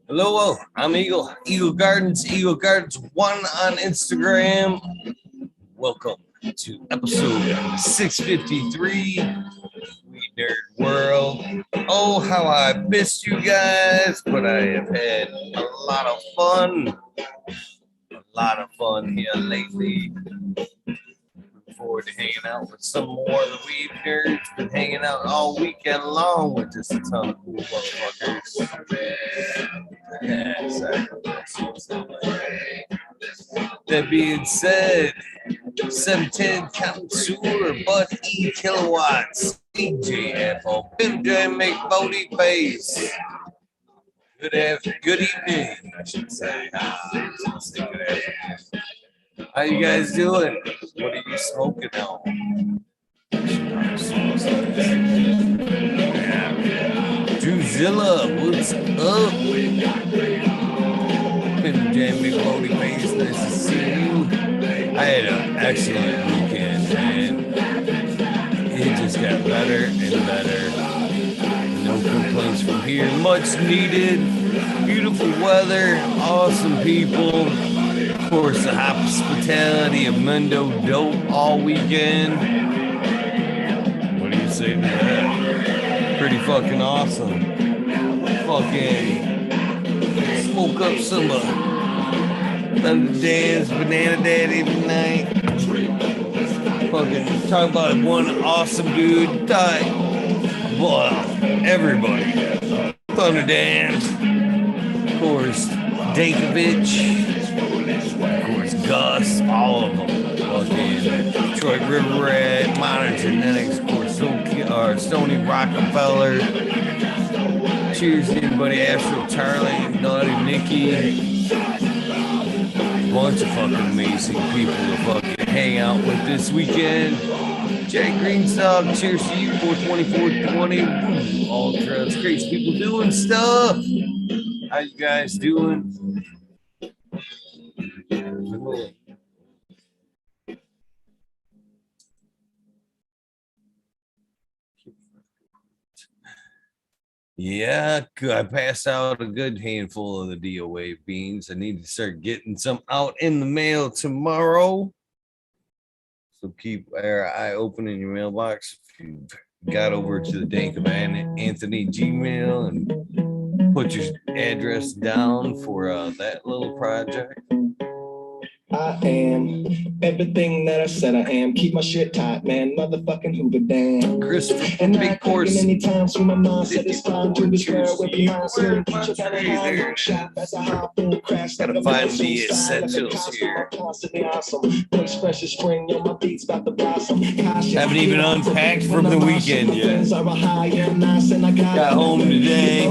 Hello, I'm Eagle. Eagle Gardens 1 on Instagram. Welcome to episode 653 WEedNerdWorld. Oh, how I missed you guys, but I have had a lot of fun. Here lately. Looking forward to hanging out with some more of the Weed Nerds. Been hanging out all weekend long with just a ton of cool motherfuckers. That being said, 710 contour, Bud E kilowatts, DJ Apple, Pimp Make Bodie Face. Good evening, I should say. Good afternoon. How you guys doing? What are you smoking on? Drewzilla, what's up? Pimp Make Bodie Face, nice to see you. I had an excellent weekend, man. It just got better and better. No complaints from here. Much needed. Beautiful weather. Awesome people. Of course, the hospitality of Mendo Dope all weekend. What do you say to that? Pretty fucking awesome. Fucking smoke up some Thunder Dance, Banana Daddy tonight. Fucking talk about one awesome dude. Well, everybody. Thunder Dance. Of course, Dankovich. Of course, Gus. All of them. Fucking Detroit River Rat, Modern Genetics. Of course, Stony Rockefeller. Cheers to anybody. Astro Charlie, Naughty Nikki. Bunch of fucking amazing people to fucking hang out with this weekend. Jay Greenstock, cheers to you, 42420. Ultra, it's great people doing stuff. How you guys doing? Yeah, I passed out a good handful of the DOA beans. I need to start getting some out in the mail tomorrow. So keep your eye open in your mailbox. If you got over to the Dank of Anthony Gmail and put your address down for that little project. I am everything that I said I am. Keep my shit tight, man. Motherfucking Hoover Dan. Chris, and big course. Any time so my mind said it's time to despair with the mindset. Gotta find the essentials here. Haven't even unpacked from the weekend yet. Got home today.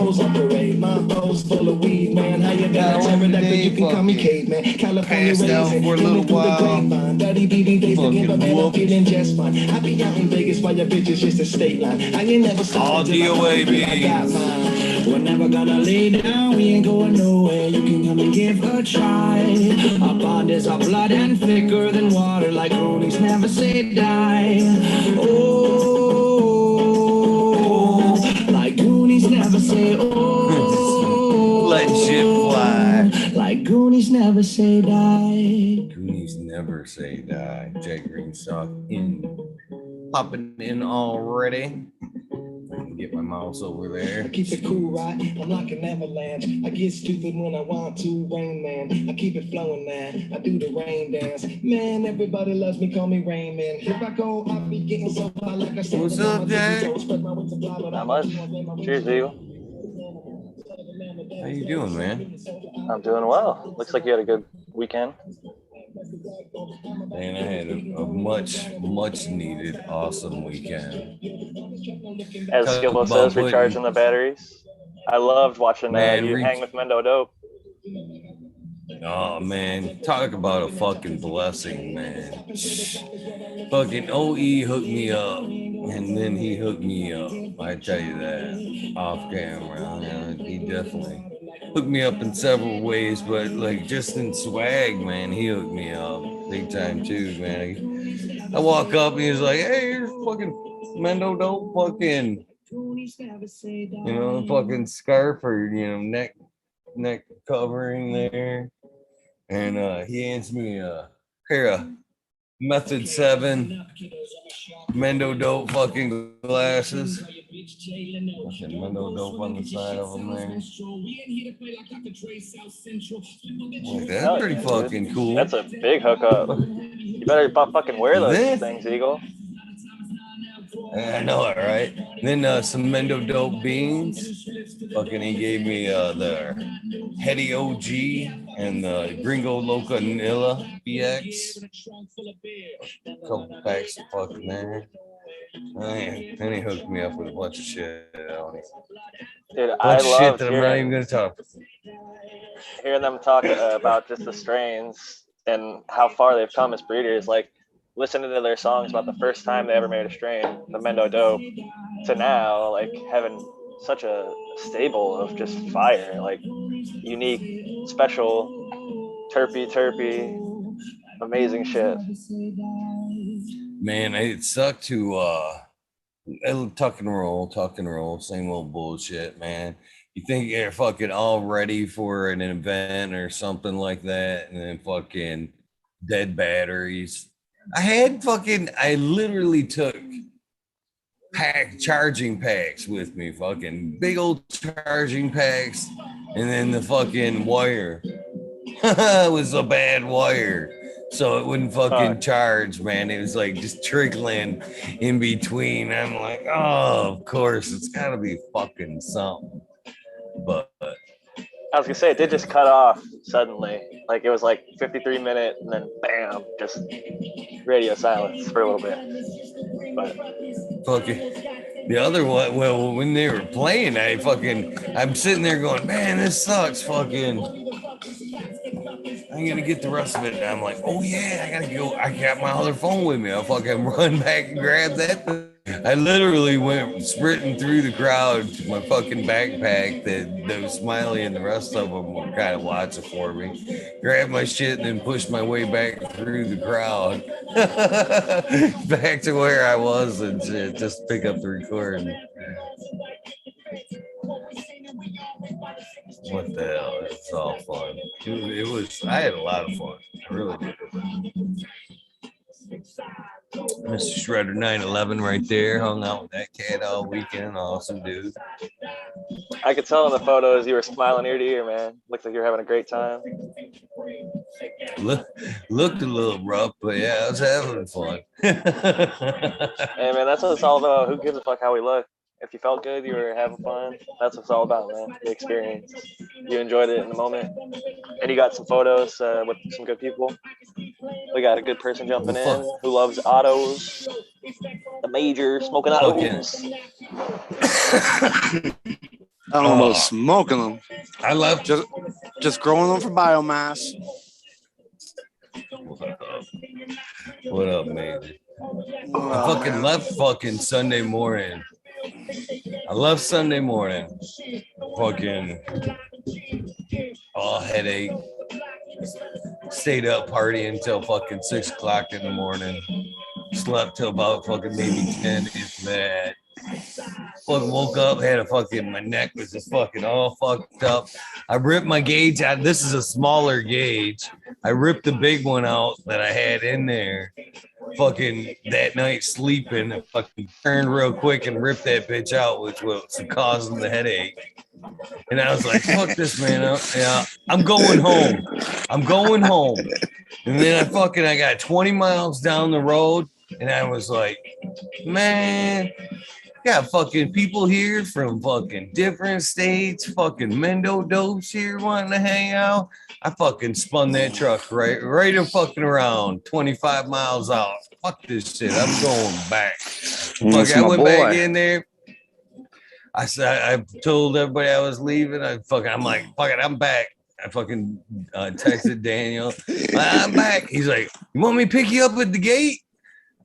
Passed out for a little while. Fucking all DOA beans. We're never gonna lay down, we ain't going nowhere. You can come and give a try. Our bodies are blood and thicker than water, like Goonies never say die. Oh, like Goonies never say oh. Let shit fly. Like Goonies never say die. Goonies never say die. Jay Greenstock popping in already. Get my mouse over there. I keep it cool, right? I'm like an avalanche. I get stupid when I want to, Rain Man. I keep it flowing, man. I do the rain dance. Man, everybody loves me, call me Rain Man. Here I go, I'll be getting so high like I said. What's up, Jay? Not much. Cheers, Eagle. How you doing, man? I'm doing well. Looks like you had a good weekend. Man, I had a much needed, awesome weekend. As Skilbo says, recharging the batteries. I loved watching you hang with Mendo Dope. Oh, man. Talk about a fucking blessing, man. Fucking OE hooked me up, and then he hooked me up. I tell you that. Off camera. He definitely hooked me up in several ways, but like just in swag, man, he hooked me up big time too, man. I walk up and he's like, "Hey, here's fucking Mendo Dope fucking You know, fucking scarf or, you know, neck covering there. And he hands me a pair of Method 7 Mendo Dope fucking glasses. Fucking Mendo Dope on the side of them there. Like, that's pretty fucking cool. That's a big hookup. You better fucking wear those things, Eagle. I know it, right? Then some Mendo Dope beans. Fucking, he gave me the Hetty OG and the Gringo Loca Vanilla BX. A couple packs of fucking there. Then he hooked me up with a bunch of shit. Dude, I love that I'm not even gonna talk. Hearing them talk about just the strains and how far they've come as breeders, like listening to their songs about the first time they ever made a strain, the Mendo Dope, to now, like having such a stable of just fire, like unique, special, terpy, amazing shit. Man, it sucked to tuck and roll, same old bullshit, man. You think you're fucking all ready for an event or something like that, and then fucking dead batteries. I literally took charging packs with me, fucking big old charging packs, and then the fucking wire was a bad wire, so it wouldn't fucking charge, man. It was like just trickling in between. I'm like, oh, of course, it's gotta be fucking something. But I was gonna say, it did just cut off suddenly. Like it was like 53 minutes, and then bam, just radio silence for a little bit. But fucking the other one, well, when they were playing, I'm sitting there going, man, this sucks. Fucking, I'm gonna get the rest of it. And I'm like, oh yeah, I gotta go. I got my other phone with me. I'll fucking run back and grab that. I literally went sprinting through the crowd to my fucking backpack that Smiley and the rest of them were kind of watching for me. Grabbed my shit and then pushed my way back through the crowd back to where I was and shit, just pick up the recording. What the hell? It's all fun. It was. I had a lot of fun. I really did. Mr. Shredder 911 right there, hung out with that cat all weekend. Awesome dude. I could tell in the photos you were smiling ear to ear, man. Looked like you were having a great time. Looked a little rough, but yeah, I was having fun. Hey man, that's what it's all about. Who gives a fuck how we look? If you felt good, you were having fun. That's what it's all about, man. The experience. You enjoyed it in the moment. And you got some photos with some good people. We got a good person jumping in who loves autos. The major smoking autos. I don't know about smoking them. I love just growing them for biomass. What up, man? I fucking left fucking Sunday morning. I left Sunday morning. Fucking all headache. Stayed up partying until fucking 6 o'clock in the morning. Slept till about fucking maybe 10 if that. Fucking woke up, had a fucking, my neck was just fucking all fucked up. I ripped my gauge out. This is a smaller gauge. I ripped the big one out that I had in there. Fucking that night sleeping, I fucking turned real quick and ripped that bitch out, which was causing the headache. And I was like, fuck this, man. Yeah, I'm going home. And then I got 20 miles down the road, and I was like, man, got fucking people here from fucking different states, fucking Mendo Dopes here wanting to hang out. I fucking spun that truck right and fucking around 25 miles out. Fuck this shit. I'm going back. Fuck, I went back in there. I said, I told everybody I was leaving. I'm like, fuck it, I'm back. I fucking texted Daniel. I'm back. He's like, you want me to pick you up at the gate?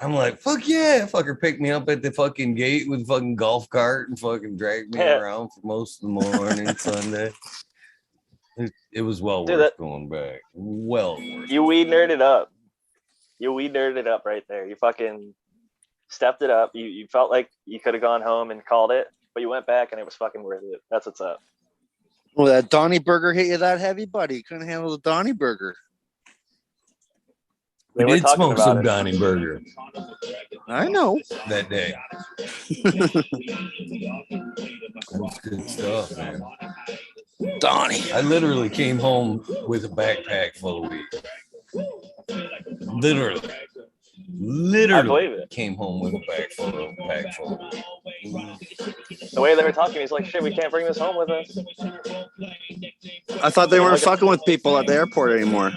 I'm like, fuck yeah. Fucker picked me up at the fucking gate with a fucking golf cart and fucking dragged me around for most of the morning Sunday. It was well worth going back. Well worth. You weed nerded up. You weed nerded up right there. You fucking stepped it up. You felt like you could have gone home and called it. but you went back and it was fucking worth it. That's what's up. Well, that Donnie burger hit you that heavy, buddy. You couldn't handle the Donnie burger. They We were did talking smoke about some it. Donnie burger I know. that day. That's good stuff, man. Donnie. I literally came home with a backpack full of weed. Literally believe it. came home with a pack full of weed. The way they were talking, he's like, shit, we can't bring this home with us. I thought they weren't fucking with people at the airport anymore.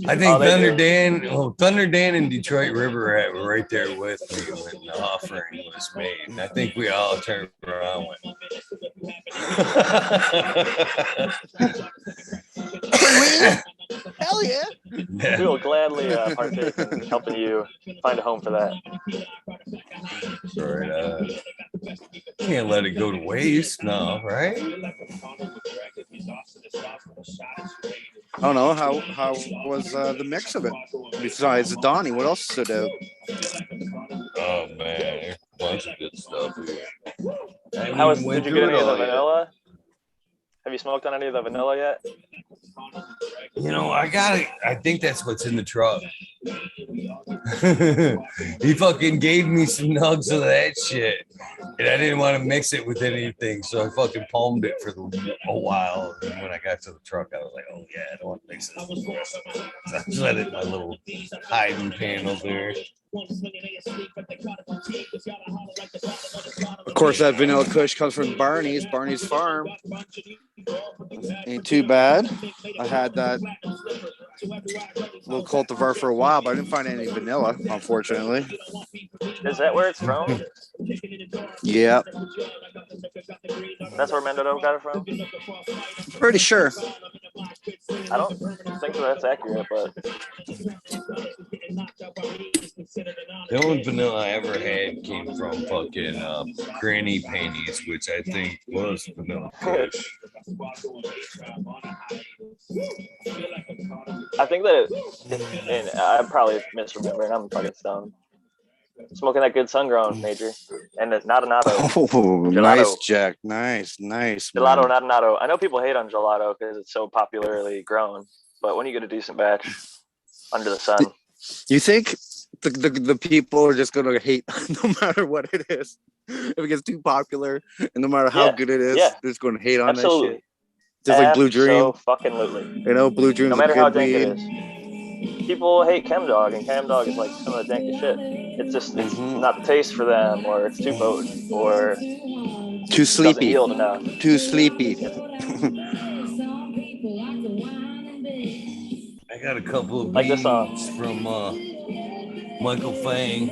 I think they Thunder do. Dan, Thunder Dan and Detroit River Rat were right there with me when the offering was made. And I think we all turned around and went, Hell yeah. We will gladly partake in helping you find a home for that. Right, can't let it go to waste, no, right? I don't know how was the mix of it besides the Donnie. What else stood out? Oh man, there's a bunch of good stuff here. Did you get any of the vanilla? Have you smoked on any of the vanilla yet? You know, I think that's what's in the truck. He fucking gave me some nugs of that shit. And I didn't want to mix it with anything, so I fucking palmed it for a while. And when I got to the truck, I was like, oh yeah, I don't want to mix this with the rest of it. So I just let it in my little hiding panel there. Of course, that vanilla kush comes from Barney's farm. Ain't too bad. I had that little cultivar for a while, but I didn't find any vanilla, unfortunately. Is that where it's from? Yeah, That's where Mendodo got it from? pretty sure. I don't think that's accurate, but The only vanilla I ever had came from fucking Granny Panties, which I think was vanilla kush. I think that, and I'm probably misremembering, I'm fucking stoned. Smoking that good sun-grown, Major. And not a natto. Oh, Gelato. nice, Jack. Nice. Gelato, not a natto. I know people hate on gelato because it's so popularly grown, but when you get a decent batch under the sun. You think the people are just gonna hate no matter what it is? If it gets too popular, and no matter how good it is, they're just gonna hate on that shit. Just like Blue Dream. Fucking lutely. You know, Blue Dream's no matter a good how dank weed. it is. People hate Chem Dog, and Chem Dog is like some of the dankest shit. It's just it's not the taste for them, or it's too potent, or too sleepy. Yield enough. Too sleepy. I got a couple of Like this song. beats from Michael Fang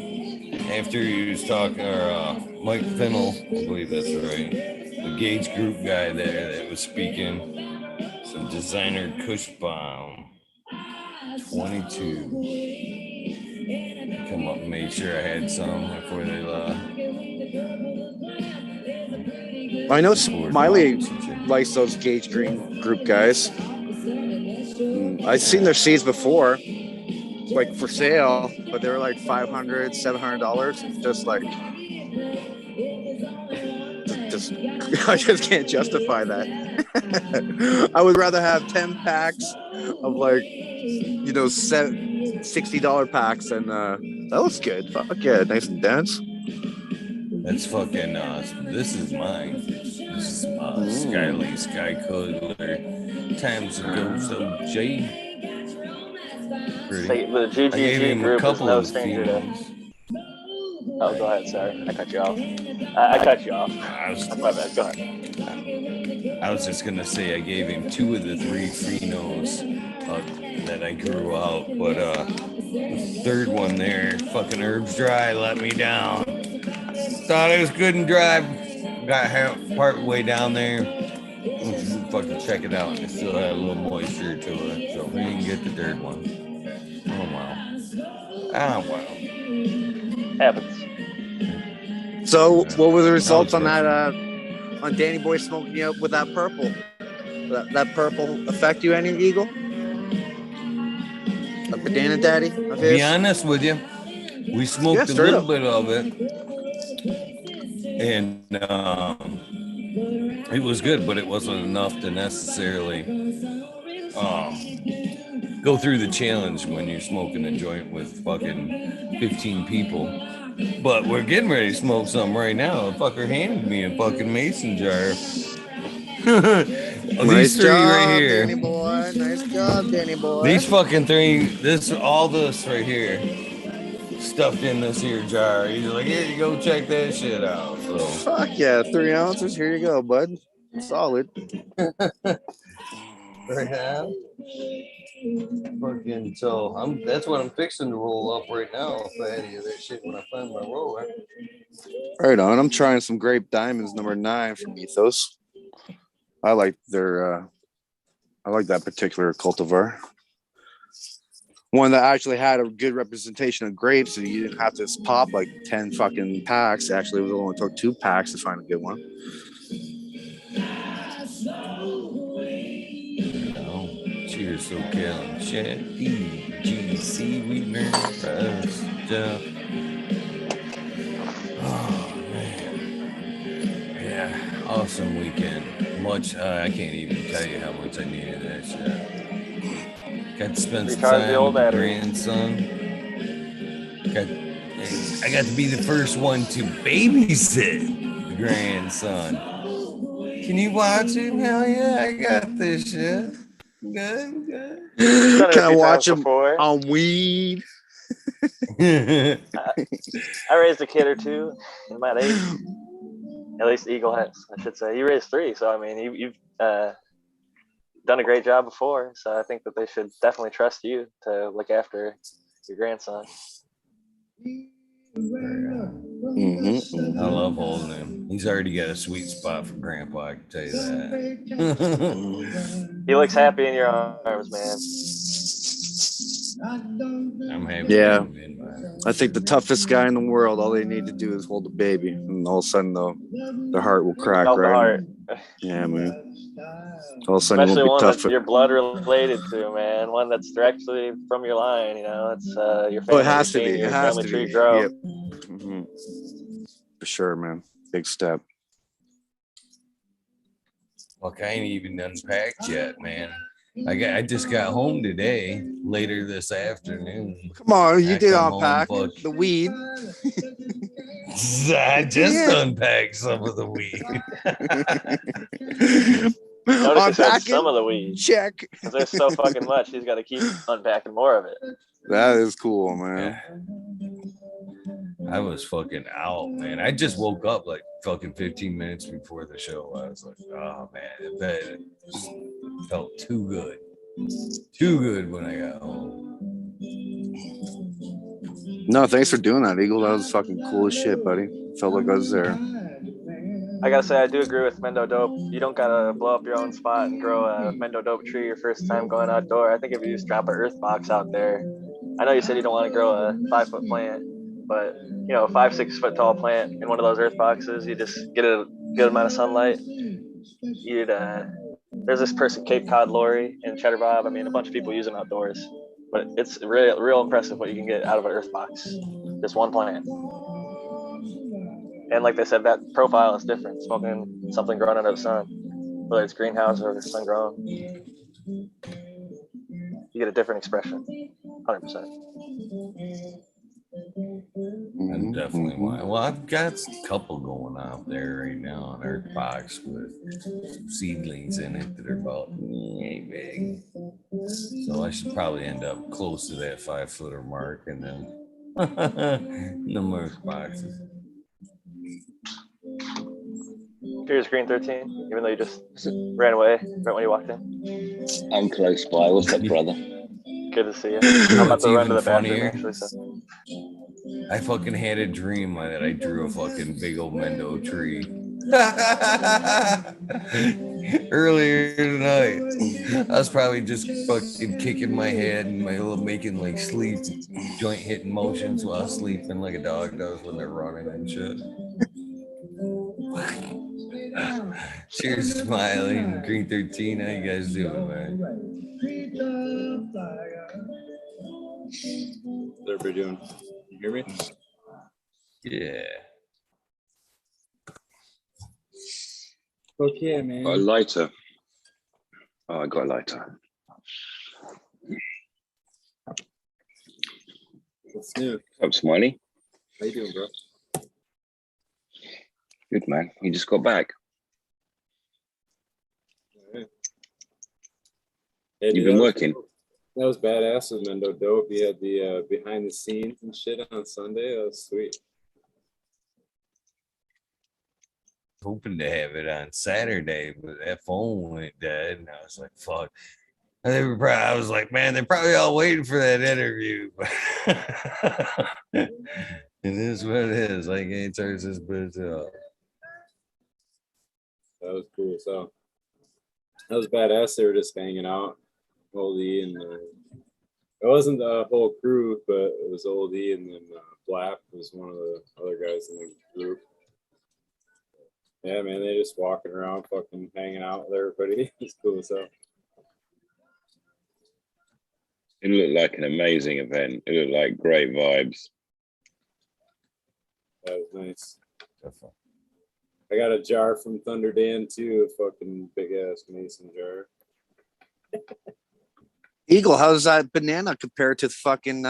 after he was talking, or Mike Fennell, I believe that's right, the Gage Group guy there that was speaking. Some designer Kush Bomb 22. Come up and made sure I had some before they left. I know Smiley likes those Gage Green Group guys. I've seen their seeds before, like for sale, but they were like $500, $700. Just like, I just can't justify that. I would rather have 10 packs of like, you know, $60 packs, and that looks good. Fuck yeah, nice and dense. That's fucking this is mine. This is Skyly Sky Cuddler times ago. So Jay, The GGG group is no stranger to. Oh, go ahead. Sorry, I cut you off. I cut you off. That's my bad. Go ahead. I was just gonna say I gave him 2 of the 3 Finos that I grew out, but the third one there, fucking Herbs Dry, let me down. Thought it was good and dry. Got part way down there. Fucking check it out. It still had a little moisture to it, so we didn't get the third one. Oh wow. Ah wow. Happens. So, what were the results on that? On Danny Boy smoking you up with that purple? That purple affect you any, Eagle? A banana daddy? To be honest with you, we smoked a little bit of it. And it was good, but it wasn't enough to necessarily go through the challenge when you're smoking a joint with fucking 15 people. But we're getting ready to smoke something right now. A fucker handed me a fucking mason jar. Nice These three job, right here. Danny boy. Nice job, Danny boy. These fucking three, this right here, stuffed in this here jar. He's like, here you go, check that shit out. So Fuck yeah, 3 ounces. Here you go, bud. Solid. right now. Fucking so that's what I'm fixing to roll up right now. If I had any of that shit when I find my roller. Right on. I'm trying some Grape Diamonds number 9 from Ethos. I like their I like that particular cultivar. One that actually had a good representation of grapes, so you didn't have to pop like 10 fucking packs. Actually, it only took 2 packs to find a good one. Cheers, SoCal and chat. EGC, we learn fast. Oh, man. Yeah, awesome weekend. Much, I can't even tell you how much I needed that shit. Got to spend some time with the grandson. I got to be the first one to babysit the grandson. Can you watch him? Hell yeah, I got this shit. Good. Can I watch him on weed? I raised a kid or two in my age. At least Eagle has, I should say. You raised 3, so I mean, you've done a great job before. So I think that they should definitely trust you to look after your grandson. Mm-hmm. I love holding him. He's already got a sweet spot for Grandpa, I can tell you that. He looks happy in your arms, man. I'm happy. Yeah. I think the toughest guy in the world, all they need to do is hold a baby, and all of a sudden the heart will crack, Melt right? the heart. Yeah, man. All of a sudden, especially one tough that you're blood related to, man. One that's directly from your line. You know, it's your family. Oh, it has to be. Your It has family to tree be. grow. Yep. Mm-hmm. For sure, man. Big step. Look, I ain't even unpacked yet, man. I just got home today, later this afternoon. Come on, you did unpack the weed. I just unpacked some of the weed. Notice he said some of the weed. Check. Because there's so fucking much. He's got to keep unpacking more of it. That is cool, man. Yeah. I was fucking out, man. I just woke up like fucking 15 minutes before the show. I was like, oh man, that felt too good. Too good when I got home. No, thanks for doing that, Eagle. That was fucking cool as shit, buddy. Felt like I was there. I gotta say, I do agree with Mendo Dope. You don't gotta blow up your own spot and grow a Mendo Dope tree your first time going outdoor. I think if you just drop an earth box out there, I know you said you don't want to grow a 5-foot plant, but you know, a 5-6 foot tall plant in one of those earth boxes, you just get a good amount of sunlight. There's this person, Cape Cod Lori and Cheddar Bob. I mean, a bunch of people use them outdoors, but it's real impressive what you can get out of an earth box. Just one plant. And like they said, that profile is different. Smoking something grown under the sun, whether it's greenhouse or sun grown, you get a different expression, 100%. That's definitely why. Well, I've got a couple going out there right now in earth box with some seedlings in it that are about big. So I should probably end up close to that 5-footer mark, and then the earth boxes. Here's Green 13, even though you just ran away right when you walked in. I'm close by. What's up, brother? Good to see you. I'm about to run to the bathroom, actually. So. I fucking had a dream that I drew a fucking big old Mendo tree. Earlier tonight, I was probably just fucking kicking my head and making like sleep joint hitting motions while sleeping like a dog does when they're running and shit. Cheers, Smiley and Green 13. How you guys doing, man? What are we doing? You hear me? Yeah. Fuck yeah, man. Got a lighter. Oh, I got a lighter. What's new? What's up, Smiley? How you doing, bro? Good, man. You just got back. All right. Hey, You've been working. That was badass with Mendo Dope. He had the behind the scenes and shit on Sunday. That was sweet. Hoping to have it on Saturday, but that phone went dead, and I was like, "Fuck!" And they were probably, I was like, "Man, they're probably all waiting for that interview." It is what it is. I can't turn this bitch up. That was cool. So that was badass. They were just hanging out, Oldie, and it wasn't the whole crew, but it was Oldie, and then Blap was one of the other guys in the group. Yeah, man, they just walking around, fucking hanging out with everybody. It's cool as hell. It looked like an amazing event. It looked like great vibes. That was nice. I got a jar from Thunder Dan too, a fucking big ass mason jar. Eagle, how's that banana compared to fucking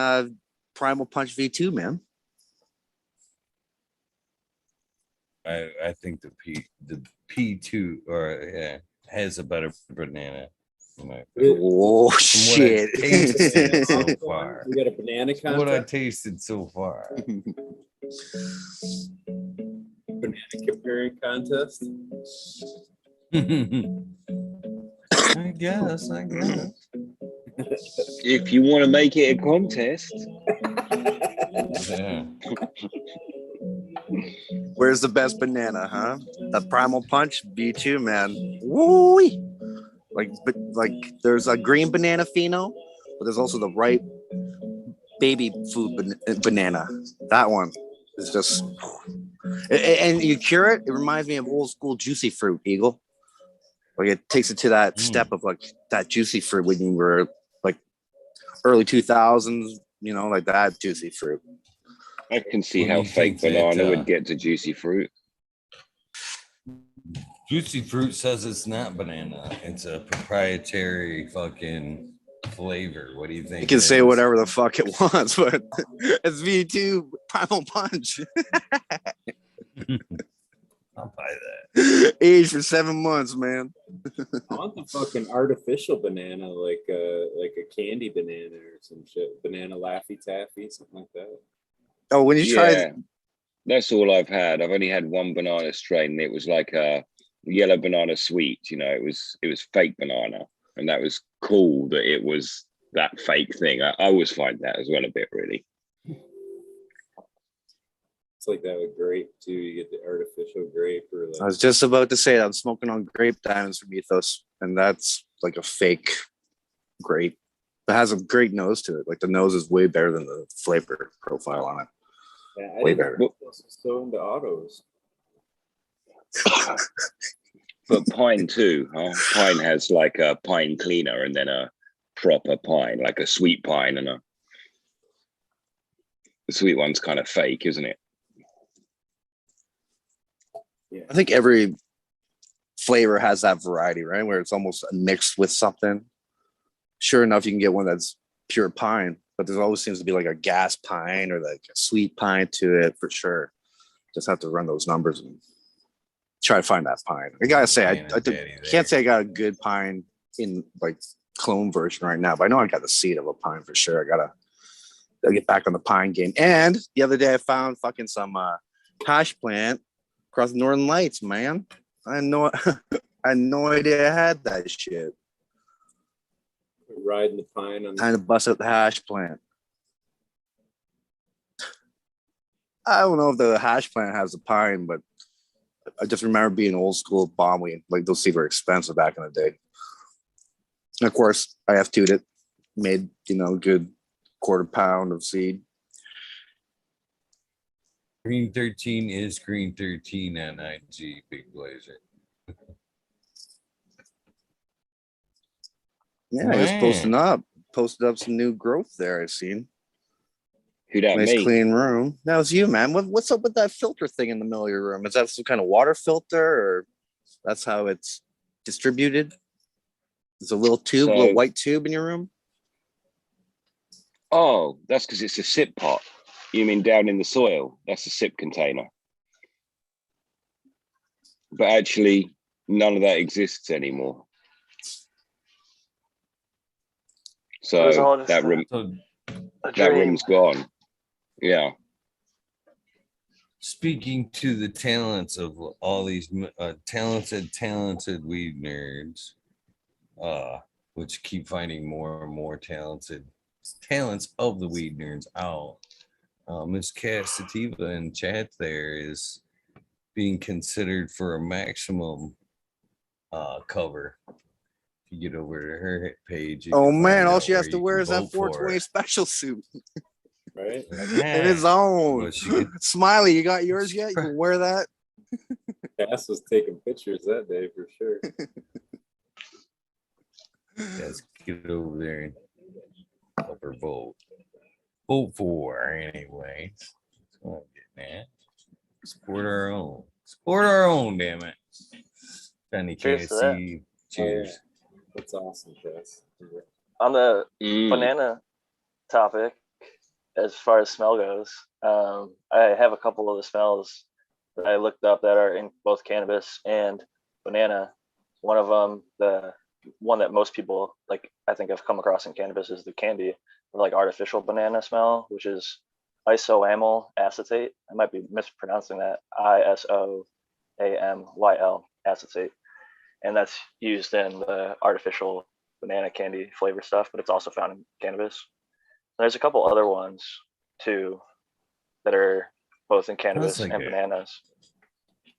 Primal Punch V2, man? I think the P2 or yeah has a better banana. Oh shit! So far, We got a banana contest. what I tasted so far. Banana comparing contest. I guess. If you want to make it a contest, Yeah. Where's the best banana, huh? The Primal Punch V2, man. Woo! Like there's a green banana pheno, but there's also the ripe baby food banana. That one is just, and you cure it. It reminds me of old school juicy fruit, Eagle. Like it takes it to that step of like that juicy fruit when you were like early 2000s, you know, like that juicy fruit. I can see What do how you fake think that, banana would get to juicy fruit. Juicy Fruit says it's not banana. It's a proprietary fucking flavor. What do you think? You can it say is? whatever the fuck it wants, but it's V2 Primal Punch. I'll buy that. Aged for 7 months, man. I want the fucking artificial banana, like a candy banana or some shit. Banana Laffy Taffy, something like that. Oh, when you try, That's all I've had. I've only had one banana strain. And it was like a yellow banana sweet. You know, it was fake banana, and that was cool that it was that fake thing. I always find that as well a bit, really. It's like that with grape too. You get the artificial grape or I was just about to say that I'm smoking on grape diamonds from Ethos, and that's like a fake grape. It has a great nose to it. Like the nose is way better than the flavor profile on it. Yeah, Way better. So into autos. But pine too, huh? Pine has like a pine cleaner and then a proper pine, like a sweet pine, and the sweet one's kind of fake, isn't it? Yeah. I think every flavor has that variety, right? Where it's almost mixed with something. Sure enough, you can get one that's pure pine, but there always seems to be like a gas pine or like a sweet pine to it for sure. Just have to run those numbers and try to find that pine. I gotta say, I can't say I got a good pine in like clone version right now, but I know I got the seed of a pine for sure. I gotta get back on the pine game. And the other day I found fucking some hash plant across the Northern Lights, man. I had no idea I had that shit. Riding the pine on Time to bust out the hash plant. I don't know if the hash plant has a pine, but I just remember being old school bomb weed. Like those seeds were expensive back in the day. And of course, I FT'd it, made, you know, a good quarter pound of seed. Green 13 is Green 13 on IG, Big Blazer. Yeah, he was posted up some new growth there. I've seen. Who that? Nice Me? clean room. That was you, man. What's up with that filter thing in the middle of your room? Is that some kind of water filter or? That's how it's distributed. There's a little tube, little white tube in your room. Oh, that's because it's a sip pot. You mean down in the soil? That's a sip container. But actually, none of that exists anymore. So that room's gone. Yeah. Speaking to the talents of all these talented weed nerds, which keep finding more and more talents of the weed nerds out. Miss Cat Sativa in chat there is being considered for a maximum cover. If you get over to her page, oh man, all she has to wear is that 420 special suit. Right? And his own. Smiley, you got yours yet? You can wear that. Cass was taking pictures that day for sure. Let's get over there and help her vote. Vote for her anyway. That's what I'm getting at. Support our own. Support our own, damn it. Penny can't see. Cheers. Oh, yeah. That's awesome, Cass. On the banana topic, as far as smell goes, I have a couple of the smells that I looked up that are in both cannabis and banana. One of them, the one that most people like, I think I've come across in cannabis, is the candy, or like artificial banana smell, which is isoamyl acetate. I might be mispronouncing that. ISOAMYL acetate, and that's used in the artificial banana candy flavor stuff, but it's also found in cannabis. There's a couple other ones too that are both in cannabis and bananas. It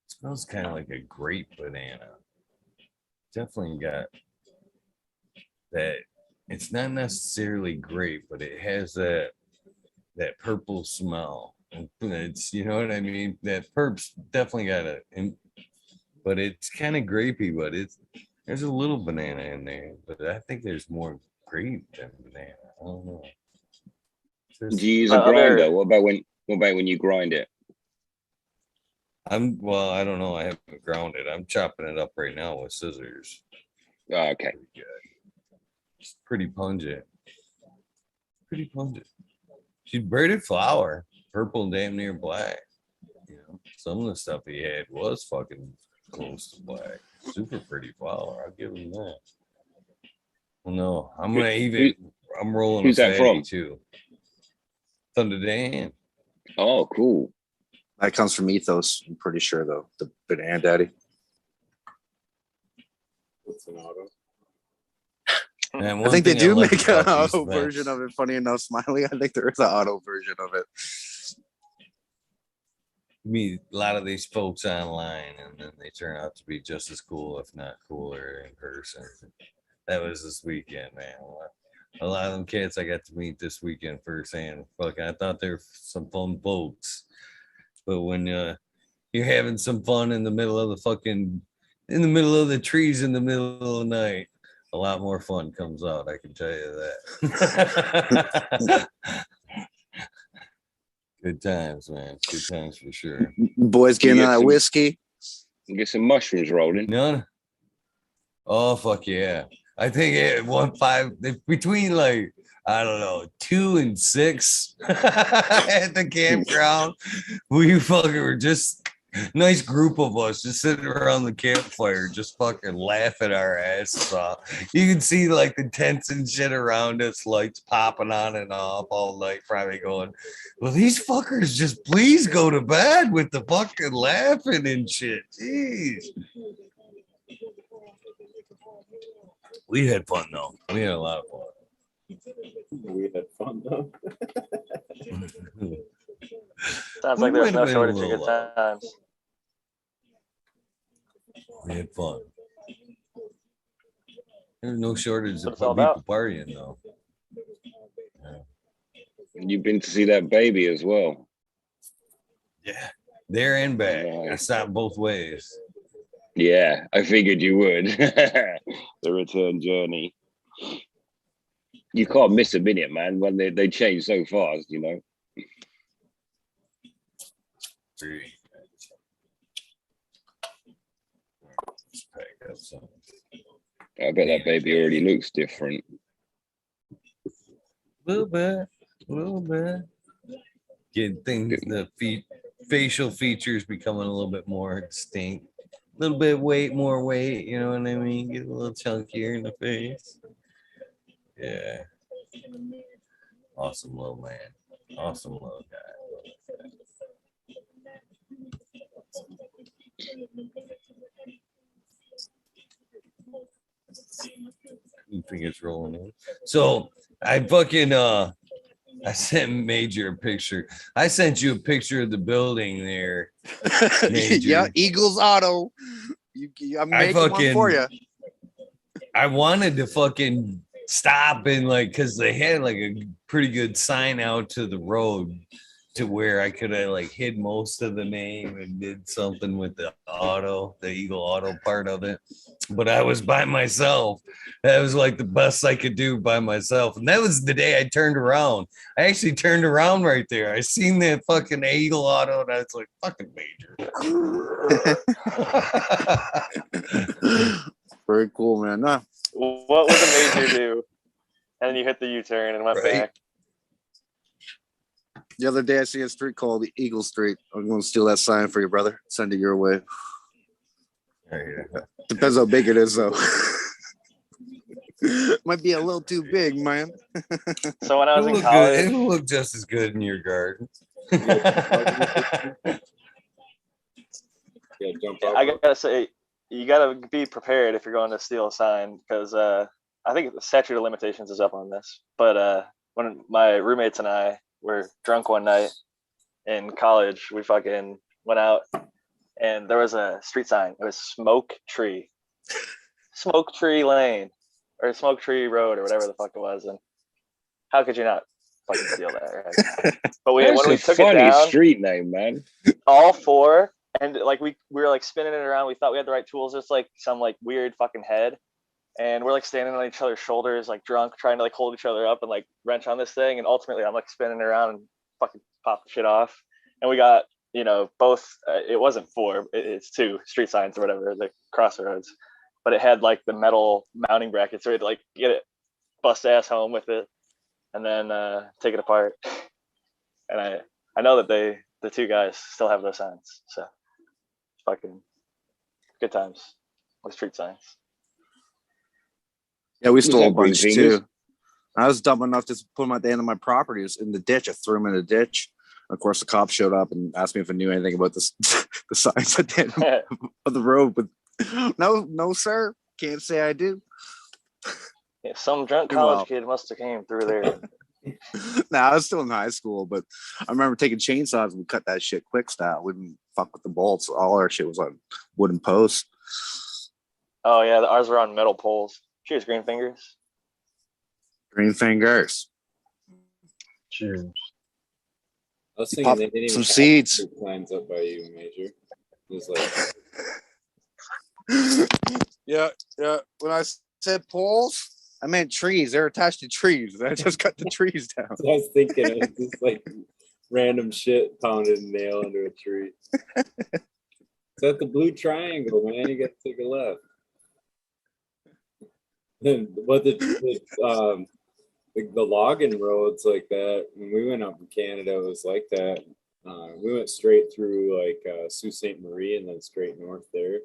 smells kind of like a grape banana. Definitely got that. It's not necessarily grape, but it has that purple smell. It's, you know what I mean? That purp's definitely got it, but it's kind of grapey. But there's a little banana in there, but I think there's more grape than banana. I don't know. Do you use a grinder? What about when you grind it? I don't know. I haven't ground it. I'm chopping it up right now with scissors. Oh, okay. It's pretty pungent. She's braided flower, purple and damn near black. You know, some of the stuff he had was fucking close to black. Super pretty flower. I'll give him that. Well, no, I'm rolling who's a that from? Too. Thunder Dan. Oh, cool. That comes from Ethos, I'm pretty sure, though. The Banana Daddy. It's an auto. I think they do make an auto version of it. Funny enough, Smiley, I think there is an auto version of it. Meet a lot of these folks online, and then they turn out to be just as cool, if not cooler, in person. That was this weekend, man. A lot of them kids I got to meet this weekend firsthand. Fuck, I thought they were some fun folks. But when you're having some fun in the middle of the trees in the middle of the night, a lot more fun comes out. I can tell you that. Good times, man. Good times for sure. Boys getting that whiskey. Get some mushrooms rolling. None. Oh fuck yeah! I think between like, I don't know, 2 and 6 at the campground. We fucking were just nice group of us just sitting around the campfire, just fucking laughing our asses off. You can see like the tents and shit around us, lights popping on and off all night, probably going, well, these fuckers just please go to bed with the fucking laughing and shit. Jeez. We had fun though. We had a lot of fun. We had fun though. Sounds like there's no shortage of good times. We had fun. There's no shortage of all people about. partying though. Yeah. You've been to see that baby as well. Yeah, there and back. I stopped both ways. Yeah, I figured you would. The return journey. You can't miss a minute, man, when they change so fast, you know. just pack up some. I bet that baby already looks different. Little bit. Getting things, facial features becoming a little bit more distinct. A little bit more weight, you know what I mean? Get a little chunkier in the face. Yeah. Awesome little man. Awesome little guy. Fingers rolling in. So I fucking I sent Major a picture. I sent you a picture of the building there. Major. Yeah, Eagles Auto. I'm making one for you. I wanted to fucking stop and like, cause they had like a pretty good sign out to the road to where I could have like hid most of the name and did something with the Eagle Auto part of it. But I was by myself. That was like the best I could do by myself. And that was the day I turned around. I actually turned around right there. I seen that fucking Eagle Auto and I was like, fucking Major. Very cool, man. Nah. What would the Major do? And you hit the U-turn and went back. The other day I see a street called the Eagle Street. I'm going to steal that sign for you, brother. Send it your way. Depends how big it is, though. Might be a little too big, man. So when I was in college, it'll look just as good in your garden. I gotta say, you gotta be prepared if you're going to steal a sign, because I think the statute of limitations is up on this. But when my roommates and I were drunk one night in college, we fucking went out and there was a street sign. It was Smoke Tree Lane, or Smoke Tree Road, or whatever the fuck it was. And how could you not fucking steal that, right? But when we took it down, street name, man. all four, and like we were like spinning it around. We thought we had the right tools, just like some like weird fucking head. And we're like standing on each other's shoulders, like drunk, trying to like hold each other up and like wrench on this thing. And ultimately, I'm like spinning around and fucking pop the shit off. And we got, both. It wasn't four; it's two street signs or whatever, the crossroads. But it had like the metal mounting brackets, so we had to like get it, bust ass home with it, and then take it apart. And I know that the two guys still have those signs, so fucking good times with street signs. Yeah, we stole a bunch too. I was dumb enough to put them at the end of my property. It was in the ditch. I threw them in the ditch. Of course, the cops showed up and asked me if I knew anything about this, the signs at the end of the road. But no, sir. Can't say I do. Yeah, some drunk college kid must have came through there. I was still in high school, but I remember taking chainsaws and we cut that shit quick style. We didn't fuck with the bolts. All our shit was on wooden posts. Oh yeah, ours were on metal poles. Cheers, Green Fingers. Green Fingers. Cheers. I was thinking they didn't even some have seeds. Lines up by you, Major. It was like yeah. When I said poles, I meant trees. They're attached to trees. I just cut the trees down. I was thinking it was just like random shit pounded a nail into a tree. It's at the blue triangle, man. You got to take a left. But the logging roads like that, when we went up in Canada, it was like that. We went straight through like Sault Ste. Marie and then straight north there.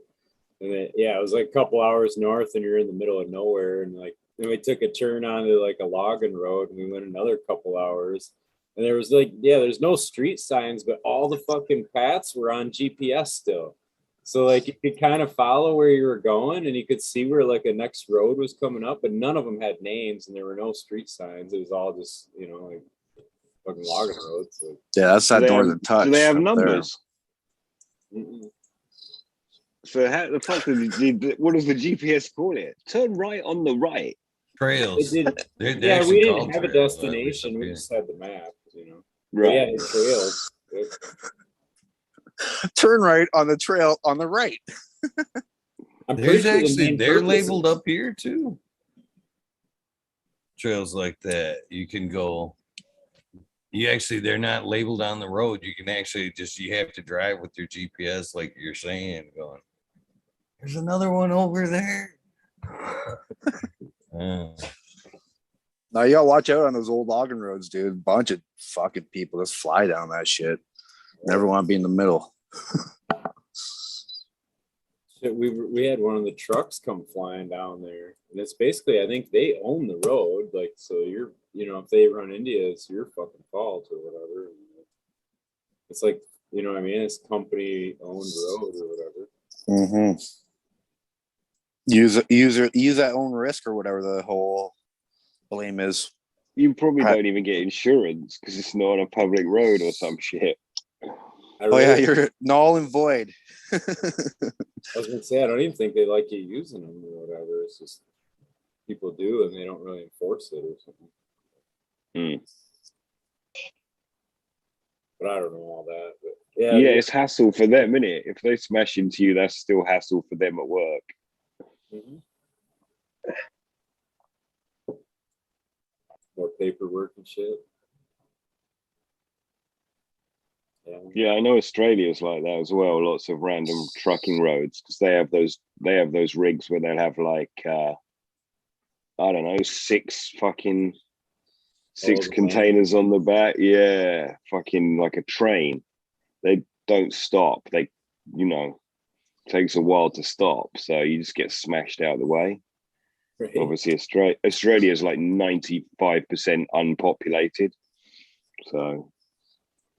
And then, it was like a couple hours north and you're in the middle of nowhere. And like, then we took a turn onto like a logging road and we went another couple hours. And there was like, there's no street signs, but all the fucking paths were on GPS still. So like you could kind of follow where you were going and you could see where like a next road was coming up, but none of them had names and there were no street signs. It was all just, like fucking logging roads. So. Yeah, that's that northern touch. Do they have numbers? So how the fuck what does the GPS call it? Turn right on the right. Trails. We didn't have a destination. We just had the map, Right. Yeah, trails. Turn right on the trail on the right. They're labeled up here too. Trails like that. You can go. They're not labeled on the road. You can actually you have to drive with your GPS, like you're saying, going. There's another one over there. Now you gotta watch out on those old logging roads, dude. Bunch of fucking people just fly down that shit. Never want to be in the middle. Shit, we had one of the trucks come flying down there, and it's basically, I think they own the road, like, so you're, you know, if they run into you, it's your fucking fault or whatever. It's like, you know what I mean? It's company owned road or whatever. Mm-hmm. Use that own risk or whatever the whole blame is. You probably don't even get insurance because it's not on a public road or some shit. Oh yeah, you're null and void. I was gonna say, I don't even think they like you using them or whatever. It's just people do, and they don't really enforce it or something. But I don't know all that. But yeah, it's hassle for them, isn't it? If they smash into you, that's still hassle for them at work. Mm-hmm. More paperwork and shit. Yeah, I know Australia's like that as well. Lots of random trucking roads because they have those rigs where they'll have like I don't know, six containers on the back. Yeah, fucking like a train. They don't stop. They, you know, takes a while to stop, so you just get smashed out of the way. Right. Obviously, Australia is like 95% unpopulated, so.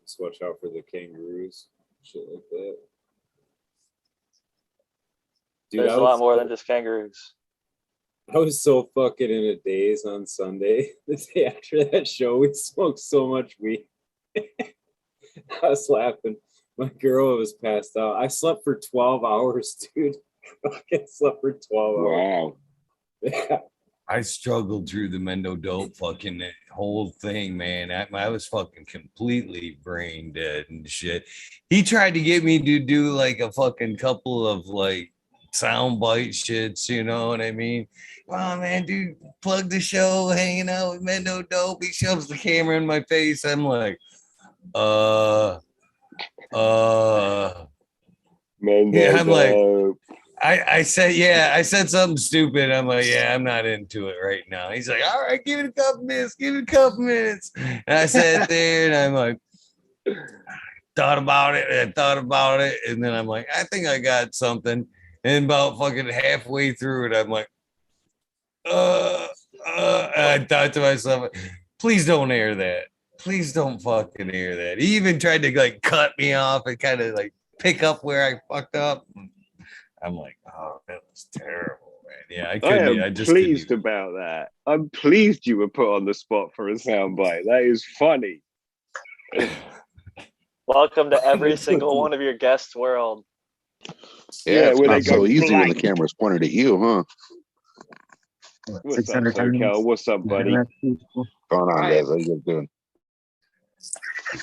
Just watch out for the kangaroos, shit like that. Dude, there's a lot more than just kangaroos. I was so fucking in a daze on Sunday. The day after that show, we smoked so much weed. I was laughing. My girl was passed out. I slept for 12 hours, dude. I fucking slept for 12 hours. Wow. Yeah. I struggled through the Mendo Dope fucking whole thing, man. I was fucking completely brain dead and shit. He tried to get me to do like a fucking couple of like soundbite shits, you know what I mean? Oh man, dude, plug the show, hanging out with Mendo Dope. He shoves the camera in my face. I'm like, Mendo yeah, I'm like, Dope. I said something stupid. I'm like, yeah, I'm not into it right now. He's like, all right, give it a couple minutes. And I sat there and I'm like, thought about it. And then I'm like, I think I got something. And about fucking halfway through it, I'm like, I thought to myself, please don't air that. Please don't fucking air that. He even tried to like cut me off and kind of like pick up where I fucked up. I'm like, oh, that was terrible, man. Yeah, I couldn't. I am pleased about that. I'm pleased you were put on the spot for a soundbite. That is funny. Welcome to every single one of your guests' world. Yeah, it's not so easy when the camera's pointed at you, huh? What's up, SoCal? What's up, buddy? What's going on, guys? How you guys doing?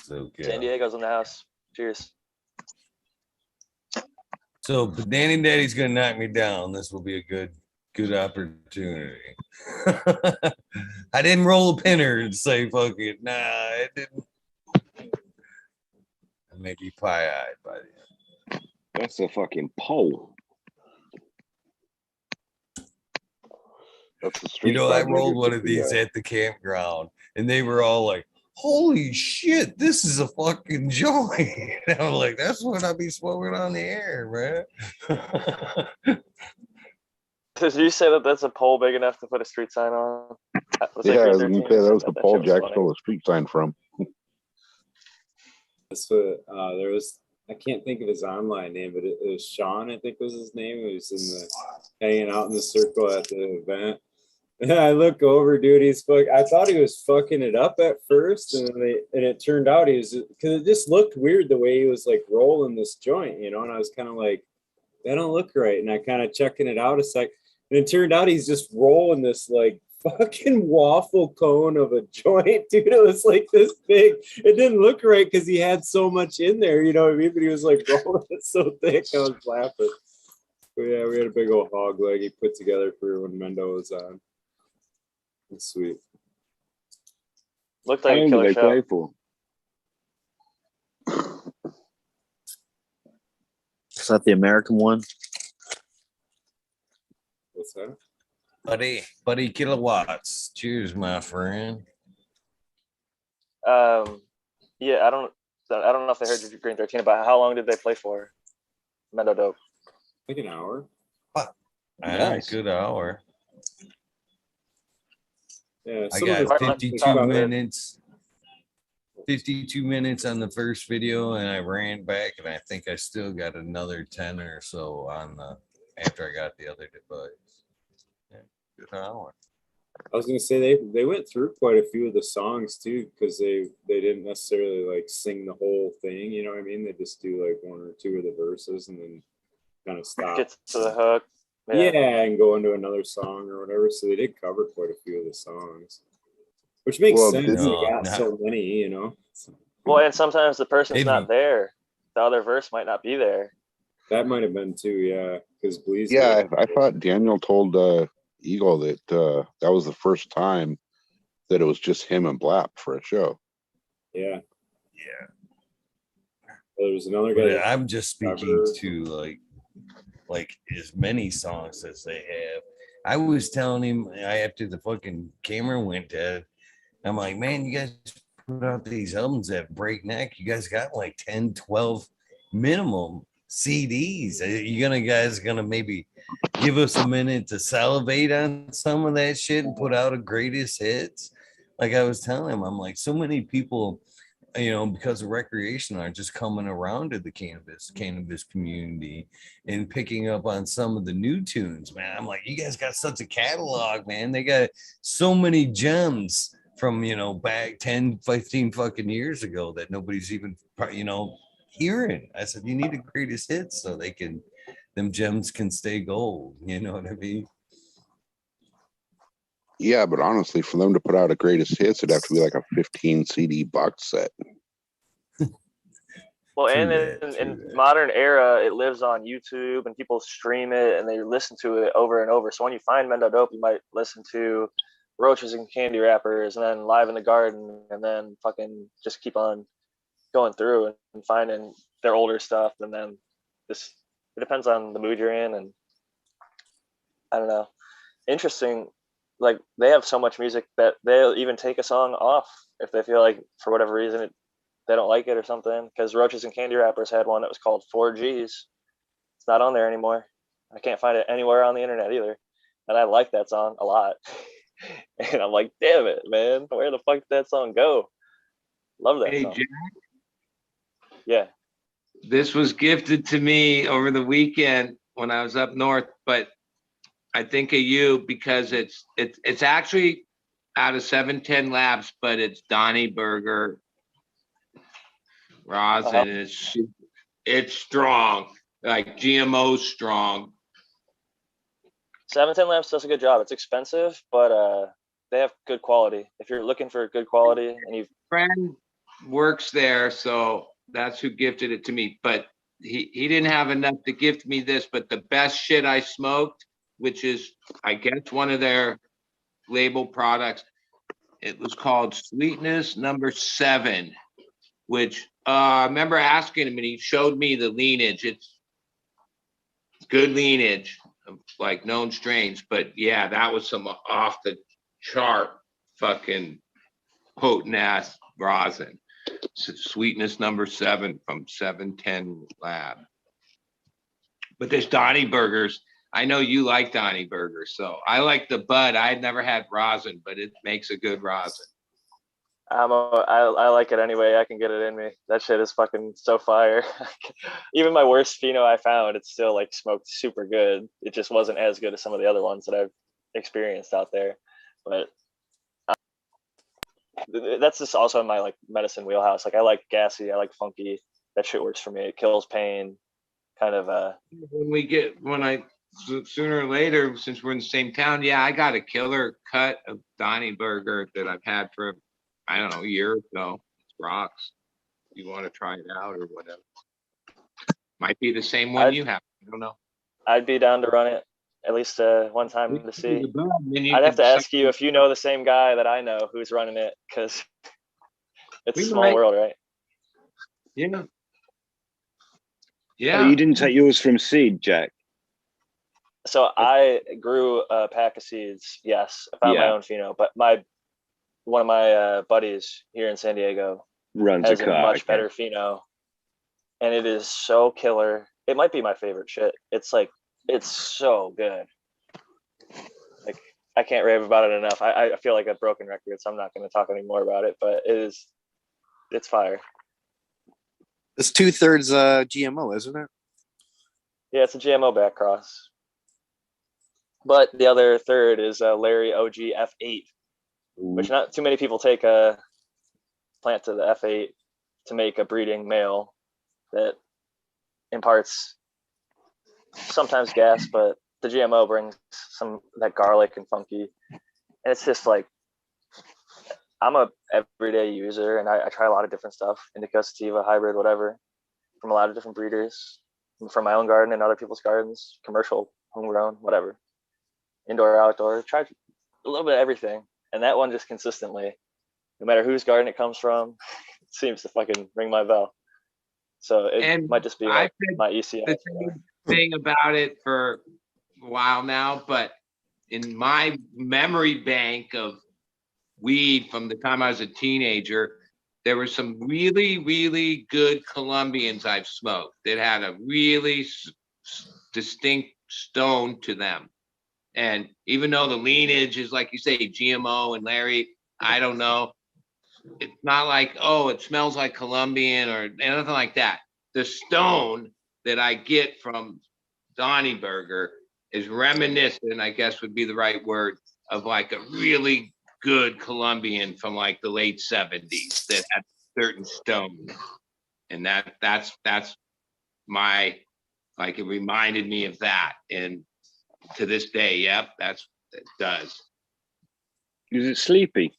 Okay. San Diego's in the house. Cheers. So, but Danny Daddy's gonna knock me down. This will be a good opportunity. I didn't roll a pinner and say fuck it. Nah, it didn't. I may be pie-eyed by the end. That's a fucking pole. That's the street. You know, I rolled one of these at the campground, and they were all like, holy shit, this is a fucking joint. And I'm like, that's what I be smoking on the air, man. Did you say that that's a pole big enough to put a street sign on? Yeah, I was going to say that was the pole Jack stole a street sign from. That's what there was. I can't think of his online name, but it was Sean, I think was his name. He was in the hanging out in the circle at the event. And I look over, dude. I thought he was fucking it up at first, and it turned out he was, because it just looked weird the way he was like rolling this joint, you know. And I was kind of like, that don't look right. And I kind of checking it out a sec, and it turned out he's just rolling this like fucking waffle cone of a joint, dude. It was like this big. It didn't look right because he had so much in there, you know what I mean? But he was like rolling it so thick, I was laughing. But yeah, we had a big old hog leg he put together for when Mendo was on. That's sweet. Looked like a killer show. Play for? Is that the American one? What's that? Buddy Kilowatts. Cheers, my friend. Yeah, I don't know if they heard you Green 13, but how long did they play for? Mendo Dope. Like an hour. Nice. Good hour. Yeah, I got 52 minutes. 52 minutes on the first video, and I ran back, and I think I still got another 10 or so on the after I got the other device. Yeah, good hour. I was gonna say they went through quite a few of the songs too, because they didn't necessarily like sing the whole thing, you know what I mean? They just do like one or two of the verses and then kind of stop. Get to the hook. Yeah, and go into another song or whatever. So they did cover quite a few of the songs, which makes sense. They got so many, you know. Well, and sometimes the person's not there. The other verse might not be there. That might have been too, yeah. Because Bleeze. Yeah, I thought Daniel told Eagle that that was the first time that it was just him and Blap for a show. Yeah. Yeah. Well, there was another guy. But I'm just speaking to like as many songs as they have. I was telling him after the fucking camera went dead, I'm like, man, you guys put out these albums at breakneck. You guys got like 10, 12 minimum CDs. You guys gonna maybe give us a minute to salivate on some of that shit and put out a greatest hits? Like I was telling him, I'm like, so many people, you know, because of recreation are just coming around to the cannabis community and picking up on some of the new tunes, man. I'm like, you guys got such a catalog, man. They got so many gems from, you know, back 10, 15 fucking years ago that nobody's even, you know, hearing. I said, you need the greatest hits so them gems can stay gold. You know what I mean? Yeah, but honestly, for them to put out a greatest hits, it'd have to be like a 15 CD box set. Well, and in modern era, it lives on YouTube and people stream it and they listen to it over and over. So when you find Mendo Dope, you might listen to Roaches and Candy Wrappers and then Live in the Garden and then fucking just keep on going through and finding their older stuff. And then it depends on the mood you're in. And I don't know. Interesting. Like they have so much music that they'll even take a song off if they feel like for whatever reason they don't like it or something. Because Roaches and Candy Wrappers had one that was called 4Gs. It's not on there anymore. I can't find it anywhere on the internet either. And I like that song a lot. And I'm like, damn it, man, where the fuck did that song go? Love that song. Jack, yeah. This was gifted to me over the weekend when I was up north, but I think of you because it's actually out of 710 Labs, but it's Donnie Burger rosin. It's strong, like GMO strong. 710 Labs does a good job. It's expensive, but they have good quality. If you're looking for good quality and you've friend works there, so that's who gifted it to me. But he didn't have enough to gift me this, but the best shit I smoked, which is, I guess, one of their label products. It was called Sweetness Number 7, which I remember asking him and he showed me the lineage. It's good lineage of like known strains, but yeah, that was some off the chart fucking potent ass rosin. Sweetness Number 7 from 710 Lab. But there's Donnie Burgers. I know you like Donnie Burger, so I like the bud. I had never had rosin, but it makes a good rosin. I like it anyway. I can get it in me. That shit is fucking so fire. Even my worst pheno I found, it's still like smoked super good. It just wasn't as good as some of the other ones that I've experienced out there. But that's just also in my like medicine wheelhouse. Like I like gassy, I like funky. That shit works for me. It kills pain. Kind of Sooner or later, since we're in the same town, yeah, I got a killer cut of Donnie Burger that I've had for, I don't know, a year or so. It rocks. You want to try it out or whatever. Might be the same one you have. I don't know. I'd be down to run it at least one time to see. I'd have to ask you if you know the same guy that I know who's running it, because it's a small world, right? Yeah. Yeah. Oh, you didn't take yours from Seed, Jack? So I grew a pack of seeds. Yes, I found my Yeah. own pheno, but one of my buddies here in San Diego Runs has a a car. much better pheno, and it is so killer. It might be my favorite shit. It's like it's so good. Like I can't rave about it enough. I feel like a broken record, so I'm not going to talk anymore about it. But it's fire. It's 2/3 GMO, isn't it? Yeah, it's a GMO back cross. But the other third is Larry OG F8, which not too many people take a plant to the F8 to make a breeding male that imparts sometimes gas, but the GMO brings some that garlic and funky. And it's just like, I'm a everyday user and I try a lot of different stuff, indica, sativa, hybrid, whatever, from a lot of different breeders, from my own garden and other people's gardens, commercial, homegrown, whatever, indoor, outdoor, try a little bit of everything. And that one just consistently, no matter whose garden it comes from, it seems to fucking ring my bell. So it might just be like my ECI. The same thing about it for a while now, but in my memory bank of weed from the time I was a teenager, there were some really, really good Colombians I've smoked that had a really distinct stone to them. And even though the lineage is, like you say, GMO and Larry, I don't know. It's not like, oh, it smells like Colombian or anything like that. The stone that I get from Donnie Burger is reminiscent, I guess would be the right word, of like a really good Colombian from like the late 70s that had certain stone. And that's my, like, it reminded me of that. And to this day, yep, it does. Is it sleepy?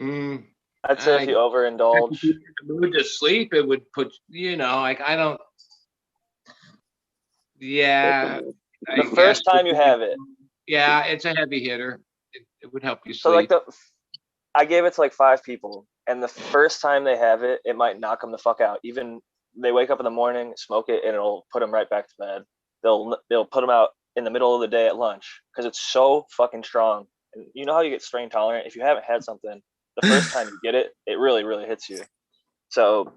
I'd say if you overindulge, mood to sleep, it would put, like, I don't. Yeah. The first time you have it. Yeah, it's a heavy hitter. It would help you sleep. So like I gave it to like 5 people, and the first time they have it, it might knock them the fuck out. Even they wake up in the morning, smoke it, and it'll put them right back to bed. They'll put them out in the middle of the day at lunch because it's so fucking strong. And you know how you get strain tolerant? If you haven't had something, the first time you get it, it really, really hits you. So,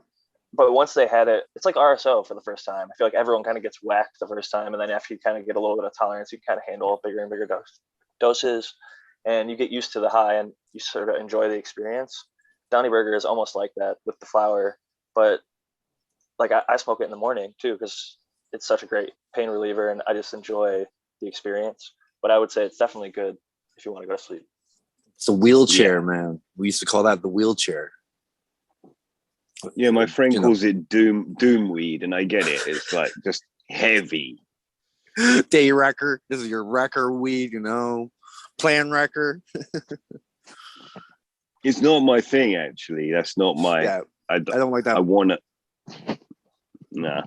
but once they had it, it's like RSO for the first time. I feel like everyone kind of gets whacked the first time, and then after you kind of get a little bit of tolerance, you kind of handle bigger and bigger doses, and you get used to the high, and you sort of enjoy the experience. Donnie Burger is almost like that with the flower, but like I smoke it in the morning too because it's such a great pain reliever, and I just enjoy the experience. But I would say it's definitely good if you want to go to sleep. It's a wheelchair, man. We used to call that the wheelchair. Yeah, my friend calls it doom weed, and I get it. It's like just heavy. Day wrecker. This is your wrecker weed, plan wrecker. It's not my thing, actually. That's not my. Yeah, I don't like that. I want to. Nah.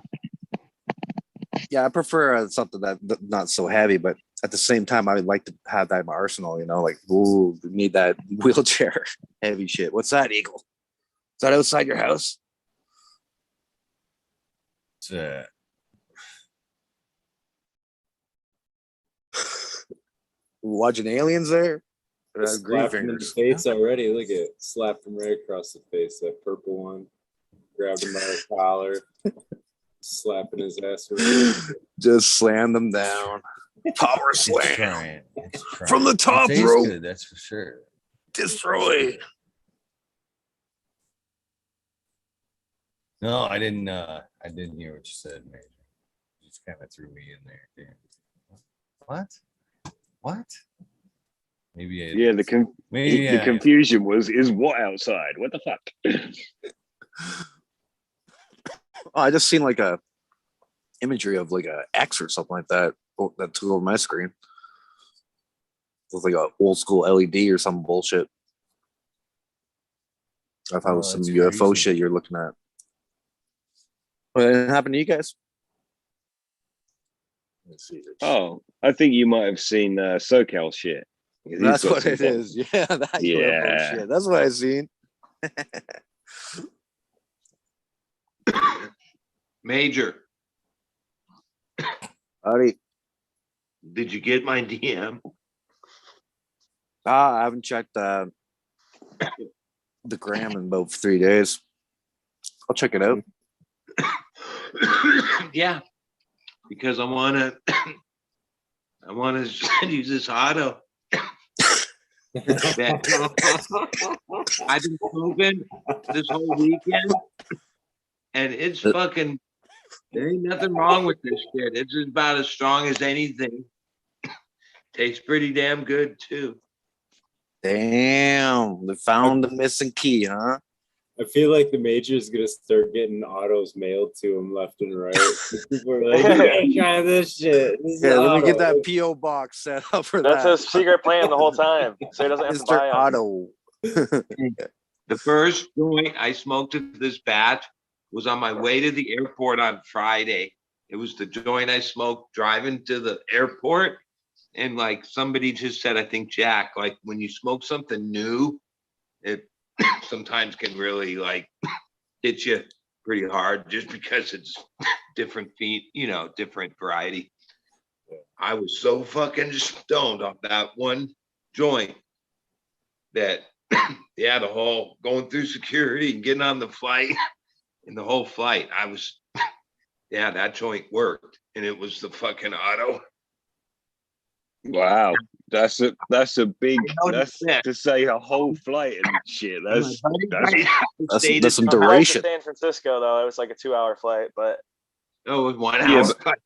Yeah, I prefer something that not so heavy, but at the same time, I would like to have that in my arsenal. Like, ooh, we need that wheelchair heavy shit. What's that, Eagle? Is that outside your house? Watching aliens there? Slapped him in the face already. Look at it. Slapped him right across the face. That purple one. Grabbed him by the collar. Slapping his ass. Just slam them down. Power slam. From the top rope. Good, that's for sure. Destroy. No, I didn't hear what you said, Major. You just kind of threw me in there. What? Maybe the confusion is what outside? What the fuck? I just seen like a imagery of like a X or something like that that took over my screen. It was like a old school LED or some bullshit. I thought it was some UFO crazy shit you're looking at. What didn't happen to you guys? Let's see. Oh, I think you might have seen SoCal shit. That's what it is. Yeah, that UFO shit. That's what I seen. Major, Howdy. Did you get my DM? I haven't checked the gram in about 3 days. I'll check it out. Yeah, because I want to use this auto. I've been smoking this whole weekend, and it's fucking. There ain't nothing wrong with this shit. It's about as strong as anything. Tastes pretty damn good too. Damn, they found the missing key, huh? I feel like the major is gonna start getting autos mailed to him left and right. People are like, "You gotta try this shit." This Yeah, let me get auto." that PO box set up for That's that. his secret plan the whole time, so he doesn't have to Mr. buy 'em. Auto. The first joint I smoked of this batch was on my way to the airport on Friday. It was the joint I smoked driving to the airport. And like somebody just said, I think Jack, like when you smoke something new, it sometimes can really like hit you pretty hard just because it's different feet, different variety. I was so fucking stoned off that one joint that yeah, the whole going through security and getting on the flight and the whole flight, I was yeah, that joint worked and it was the fucking auto. Wow, that's a big. That's to say a whole flight and shit. That's some I duration. to San Francisco though, it was like a 2-hour flight, but oh, it was 1 yeah, hour. but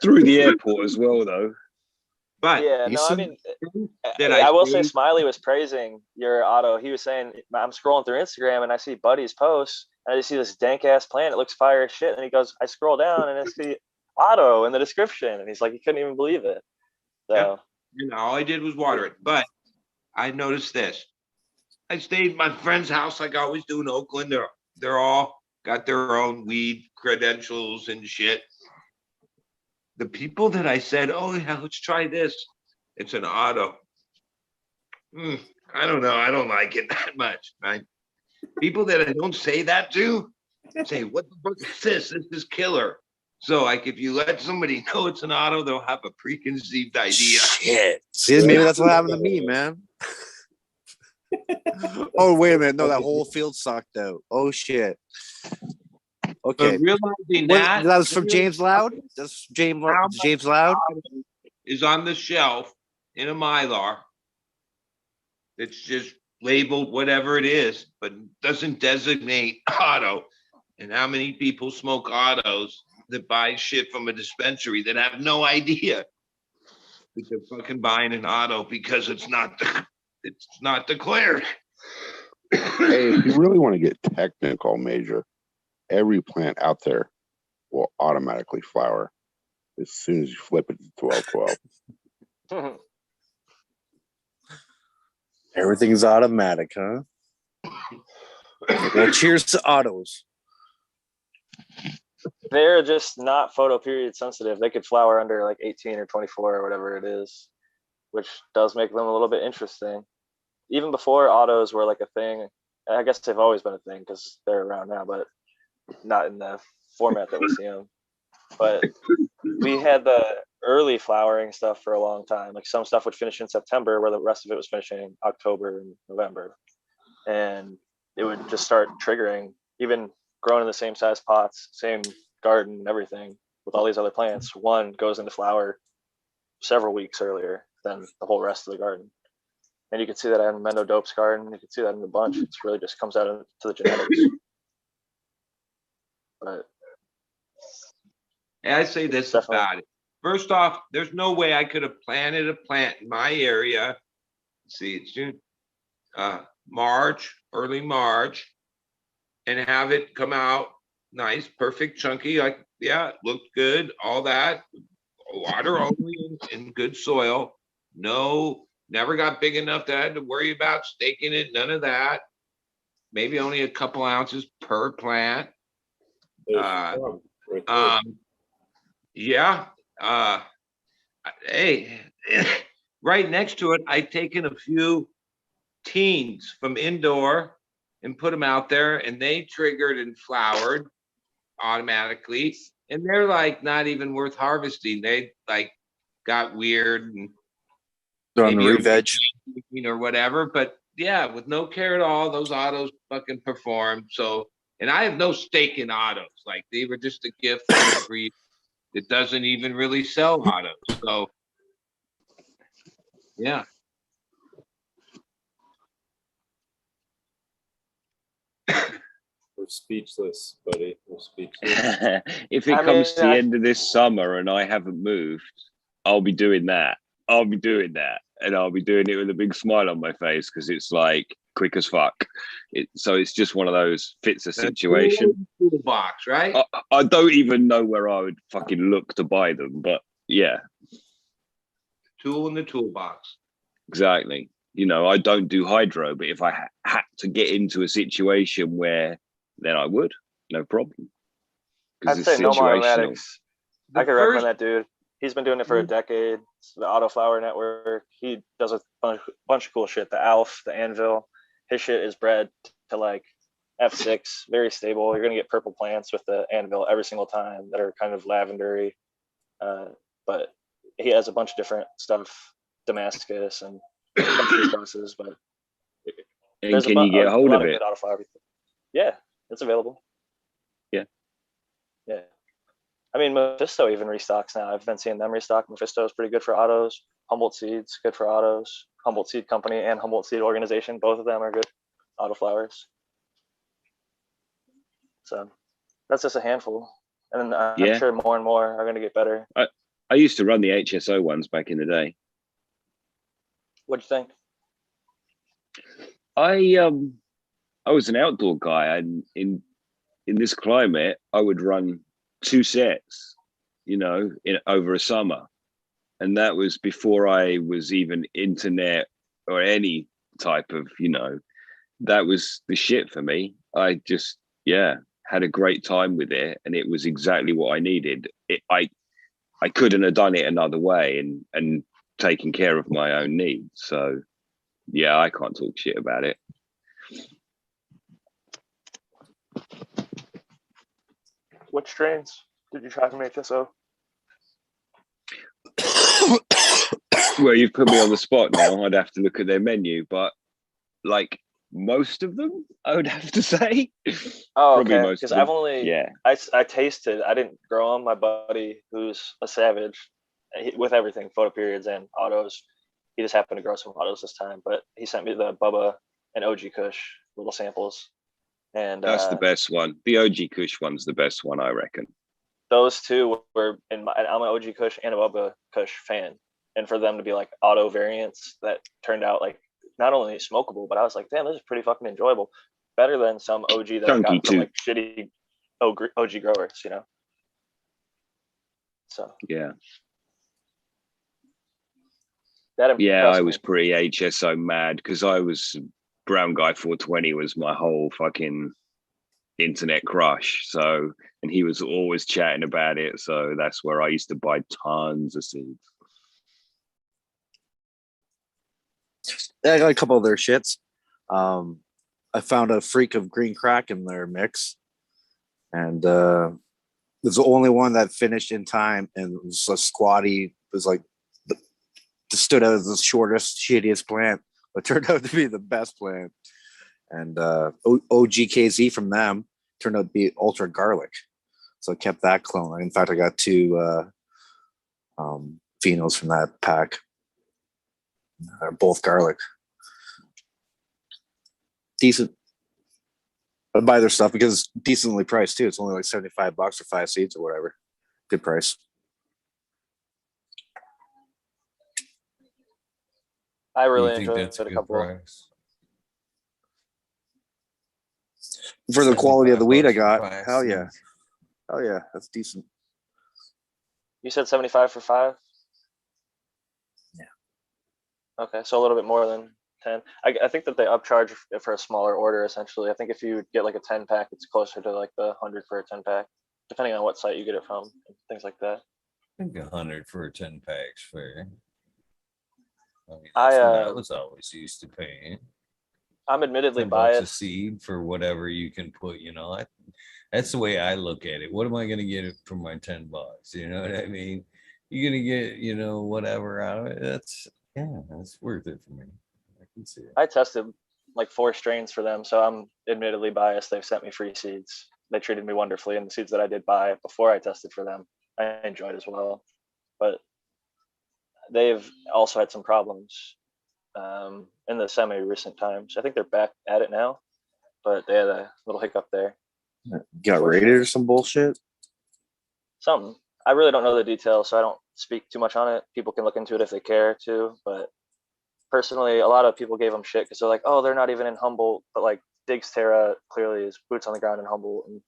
through the airport as well, though. But yeah, no, I decent. mean, Did I will say- say Smiley was praising your auto. He was saying, I'm scrolling through Instagram and I see Buddy's posts and I just see this dank ass plant. It looks fire as shit. And he goes, I scroll down and I see auto in the description. And he's like, he couldn't even believe it. So, all I did was water it. But I noticed this. I stayed at my friend's house like I always do in Oakland. They're all got their own weed credentials and shit. The people that I said, oh yeah, let's try this. It's an auto. I don't know. I don't like it that much, right? People that I don't say that to say, what the fuck is this? This is killer. So like if you let somebody know it's an auto, they'll have a preconceived idea. Shit. See, maybe that's what happened to me, man. Oh, wait a minute. No, that whole field sucked out. Oh shit. Okay. But realizing that was from James Loud? That's James Loud? Is on the shelf in a Mylar. It's just labeled whatever it is, but doesn't designate auto. And how many people smoke autos that buy shit from a dispensary that have no idea that they're fucking buying an auto because it's not declared. Hey, if you really want to get technical, Major, every plant out there will automatically flower as soon as you flip it to 1212. Everything's automatic, huh? Well, cheers to autos. they're just not photo period sensitive. They could flower under like 18 or 24 or whatever it is, which does make them a little bit interesting. Even before autos were like a thing, I guess they've always been a thing because they're around now, but not in the format that we see them. But we had the early flowering stuff for a long time. Like some stuff would finish in September, where the rest of it was finishing in October and November. And it would just start triggering, even growing in the same size pots, same garden and everything with all these other plants. One goes into flower several weeks earlier than the whole rest of the garden. And you can see that in Mendo Dope's garden. You can see that in the bunch. It's really just comes out to the genetics. But And I say this about it. First off, there's no way I could have planted a plant in my area. Let's see, it's June, March, early March, and have it come out nice, perfect, chunky. Like, yeah, it looked good, all that. Water only in good soil. No, never got big enough that I had to worry about staking it. None of that. Maybe only a couple ounces per plant. Yeah. Hey, right next to it, I'd taken a few teens from indoor and put them out there, and they triggered and flowered automatically. and they're like not even worth harvesting. They like got weird and They're on the maybe reef edge. or whatever. But yeah, with no care at all, those autos fucking performed. So, and I have no stake in autos. Like they were just a gift from a breed that doesn't even really sell autos. So, yeah. We're speechless, buddy. We're speechless. If it comes to the end of this summer and I haven't moved, I'll be doing that. I'll be doing that. And I'll be doing it with a big smile on my face because it's like quick as fuck. So it's just one of those fits a situation. Toolbox, right? I don't even know where I would fucking look to buy them, but yeah. Tool in the toolbox. Exactly. You know, I don't do hydro, but if I had to get into a situation where, then I would, no problem. I'd say no automatics. I could recommend that dude. He's been doing it for a decade. It's the Autoflower Network. He does a bunch of cool shit. The Alf, the Anvil. His shit is bred to like F6, very stable. You're gonna get purple plants with the Anvil every single time that are kind of lavendery. But he has a bunch of different stuff, Damascus and country crosses. But and can you get a hold of it? Yeah, it's available. Yeah. Yeah. I mean, Mephisto even restocks now. I've been seeing them restock. Mephisto is pretty good for autos. Humboldt Seeds, good for autos. Humboldt Seed Company and Humboldt Seed Organization, both of them are good auto flowers. So that's just a handful. And I'm sure more and more are going to get better. I used to run the HSO ones back in the day. What'd you think? I was an outdoor guy, and in this climate, I would run 2 sets, you know, over a summer. And that was before I was even internet or any type of, you know, that was the shit for me. I just, had a great time with it, and it was exactly what I needed. I couldn't have done it another way and taken care of my own needs. So, yeah, I can't talk shit about it. Which strains did you try from HSO? Well, you've put me on the spot now. I'd have to look at their menu, but like most of them, I would have to say. Oh, okay. Because I've only, I tasted, I didn't grow them. My buddy, who's a savage with everything, photo periods and autos, he just happened to grow some autos this time, but he sent me the Bubba and OG Kush little samples. And that's the best one. The OG Kush one's the best one, I reckon. Those two were I'm an OG Kush and a Bubba Kush fan. And for them to be like auto variants that turned out like not only smokable, but I was like, damn, this is pretty fucking enjoyable. Better than some OG that I got from like shitty OG growers, you know? So. Yeah. I was pretty HSO mad because I was Brown Guy 420 was my whole fucking internet crush. So, and he was always chatting about it. So that's where I used to buy tons of seeds. I got a couple of their shits. I found a freak of green crack in their mix, and it was the only one that finished in time, and it was a squatty. It was like stood out as the shortest, shittiest plant, but turned out to be the best plant. And OGKZ from them turned out to be ultra garlic, so I kept that clone. In fact, I got 2 phenos from that pack. They're both garlic. Decent. I buy their stuff because it's decently priced too. It's only like $75 for 5 seeds or whatever. Good price. I really enjoyed it. A couple. Price? For the quality of the weed I got, hell yeah, that's decent. You said 75 for 5. Yeah. Okay, so a little bit more than 10. I think that they upcharge for a smaller order. Essentially, I think if you get like a 10 pack, it's closer to like the 100 for a 10 pack, depending on what site you get it from, and things like that. I think 100 for 10 packs fair. I mean, that's what I was always used to paying. I'm admittedly $10 biased. a seed for whatever you can put, you know. That's the way I look at it. What am I going to get for my $10? You know what I mean? You're going to get, you know, whatever out of it. That's worth it for me. I can see it. I tested like 4 strains for them, so I'm admittedly biased. They've sent me free seeds. They treated me wonderfully, and the seeds that I did buy before I tested for them, I enjoyed as well. But they've also had some problems in the semi-recent times. I think they're back at it now, but they had a little hiccup there. Got raided or some bullshit? Something. I really don't know the details, so I don't speak too much on it. People can look into it if they care to, but personally, a lot of people gave them shit because they're like, oh, they're not even in Humboldt, but like Diggs Terra clearly is boots on the ground in Humboldt, and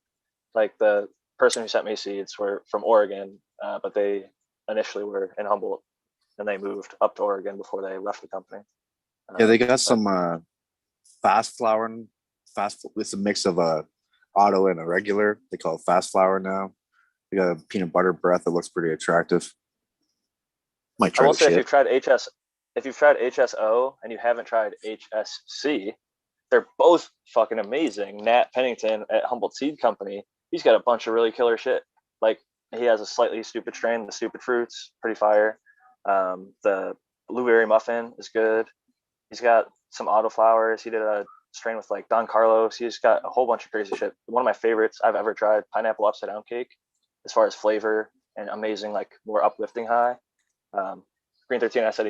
like the person who sent me seeds were from Oregon, but they initially were in Humboldt, and they moved up to Oregon before they left the company. Yeah, they got some fast flowering. It's a mix of a auto and a regular. They call it fast flower now. They got a peanut butter breath that looks pretty attractive. Might I try will the say shit. if you've tried HSO and you haven't tried HSC, they're both fucking amazing. Nat Pennington at Humboldt Seed Company, he's got a bunch of really killer shit. Like he has a slightly stupid strain, the Stupid Fruits, pretty fire. The Blueberry Muffin is good. He's got some autoflowers. He did a strain with like Don Carlos. He's got a whole bunch of crazy shit. One of my favorites I've ever tried, pineapple upside down cake, as far as flavor and amazing, like more uplifting high. Green 13, I said,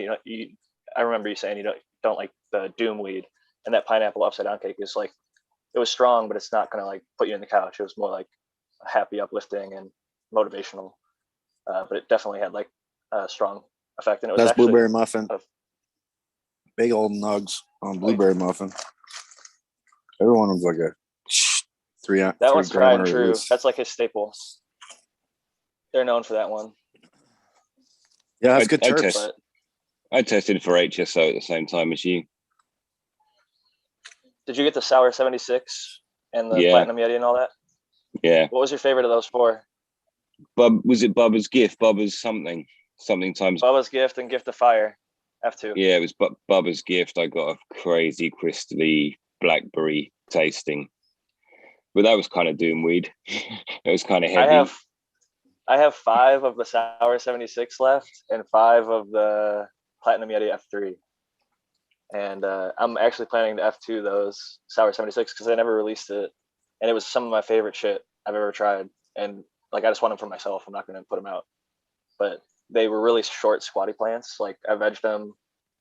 I remember you saying you don't like the doom weed, and that pineapple upside down cake is like, it was strong, but it's not gonna like put you in the couch. It was more like happy, uplifting, and motivational. But it definitely had like a strong effect, and it was That's actually blueberry muffin. Big old nugs on blueberry muffin. Everyone was like a 3 that three one's tried and grammer at true. least. That's like his staple. They're known for that one. Yeah, that's good turf. I tested for HSO at the same time as you. Did you get the Sour 76 and the Platinum Yeti and all that? Yeah. What was your favorite of those 4? Was it Bubba's Gift? Bubba's something times. Bubba's Gift and Gift of Fire, F2. Yeah, it was Bubba's Gift. I got a crazy crystally blackberry tasting, but that was kind of doom weed. It was kind of heavy. I have 5 of the Sour 76 left and 5 of the Platinum Yeti F3. And I'm actually planning to F2 those Sour 76 because I never released it. And it was some of my favorite shit I've ever tried. And like, I just want them for myself. I'm not going to put them out. But they were really short, squatty plants. Like I vegged them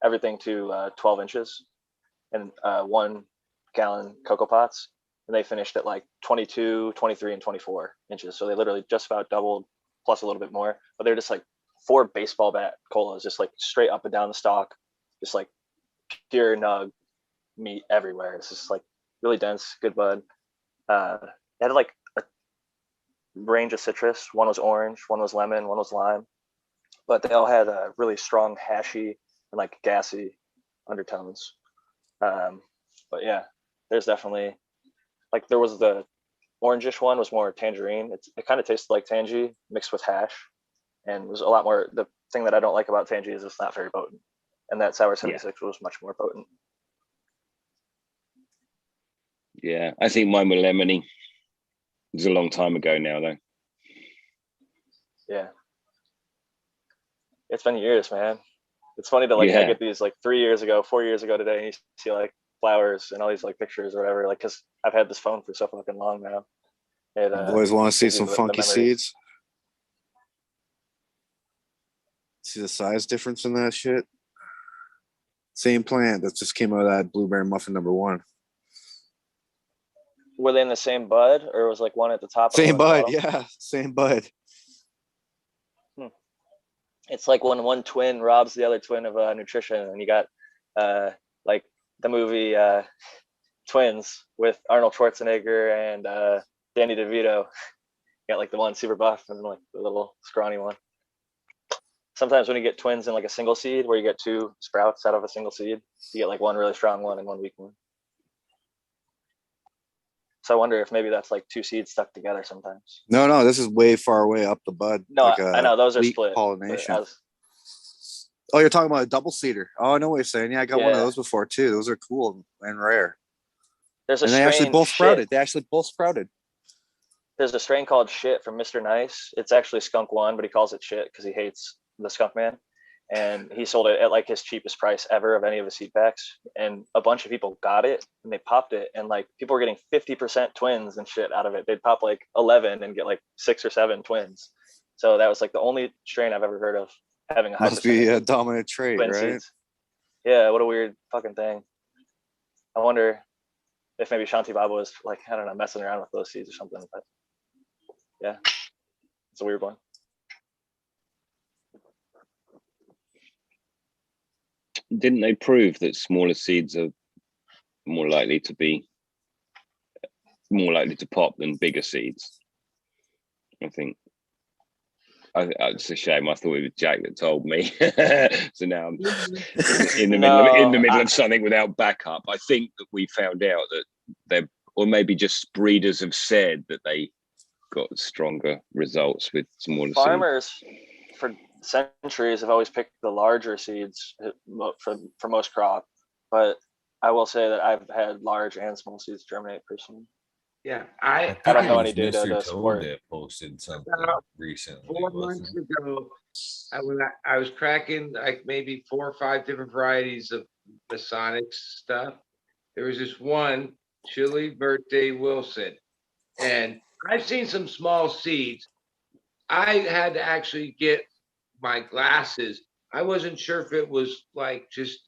everything to 12 inches and 1 gallon cocoa pots. And they finished at like 22, 23, and 24 inches. So they literally just about doubled, plus a little bit more. But they're just like 4 baseball bat colas, just like straight up and down the stalk, just like pure nug meat everywhere. It's just like really dense, good bud. It had like a range of citrus. One was orange, one was lemon, one was lime. But they all had a really strong hashy and like gassy undertones. But yeah, there's definitely like there was the orangish one was more tangerine. It kind of tasted like tangy mixed with hash, and was a lot more. The thing that I don't like about tangy is it's not very potent, and that Sour 76 was much more potent. Yeah, I think mine were lemony. It was a long time ago now, though. Yeah, it's been years, man. It's funny to like I get these like 3 years ago, 4 years ago today, and you see like flowers and all these like pictures or whatever. Like, cause I've had this phone for so fucking long now. It, always want to see some funky memories. seeds. See the size difference in that shit. Same plant that just came out of that blueberry muffin #1. Were they in the same bud, or was like one at the top? Same bud, yeah, same bud. It's like when one twin robs the other twin of nutrition, and you got like the movie Twins with Arnold Schwarzenegger and Danny DeVito. You got like the one super buff and like the little scrawny one. Sometimes when you get twins in like a single seed, where you get 2 sprouts out of a single seed, you get like one really strong one and one weak one. So I wonder if maybe that's like 2 seeds stuck together sometimes. No, this is way far away up the bud. No, like I know those are wheat split. pollination. Oh, you're talking about a double seeder. Oh, I know what you're saying. Yeah, I got one of those before too. Those are cool and rare. There's a and they actually both sprouted. They actually both sprouted. there's a strain called Shit from Mr. Nice. It's actually Skunk One, but he calls it Shit because he hates the Skunk Man. And he sold it at like his cheapest price ever of any of his seed packs. And a bunch of people got it and they popped it. And like people were getting 50% twins and shit out of it. They'd pop like 11 and get like 6 or 7 twins. So that was like the only strain I've ever heard of having a high Must be a dominant trait, twin right? seeds. Yeah, what a weird fucking thing. I wonder if maybe Shanti Baba was like, I don't know, messing around with those seeds or something. But yeah, it's a weird one. Didn't they prove that smaller seeds are more likely to pop than bigger seeds? I think. It's a shame. I thought it was Jack that told me. So now I'm in the middle of something without backup. I think that we found out that they're, or maybe just breeders have said that they got stronger results with smaller farmers for centuries have always picked the larger seeds for most crop, but I will say that I've had large and small seeds germinate personally. Yeah, I don't know any dude that Toad that posted something recently. 4 months ago, I was cracking like maybe 4 or 5 different varieties of Masonic stuff. There was this one, Chili Birthday Wilson, and I've seen some small seeds. I had to actually get my glasses. I wasn't sure if it was like just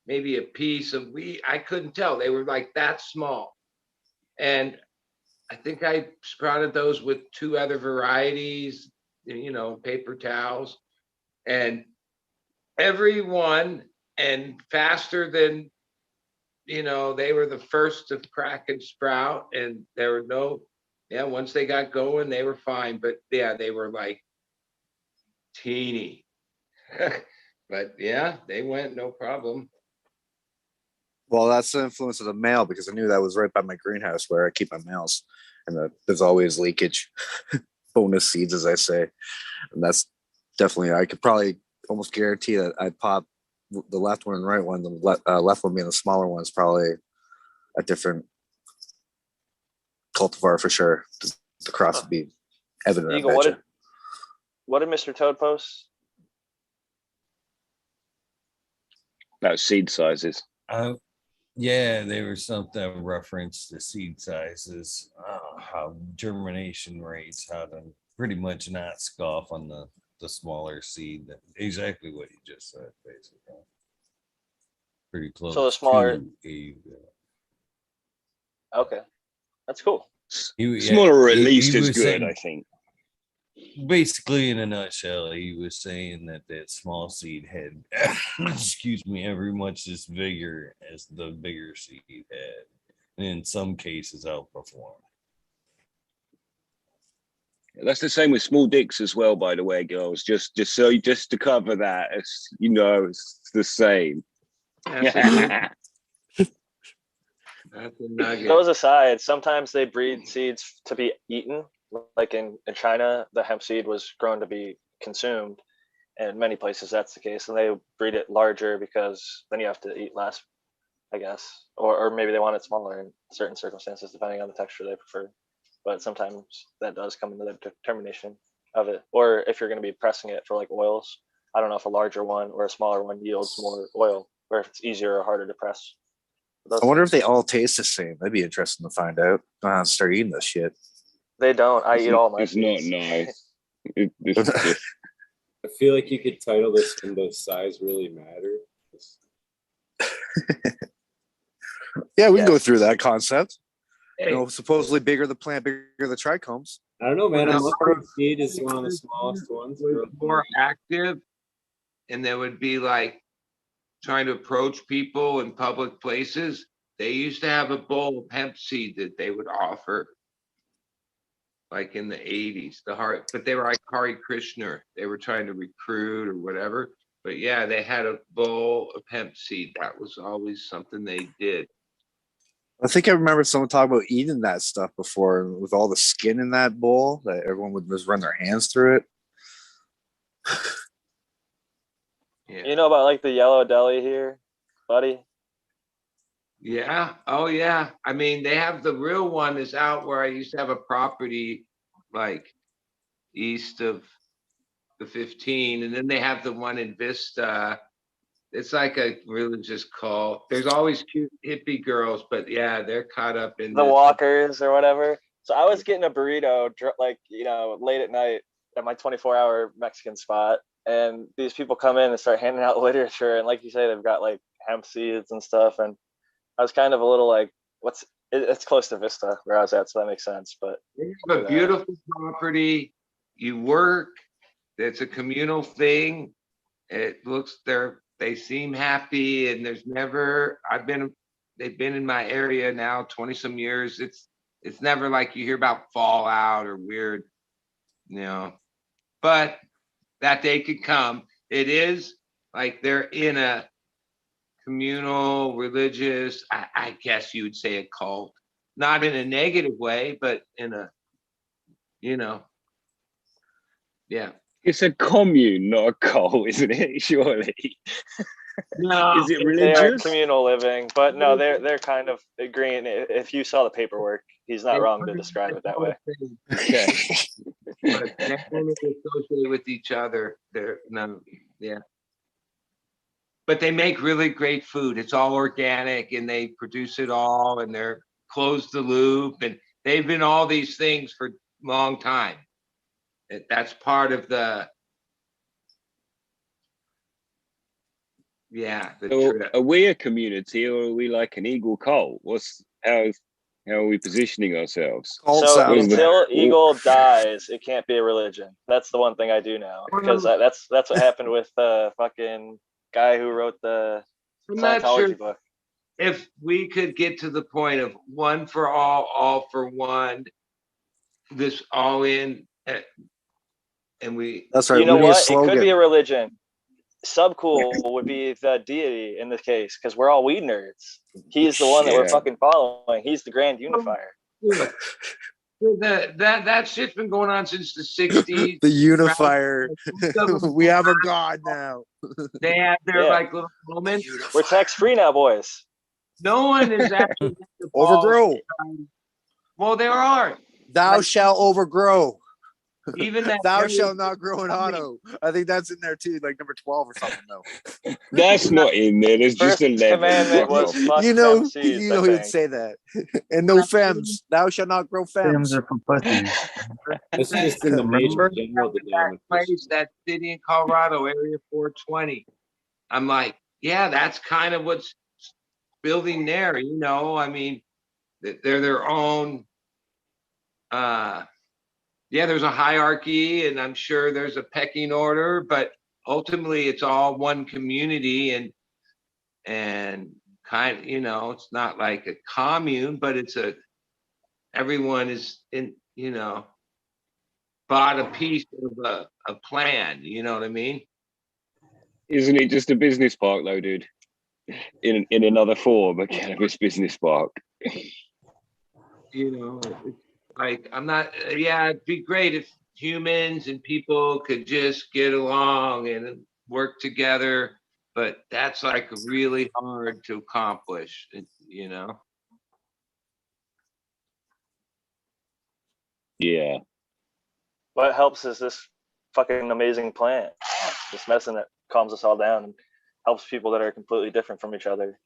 maybe a piece of wheat. I couldn't tell. They were like that small. And I think I sprouted those with 2 other varieties, paper towels, and every one, and faster than, they were the first to crack and sprout, and there were once they got going, they were fine, but yeah, they were like teeny, but yeah, they went no problem. Well, that's the influence of the male, because I knew that was right by my greenhouse where I keep my males, and there's always leakage. Bonus seeds, as I say, and that's definitely, I could probably almost guarantee that I'd pop the left one and right one. The left one being the smaller one is probably a different cultivar for sure. The cross would be evident. Eagle, what did Mr. Toad post? About seed sizes. Yeah, there was something that referenced the seed sizes, how germination rates, how to pretty much not scoff on the smaller seed. Exactly what you just said, basically. Pretty close. So the smaller. Okay, that's cool. Smaller, or at least as good, I think. Basically, in a nutshell, he was saying that small seed had, excuse me, every much as vigor as the bigger seed had, and in some cases outperformed. That's the same with small dicks as well, by the way, girls. Just to cover that, it's the same. That's a nugget. Those aside, sometimes they breed seeds to be eaten. Like in China, the hemp seed was grown to be consumed, and in many places that's the case, and they breed it larger because then you have to eat less, I guess, or maybe they want it smaller in certain circumstances depending on the texture they prefer. But sometimes that does come into the determination of it. Or if you're going to be pressing it for like oils, I don't know if a larger one or a smaller one yields more oil, or if it's easier or harder to press. I wonder if they all taste the same. That'd be interesting to find out. I'm gonna start eating this shit. They don't. I eat all my seeds. It's not nice. I feel like you could title this from "Does Size Really Matter?" Yeah, we can go through that concept. Supposedly bigger the plant, bigger the trichomes. I don't know, man. A mushroom seed is one of the smallest ones. More active, and they would be like trying to approach people in public places. They used to have a bowl of hemp seed that they would offer, like in the 80s. But they were like Hari Krishna. They were trying to recruit or whatever. But yeah, they had a bowl of hemp seed. That was always something they did. I think I remember someone talking about eating that stuff before, with all the skin in that bowl, that everyone would just run their hands through it. Yeah. You know about like the yellow deli here, buddy? Yeah. Oh, yeah. I mean, they have the real one is out where I used to have a property like east of the 15, and then they have the one in Vista. It's like a religious cult. There's always cute hippie girls, but yeah, they're caught up in The this. walkers or whatever. So I was getting a burrito, like, late at night at my 24-hour Mexican spot. And these people come in and start handing out literature. And like you say, they've got like hemp seeds and stuff. And I was kind of a little like, it's close to Vista where I was at. So that makes sense. But You have a beautiful property. You work. It's a communal thing. It looks they seem happy, and there's never they've been in my area now 20 some years. It's never like you hear about fallout or weird, but that day could come. It is like they're in a communal, religious, I guess you would say a cult, not in a negative way, but in a, yeah. It's a commune, not a cult, isn't it? Surely. No, is it they are religious? communal living, but no, they're kind of agreeing. If you saw the paperwork, he's not wrong to describe it that way. Okay. But they're only associated with each other. Yeah. But they make really great food. It's all organic, and they produce it all, and they're close the loop, and they've been all these things for a long time. That's part of the So are we a community, or are we like an Eagle cult? How are we positioning ourselves? So until Eagle dies, it can't be a religion. That's the one thing I do know, because that's what happened with the fucking guy who wrote the Scientology book. If we could get to the point of one for all for one, this all in, and we. That's right. You know what? It could be a religion. Subcool would be the deity in this case, because we're all weed nerds. He's the one that we're fucking following. He's the grand unifier. That shit's been going on since the 60s. The unifier. We have a god now. They have their like little moments. We're tax free now, boys. No one is actually overgrow. Well, there are. Thou shalt overgrow. Even that thou shalt not grow an auto. I think that's in there too, like number 12 or something. No, that's not in there. There's just 11. Commandment was you know he'd say that. And no femmes. Thou shalt not grow femmes. Femmes are for pussies. This is just in the major general place, that city in Colorado, Area 420. I'm like, yeah, that's kind of what's building there. I mean, they're their own. There's a hierarchy, and I'm sure there's a pecking order, but ultimately it's all one community, and kind of, it's not like a commune, but everyone is in, bought a piece of a plan. You know what I mean? Isn't it just a business park though, dude? In another form, a cannabis business park. Like, it'd be great if humans and people could just get along and work together, but that's like really hard to accomplish, Yeah. What helps is this fucking amazing plant, this medicine that calms us all down and helps people that are completely different from each other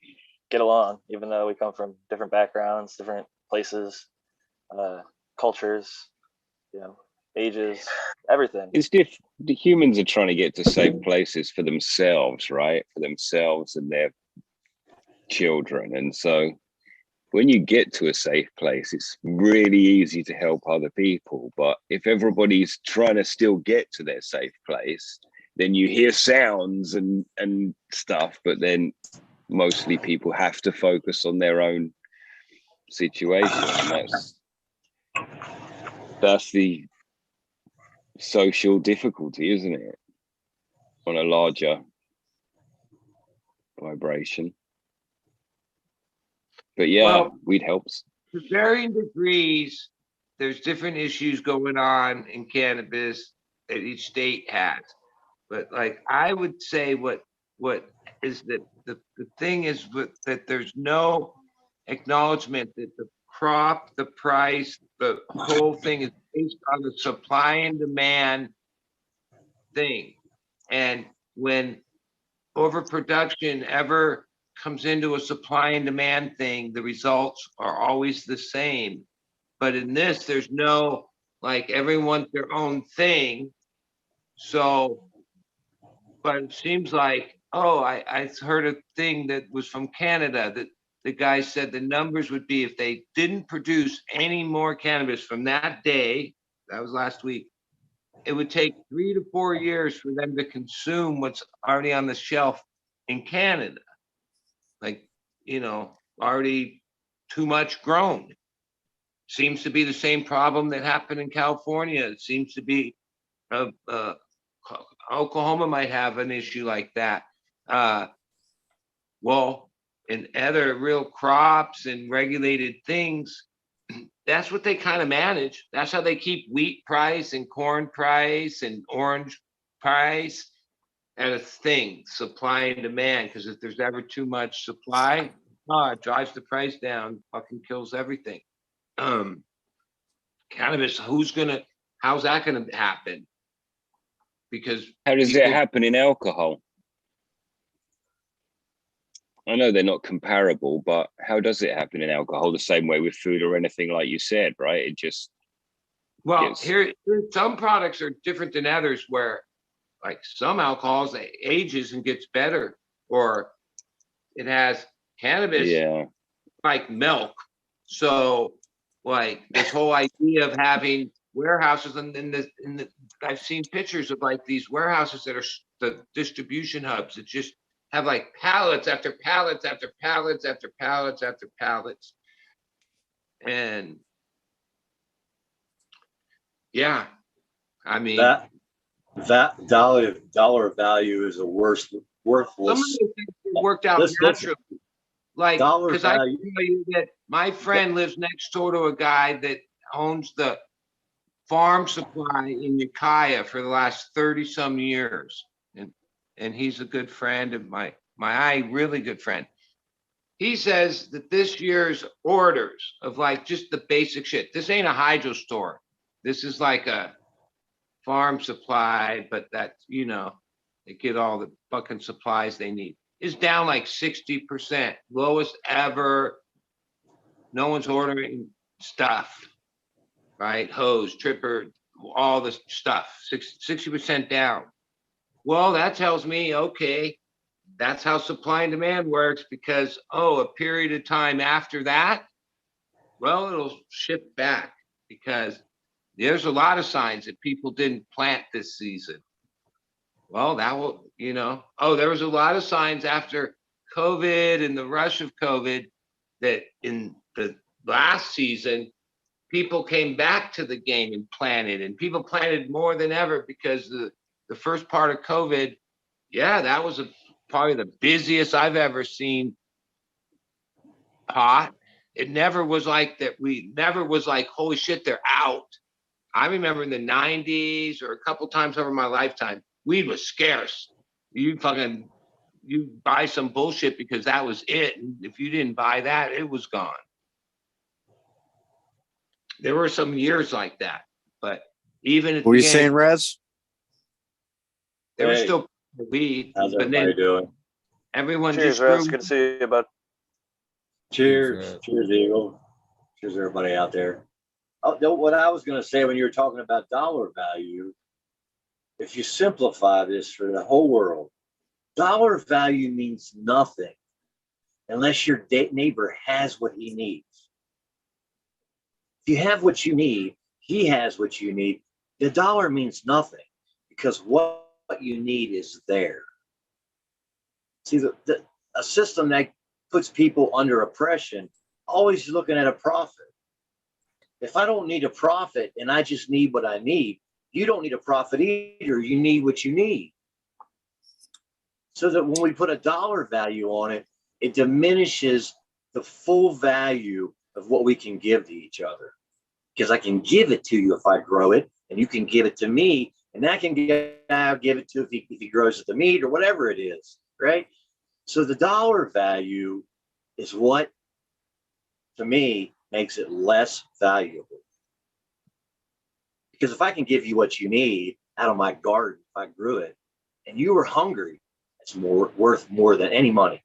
get along, even though we come from different backgrounds, different places, cultures, ages, everything. It's the humans are trying to get to safe places for themselves, right? For themselves and their children. And so when you get to a safe place, it's really easy to help other people. But if everybody's trying to still get to their safe place, then you hear sounds and stuff, but then mostly people have to focus on their own situation. And that's the social difficulty, isn't it? On a larger vibration. But weed helps. To varying degrees, there's different issues going on in cannabis that each state has. But like, I would say what is that the thing is that there's no acknowledgement that the crop, the price, the whole thing is based on the supply and demand thing. And when overproduction ever comes into a supply and demand thing, the results are always the same. But in this, there's no, like, everyone's their own thing. So, but it seems like, oh, I heard a thing that was from Canada that the guy said the numbers would be if they didn't produce any more cannabis from that day, that was last week, it would take 3 to 4 years for them to consume what's already on the shelf in Canada. Like, you know, already too much grown. Seems to be the same problem that happened in California. It seems to be Oklahoma might have an issue like that. Well, in other real crops and regulated things, that's what they kind of manage. That's how they keep wheat price and corn price and orange price at a thing, supply and demand. Because if there's ever too much supply, it drives the price down, fucking kills everything. Cannabis, how's that gonna happen? Because how does it happen in alcohol? I know they're not comparable, but how does it happen in alcohol? The same way with food or anything, like you said, right? It just here some products are different than others, where like some alcohols it ages and gets better, or it has cannabis like milk. So like this whole idea of having warehouses and I've seen pictures of like these warehouses that are the distribution hubs that just have like pallets after pallets after pallets after pallets after pallets. And yeah, I mean that dollar value is a worthless. Some of the things worked out naturally. Like, because I can tell you that my friend lives next door to a guy that owns the farm supply in Ukiah for the last 30 some years. And he's a good friend of my really good friend. He says that this year's orders of like just the basic shit, this ain't a hydro store. This is like a farm supply, but that's, you know, they get all the fucking supplies they need. Is down like 60%, lowest ever. No one's ordering stuff, right? Hose, tripper, all this stuff, 60% down. Well, that tells me, okay, that's how supply and demand works, because, a period of time after that, well, it'll shift back, because there's a lot of signs that people didn't plant this season. Well, that will, you know, there was a lot of signs after COVID and the rush of COVID that in the last season, people came back to the game and planted, and people planted more than ever, because the first part of COVID, that was probably the busiest I've ever seen pot. It never was like that. We never was like, holy shit, they're out. I remember in the 90s or a couple times over my lifetime, weed was scarce. You buy some bullshit because that was it. And if you didn't buy that, it was gone. There were some years like that, but even what are you saying, Raz? There was still weed. How's everybody doing? Everyone Cheers, just Raz. Good to see you, bud. Cheers, Eagle. Cheers, everybody out there. What I was going to say when you were talking about dollar value, if you simplify this for the whole world, dollar value means nothing unless your neighbor has what he needs. If you have what you need, he has what you need, the dollar means nothing, because what you need is there. See, a system that puts people under oppression, always looking at a profit. If I don't need a profit and I just need what I need, you don't need a profit either. You need what you need. So that when we put a dollar value on it, it diminishes the full value of what we can give to each other. Because I can give it to you if I grow it, and you can give it to me, and I can give it to if he grows the meat or whatever it is, right? So the dollar value is what, to me, makes it less valuable. Because if I can give you what you need out of my garden, if I grew it, and you were hungry, it's worth more than any money.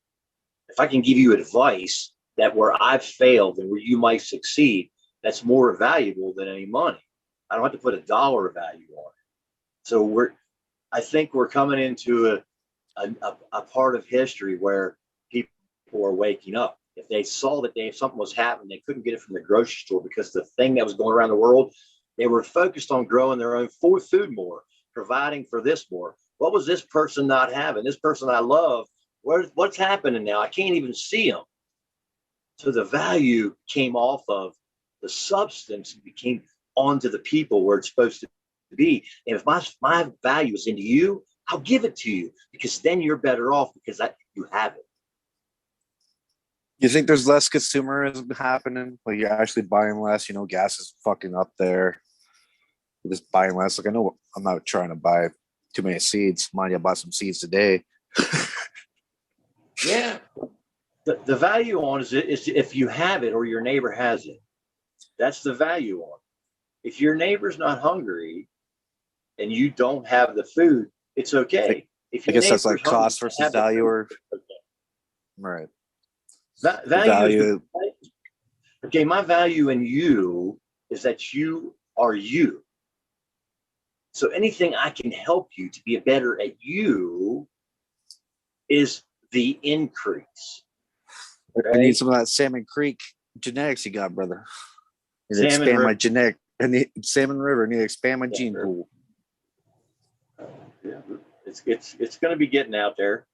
If I can give you advice that where I've failed and where you might succeed, that's more valuable than any money. I don't have to put a dollar value on it. So I think we're coming into a part of history where people are waking up. If they saw that if something was happening, they couldn't get it from the grocery store because the thing that was going around the world, they were focused on growing their own food more, providing for this more. What was this person not having? This person I love, what's happening now? I can't even see them. So the value came off of the substance and became onto the people where it's supposed to be. And if my value is into you, I'll give it to you because then you're better off because you have it. You think there's less consumerism happening? Like you're actually buying less, gas is fucking up there. You're just buying less. Like I know I'm not trying to buy too many seeds. Mind you, I bought some seeds today. Yeah. The value on is if you have it or your neighbor has it. That's the value on it. If your neighbor's not hungry and you don't have the food, it's okay. If I guess that's like cost versus value, or right. Value. Okay, my value in you is that you are you. So anything I can help you to be better at you is the increase. I need some of that Salmon Creek genetics you got, brother. I need to expand my genetic. I need Salmon River. I need to expand my gene pool. Yeah, it's going to be getting out there.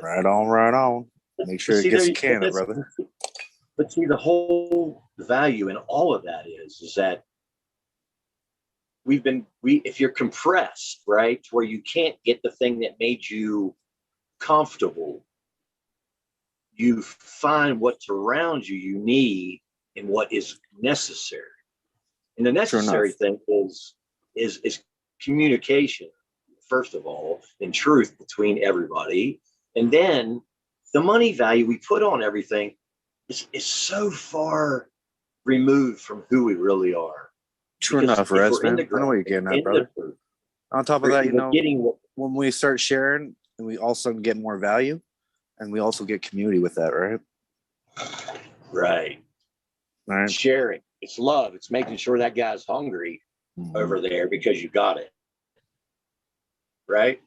Right on. Make sure it gets Canada, brother. But see, the whole value in all of that is that if you're compressed, right, where you can't get the thing that made you comfortable, you find what's around you need and what is necessary. And the necessary thing is communication, first of all, and truth between everybody. And then the money value we put on everything is so far removed from who we really are. True enough, Rez, man. I know what you're getting at, brother. On top of that, when we start sharing, and we also get more value, and we also get community with that, right? Right. Sharing. It's love. It's making sure that guy's hungry over there because you got it. Right?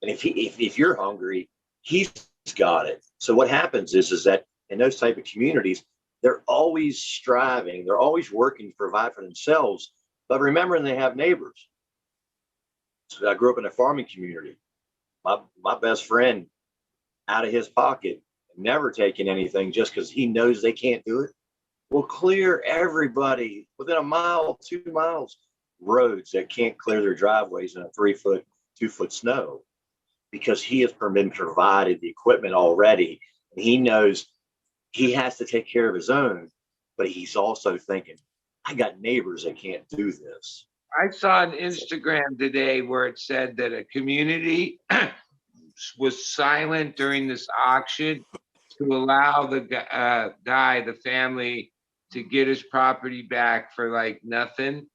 And if you're hungry, he's got it. So what happens is that in those type of communities, they're always striving. They're always working to provide for themselves, but remembering they have neighbors. So I grew up in a farming community. My best friend, out of his pocket, never taking anything just because he knows they can't do it, will clear everybody within a mile, 2 miles, roads that can't clear their driveways in a 3-foot, 2-foot snow because he has been provided the equipment already. And he knows he has to take care of his own, but he's also thinking, I got neighbors that can't do this. I saw an Instagram today where it said that a community was silent during this auction to allow the the family, to get his property back for like nothing.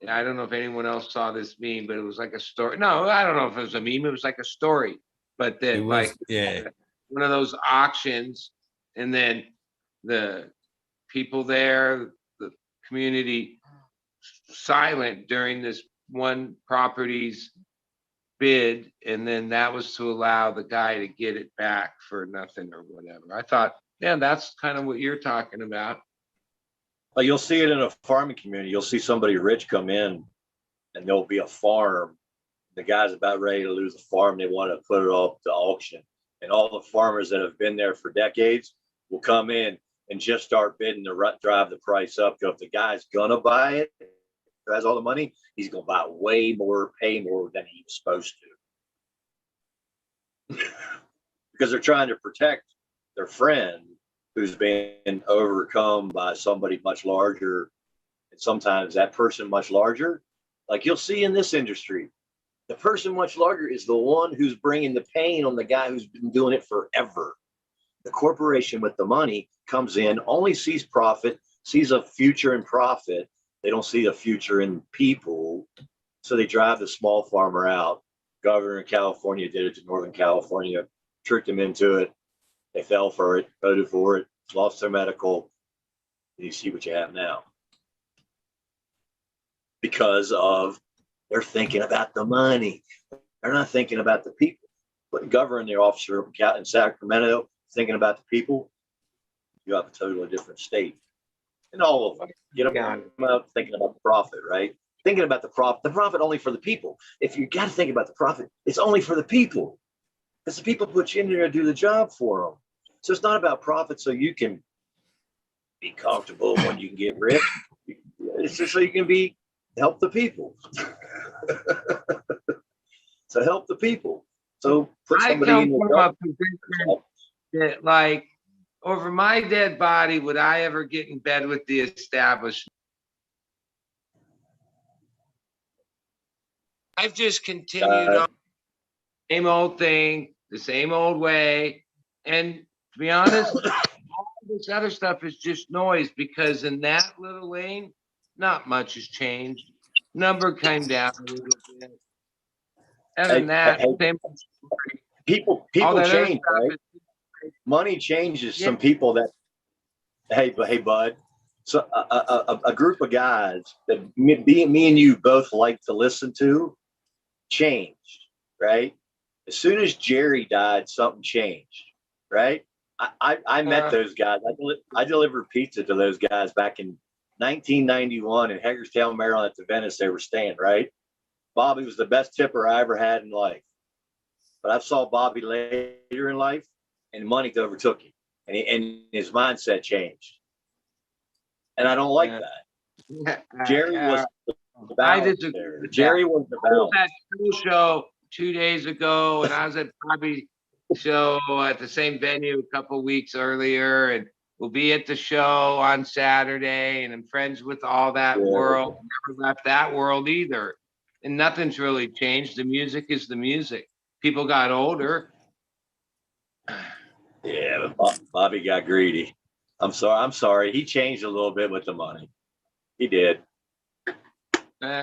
And I don't know if anyone else saw this meme, but it was like a story. No, I don't know if it was a meme. It was like a story, but then one of those auctions. And then the people there, the community, silent during this one property's bid. And then that was to allow the guy to get it back for nothing or whatever. I thought, yeah, that's kind of what you're talking about. Well, you'll see it in a farming community. You'll see somebody rich come in and there'll be a farm. The guy's about ready to lose the farm. They want to put it up to auction. And all the farmers that have been there for decades will come in and just start bidding to drive the price up. So if the guy's gonna buy it, who has all the money, he's gonna buy way more, pay more than he was supposed to. Because they're trying to protect their friend who's been overcome by somebody much larger. And sometimes that person much larger, like you'll see in this industry, the person much larger is the one who's bringing the pain on the guy who's been doing it forever. The corporation with the money comes in, only sees profit, sees a future in profit. They don't see a future in people. So they drive the small farmer out. Governor in California did it to Northern California, tricked them into it. They fell for it, voted for it, lost their medical. And you see what you have now. Because of they're thinking about the money. They're not thinking about the people. But governor and the officer in Sacramento thinking about the people, you have a totally different state. And all of them, you know, thinking about the profit, right? Thinking about the profit only for the people. If you got to think about the profit, it's only for the people. Because the people put you in there to do the job for them. So it's not about profit so you can be comfortable when you can get rich. It's just so you can help the people. So help the people. So put somebody in the job. That, like, over my dead body, would I ever get in bed with the establishment? I've just continued on the same old thing, the same old way. And to be honest, all this other stuff is just noise, because in that little lane, not much has changed. Number came down a little bit. Other than that, same people change, right? Money changes some people that, hey, bud. So a group of guys that me and you both like to listen to changed, right? As soon as Jerry died, something changed, right? I met those guys. I delivered pizza to those guys back in 1991 in Hagerstown, Maryland at the Venice they were staying, right? Bobby was the best tipper I ever had in life. But I saw Bobby later in life and money overtook him and his mindset changed. And I don't like that. Jerry was the balance there. Jerry was the balance. I was at show 2 days ago, and I was at Bobby's show at the same venue a couple weeks earlier, and we'll be at the show on Saturday, and I'm friends with all that world. Never left that world either. And nothing's really changed. The music is the music. People got older. Yeah, but Bobby got greedy. I'm sorry. He changed a little bit with the money. He did. I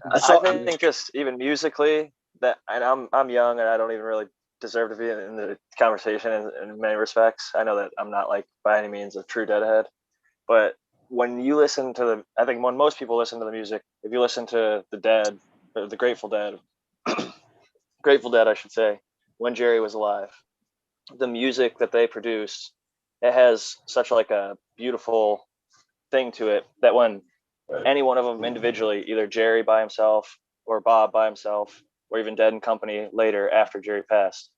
think just even musically, that, and I'm young and I don't even really deserve to be in the conversation in many respects. I know that I'm not like by any means a true Deadhead, but when you listen to I think when most people listen to the music, if you listen to the Dead, or the Grateful Dead, I should say, when Jerry was alive, the music that they produce, it has such like a beautiful thing to it that when any one of them individually, either Jerry by himself or Bob by himself, or even Dead and Company later after Jerry passed,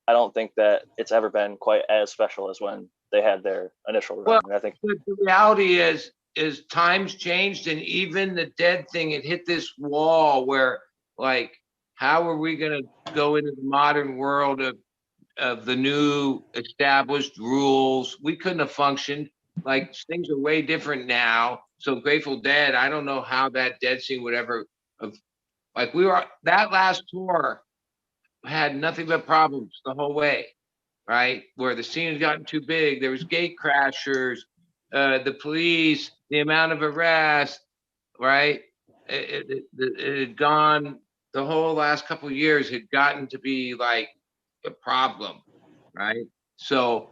I don't think that it's ever been quite as special as when they had their initial run. Well, and I think the reality is times changed, and even the Dead thing, it hit this wall where, like, how are we going to go into the modern world of the new established rules? We couldn't have functioned. Like, things are way different now. So Grateful Dead, I don't know how that Dead scene would ever have, like, that last tour had nothing but problems the whole way, right? Where the scene had gotten too big. There was gate crashers, the police, the amount of arrests, right? It had gone, the whole last couple of years had gotten to be like a problem, right? So,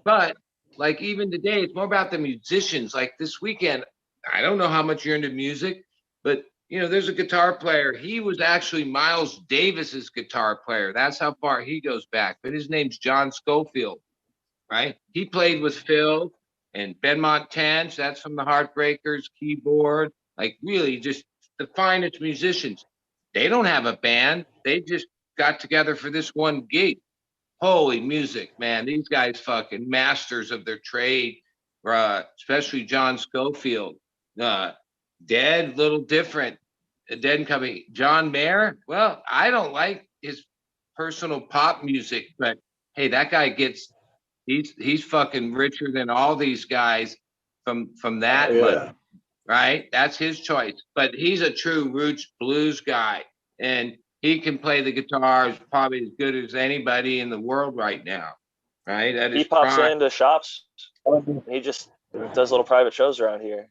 but like even today, it's more about the musicians. Like this weekend, I don't know how much you're into music, but you know, there's a guitar player. He was actually Miles Davis's guitar player. That's how far he goes back. But his name's John Schofield, right? He played with Phil and Benmont Tench. That's from the Heartbreakers, keyboard. Like really just the finest musicians. They don't have a band. They just got together for this one gig. Holy music, man. These guys fucking masters of their trade, especially John Schofield. Dead, little different. Dead and Company. John Mayer, well, I don't like his personal pop music, but hey, that guy he's fucking richer than all these guys from that money, right? That's his choice. But he's a true roots blues guy, and he can play the guitars probably as good as anybody in the world right now. right? At He his pops prime. into shops. He just does little private shows around here.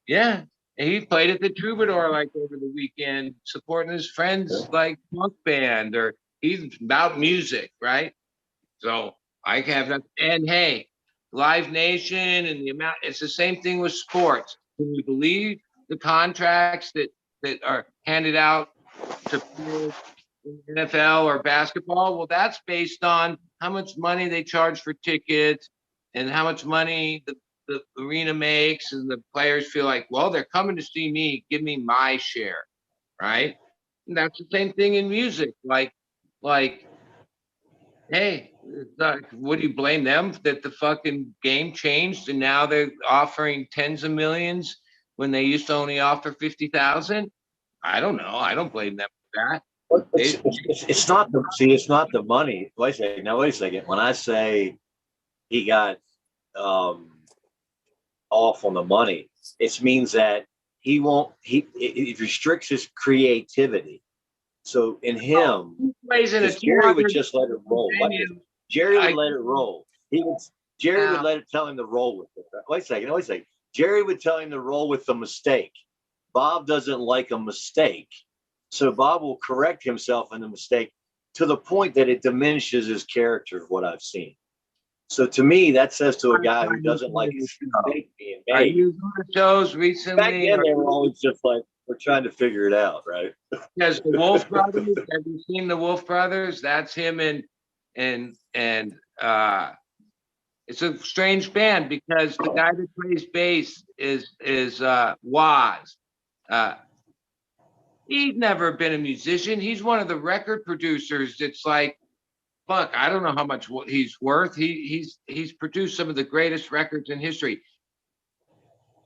Yeah. And he played at the Troubadour like over the weekend, supporting his friends like punk band, or he's about music, right? So I have that. And hey, Live Nation and the amount, it's the same thing with sports. Can you believe the contracts that are handed out to players in NFL or basketball? Well, that's based on how much money they charge for tickets and how much money the arena makes, and the players feel like, well, they're coming to see me, give me my share, right? And that's the same thing in music. Like, hey, what do you blame them that the fucking game changed and now they're offering tens of millions when they used to only offer 50,000? I don't know. I don't blame them for that. It's not the it's not the money. Wait a second. Now wait a second. When I say he got off on the money, it means that it restricts his creativity. So in him, Jerry would just let it roll. Jerry would let it roll. Jerry would let it tell him to roll with it. Wait a second. Jerry would tell him to roll with the mistake. Bob doesn't like a mistake. So Bob will correct himself in the mistake to the point that it diminishes his character, what I've seen. So to me, that says to a guy who doesn't like his mistake being made. Are you going to shows recently? Back then, they were always just like, we're trying to figure it out, right? Because the Wolf Brothers, have you seen the Wolf Brothers? That's him and it's a strange band because the guy that plays bass is Waz. He's never been a musician. He's one of the record producers. It's like, fuck, I don't know how much he's worth. He's produced some of the greatest records in history.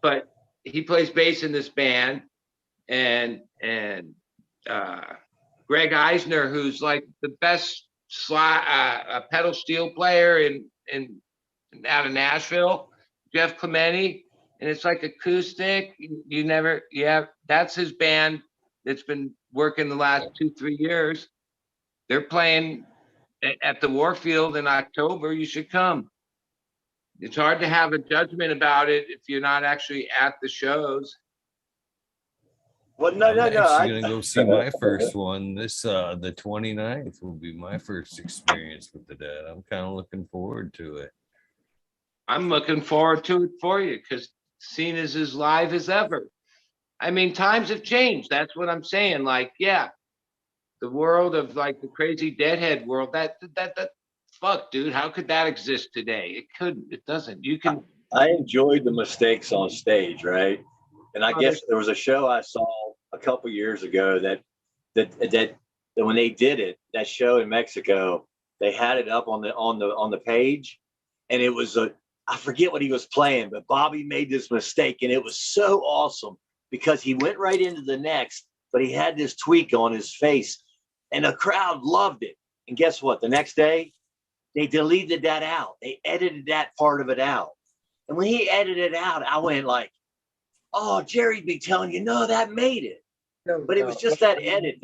But he plays bass in this band, and Greg Eisner, who's like the best pedal steel player in out of Nashville, Jeff Clementi, and it's like acoustic. That's his band that's been working the last 2-3 years. They're playing at the Warfield in October. You should come. It's hard to have a judgment about it if you're not actually at the shows. Well, I'm actually gonna go see my first one. This the 29th will be my first experience with the Dead. I'm kind of looking forward to it. I'm looking forward to it for you because Scene is as live as ever. I mean, times have changed. That's what I'm saying. Like, yeah, the world of like the crazy Deadhead world, that fuck, dude, how could that exist today? It couldn't. It doesn't. You can. I enjoyed the mistakes on stage, right? And I guess there was a show I saw a couple years ago that when they did it, that show in Mexico, they had it up on the page, and it was I forget what he was playing, but Bobby made this mistake, and it was so awesome because he went right into the next, but he had this tweak on his face, and the crowd loved it. And guess what? The next day, they deleted that out. They edited that part of it out. And when he edited it out, I went like, oh, Jerry'd be telling you, no, that made it. But it was just that edit.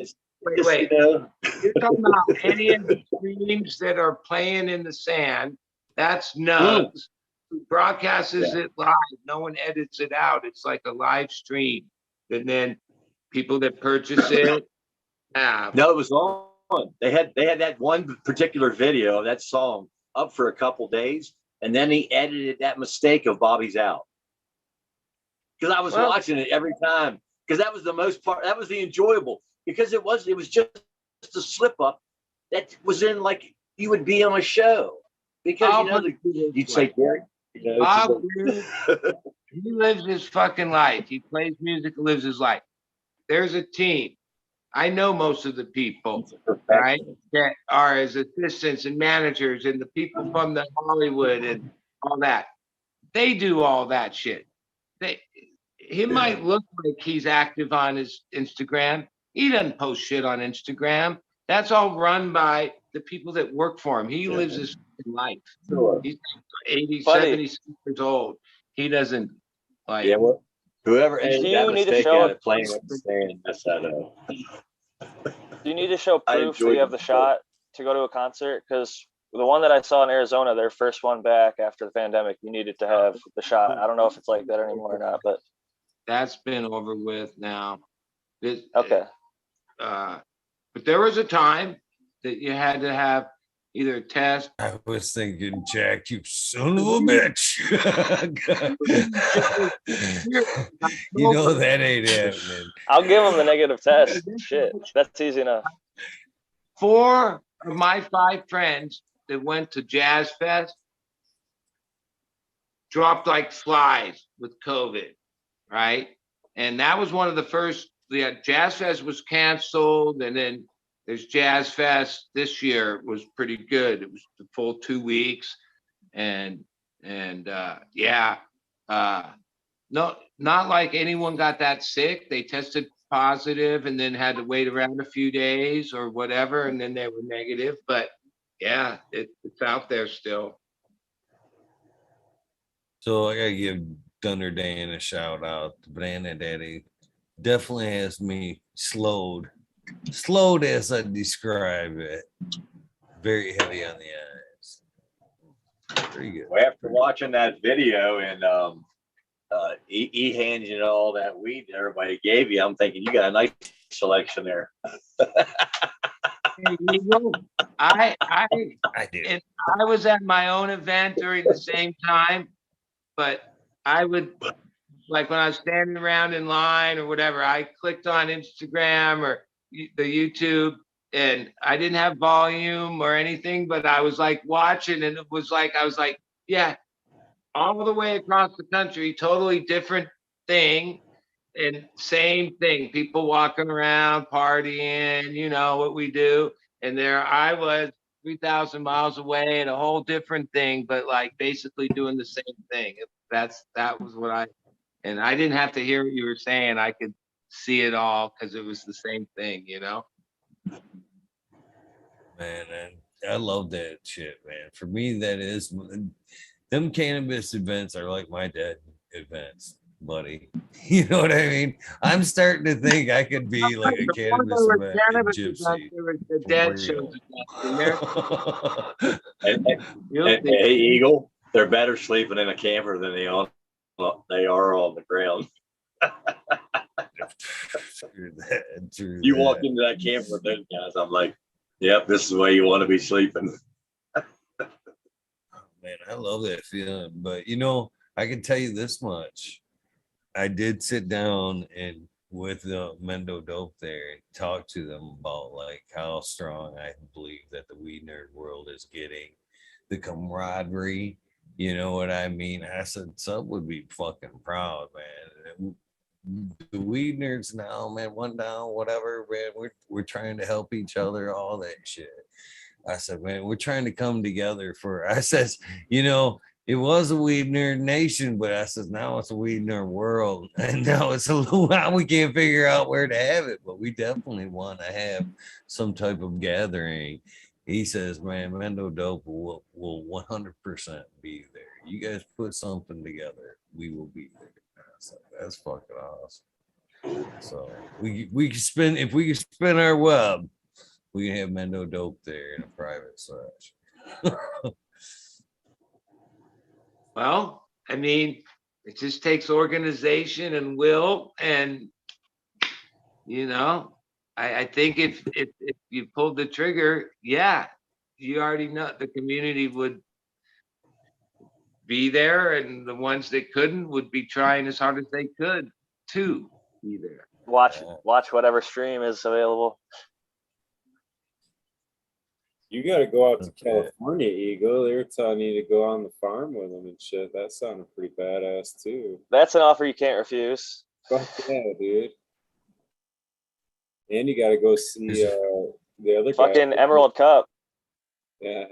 Wait. You're talking about any of the streams that are playing in the sand. That's Nugs. Who broadcasts it live. No one edits it out. It's like a live stream. And then people that purchase it. No, it was on. They had that one particular video of that song up for a couple days, and then he edited that mistake of Bobby's out. Because I was watching it every time. Because that was the most part. That was the enjoyable. Because it was just a slip up that was in like you would be on a show. Because you'd say, Gary, Bob, he lives his fucking life. He plays music and lives his life. There's a team. I know most of the people, right, that are his assistants and managers and the people from the Hollywood and all that. They do all that shit. He might look like he's active on his Instagram. He doesn't post shit on Instagram. That's all run by the people that work for him. He lives his life. Sure. He's 80, 70 years old. He doesn't like. Yeah, well, whoever Do edited that you need to mistake show out of playing at the stand, that's that up. Do you need to show proof that you have the shot to go to a concert? Because the one that I saw in Arizona, their first one back after the pandemic, you needed to have the shot. I don't know if it's like that anymore or not, but That's been over with now. okay. But there was a time that you had to have either a test. I was thinking, Jack, you son of a bitch. You know that ain't happening. I'll give them the negative test. Shit, that's easy enough. 4 of my 5 friends that went to Jazz Fest dropped like flies with COVID, right? And that was one of the first. The Jazz Fest was canceled, and then there's Jazz Fest this year. Was pretty good. It was the full 2 weeks, and yeah, no, not like anyone got that sick. They tested positive and then had to wait around a few days or whatever, and then they were negative. But yeah, it's out there still. So I gotta give Thunder Dan a shout out. Banana Daddy definitely has me slowed as I describe it. Very heavy on the eyes. Pretty good. Well, after watching that video and he handed you all that weed that everybody gave you, I'm thinking you got a nice selection there. I do. And I was at my own event during the same time, but I would, like when I was standing around in line or whatever, I clicked on Instagram or the YouTube, and I didn't have volume or anything, but I was like watching, and it was like, I was like, yeah, all the way across the country, totally different thing. And same thing, people walking around, partying, you know what we do. And there I was 3,000 miles away and a whole different thing, but like basically doing the same thing. That was what and I didn't have to hear what you were saying. I could see it all because it was the same thing, you know? Man, I love that shit, man. For me, that is, them cannabis events are like my dead events, buddy. You know what I mean? I'm starting to think I could be like a cannabis event in Gypsy. The dead shows in there. Hey, Eagle, they're better sleeping in a camper than they are on the ground. True You that. walk into that camper with those guys, I'm like, yep, this is the way you want to be sleeping. Man, I love that feeling. But you know, I can tell you this much. I did sit down and with the Mendo Dope there and talk to them about like how strong I believe that the Weed Nerd world is getting, the camaraderie. You know what I mean? I said, Sub would be fucking proud, man. The Weed Nerds now, man, one down, whatever, man. We're trying to help each other, all that shit. I said, man, we're trying to come together I says, you know, it was a Weed Nerd Nation, but I said, now it's a Weed Nerd world. And now it's a little, we can't figure out where to have it, but we definitely want to have some type of gathering. He says, man, Mendo Dope will 100% be there. You guys put something together, we will be there. So that's fucking awesome. So we can spin, if we can spin our web, we can have Mendo Dope there in a private search. Well, I mean, it just takes organization and will, and you know, I think if you pulled the trigger, yeah, you already know the community would be there, and the ones that couldn't would be trying as hard as they could to be there. Watch whatever stream is available. You got to go out to California, Eagle. They were telling you to go on the farm with them and shit. That sounded pretty badass too. That's an offer you can't refuse. Fuck yeah, dude. And you got to go see the other fucking guy. Emerald Cup. Yeah.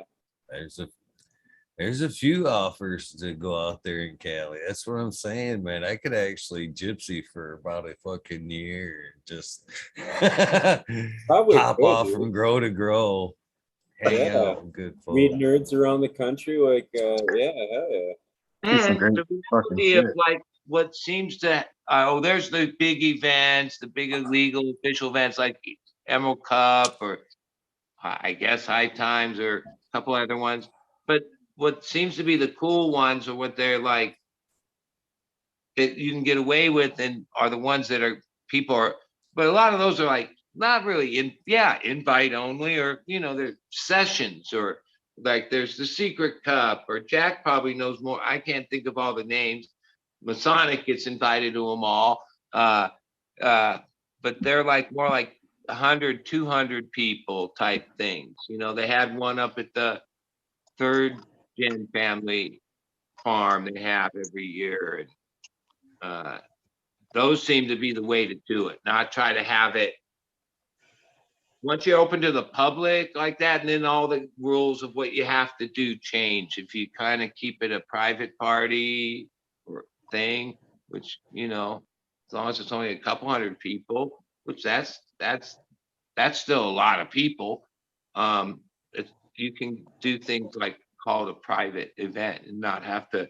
There's a few offers to go out there in Cali. That's what I'm saying, man. I could actually gypsy for about a fucking year. Just hop off from grow to grow. Hang out with good folks. Weed nerds around the country, like hell yeah. And the reality of like what seems to there's the big events, the big illegal official events like Emerald Cup or I guess High Times or couple other ones. But what seems to be the cool ones are what they're like that you can get away with, and are the ones that are people are. But a lot of those are like not really invite only, or they're sessions, or like there's the Secret Cup, or Jack probably knows more. I can't think of all the names. Masonic gets invited to them all. But they're like more like 100, 200 people type things. They had one up at the third gen family farm they have every year. And those seem to be the way to do it, not try to have it once you're open to the public like that, and then all the rules of what you have to do change. If you kind of keep it a private party or thing, which, as long as it's only a couple hundred people, which that's still a lot of people. You can do things like call it a private event and not have to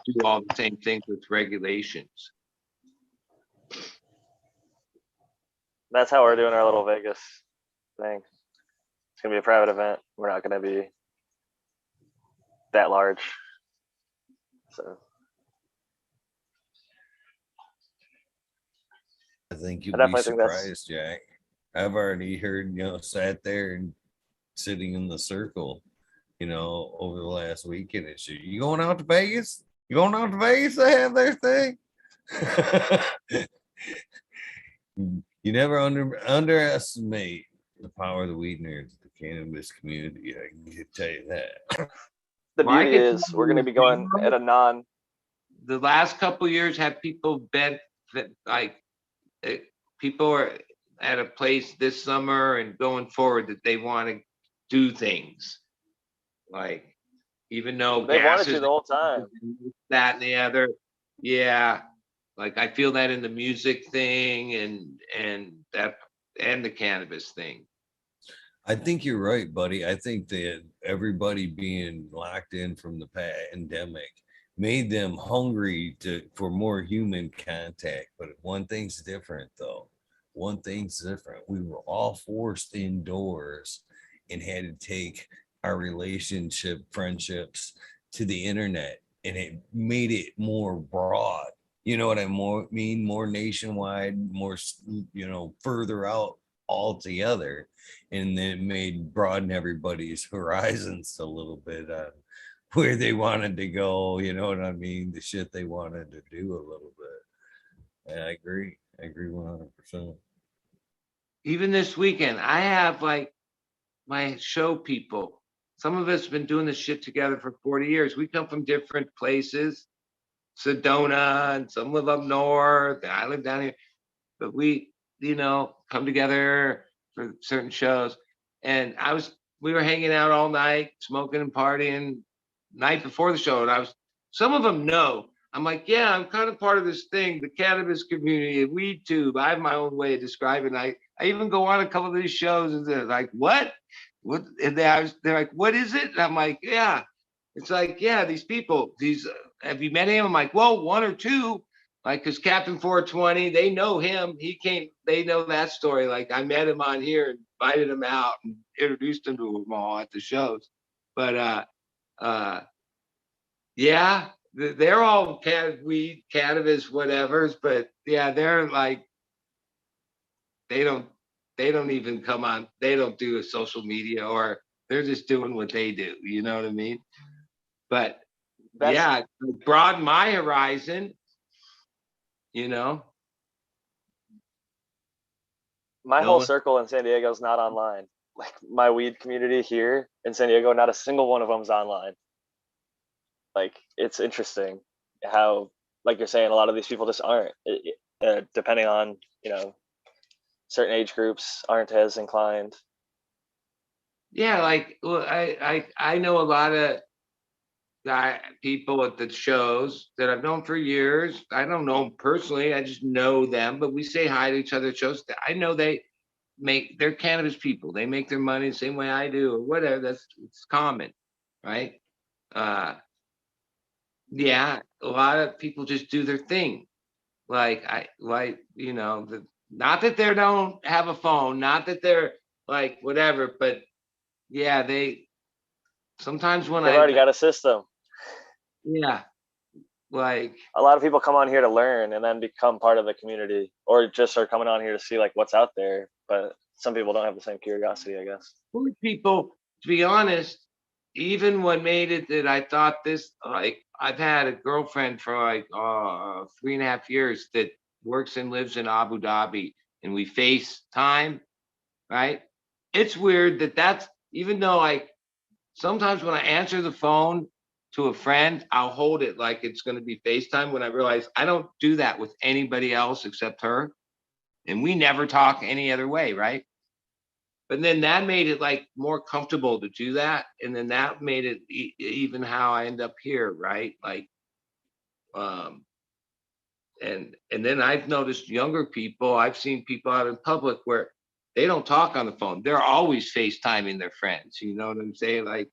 do all the same things with regulations. That's how we're doing our little Vegas thing. It's gonna be a private event. We're not gonna be that large. So I think you'll I be definitely think that's- surprised, Jack. I've already heard, sat there and sitting in the circle, over the last weekend and shit. You going out to Vegas? You going out to Vegas to have their thing? You never underestimate the power of the weed nerds, the cannabis community. I can tell you that. The beauty is we're going to be going at a non. The last couple of years have people bet that people are at a place this summer and going forward that they want to do things. Like, even though they wanted to the whole time. That and the other, yeah. Like I feel that in the music thing and the cannabis thing. I think you're right, buddy. I think that everybody being locked in from the pandemic made them hungry for more human contact. But one thing's different, though. One thing's different. We were all forced indoors and had to take our friendships to the internet, and it made it more broad. You know what I mean? More nationwide, more, further out altogether. And then it broaden everybody's horizons a little bit on where they wanted to go. You know what I mean? The shit they wanted to do a little bit. And I agree 100%. Even this weekend, I have like my show people. Some of us have been doing this shit together for 40 years. We come from different places. Sedona, and some live up north. I live down here, but we, come together for certain shows. And we were hanging out all night, smoking and partying night before the show. And some of them know. I'm like, yeah, I'm kind of part of this thing, the cannabis community, Weed Tube. I have my own way of describing it. I even go on a couple of these shows and they're like, what? And they're like, what is it? And I'm like, yeah. It's like, yeah, these people, have you met him? I'm like, well, one or two, like, because Captain 420, they know him. They know that story. Like, I met him on here, invited him out, and introduced him to them all at the shows. But, yeah, they're all weed, cannabis, whatevers. But, yeah, they're like, they don't even come on. They don't do a social media, or they're just doing what they do. You know what I mean? But yeah, broaden my horizon, My whole circle in San Diego is not online. Like my weed community here in San Diego, not a single one of them is online. Like it's interesting how, like you're saying, a lot of these people just aren't. Depending on, certain age groups aren't as inclined. Yeah, like I know a lot of people at the shows that I've known for years. I don't know them personally. I just know them, but we say hi to each other at shows. I know they're cannabis people. They make their money the same way I do, or whatever. It's common, right? Yeah, a lot of people just do their thing. Not that they don't have a phone, not that they're like whatever, but yeah, sometimes when They've already got a system. Yeah. Like a lot of people come on here to learn and then become part of the community, or just are coming on here to see like what's out there. But some people don't have the same curiosity, I guess. People, to be honest, even what made it that I thought this, like I've had a girlfriend for like 3.5 years that works and lives in Abu Dhabi, and we FaceTime, right? It's weird that's, even though sometimes when I answer the phone to a friend, I'll hold it like it's going to be FaceTime, when I realize I don't do that with anybody else except her. And we never talk any other way, right? But then that made it like more comfortable to do that. And then that made it even how I end up here, right? Like, and then I've noticed younger people, I've seen people out in public where they don't talk on the phone. They're always FaceTiming their friends. You know what I'm saying? Like,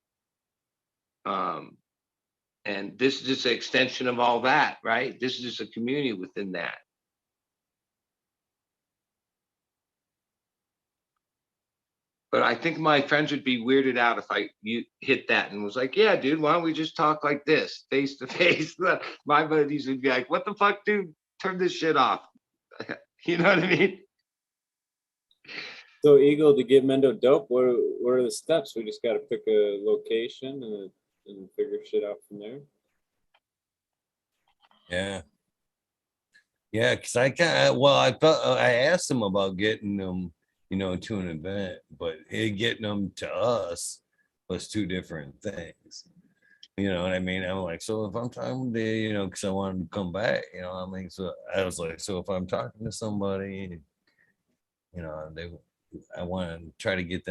and this is just an extension of all that, right? This is just a community within that. But I think my friends would be weirded out if you hit that and was like, yeah, dude, why don't we just talk like this, face to face? My buddies would be like, what the fuck, dude? Turn this shit off. You know what I mean? So Eagle, to get Mendo dope, what are the steps? We just got to pick a location and figure shit out from there. Yeah, because I asked him about getting them, to an event, but getting them to us was two different things. You know what I mean? I'm like, so if I'm talking to, because I wanted to come back, I mean, so I was like, so if I'm talking to somebody, I want to try to get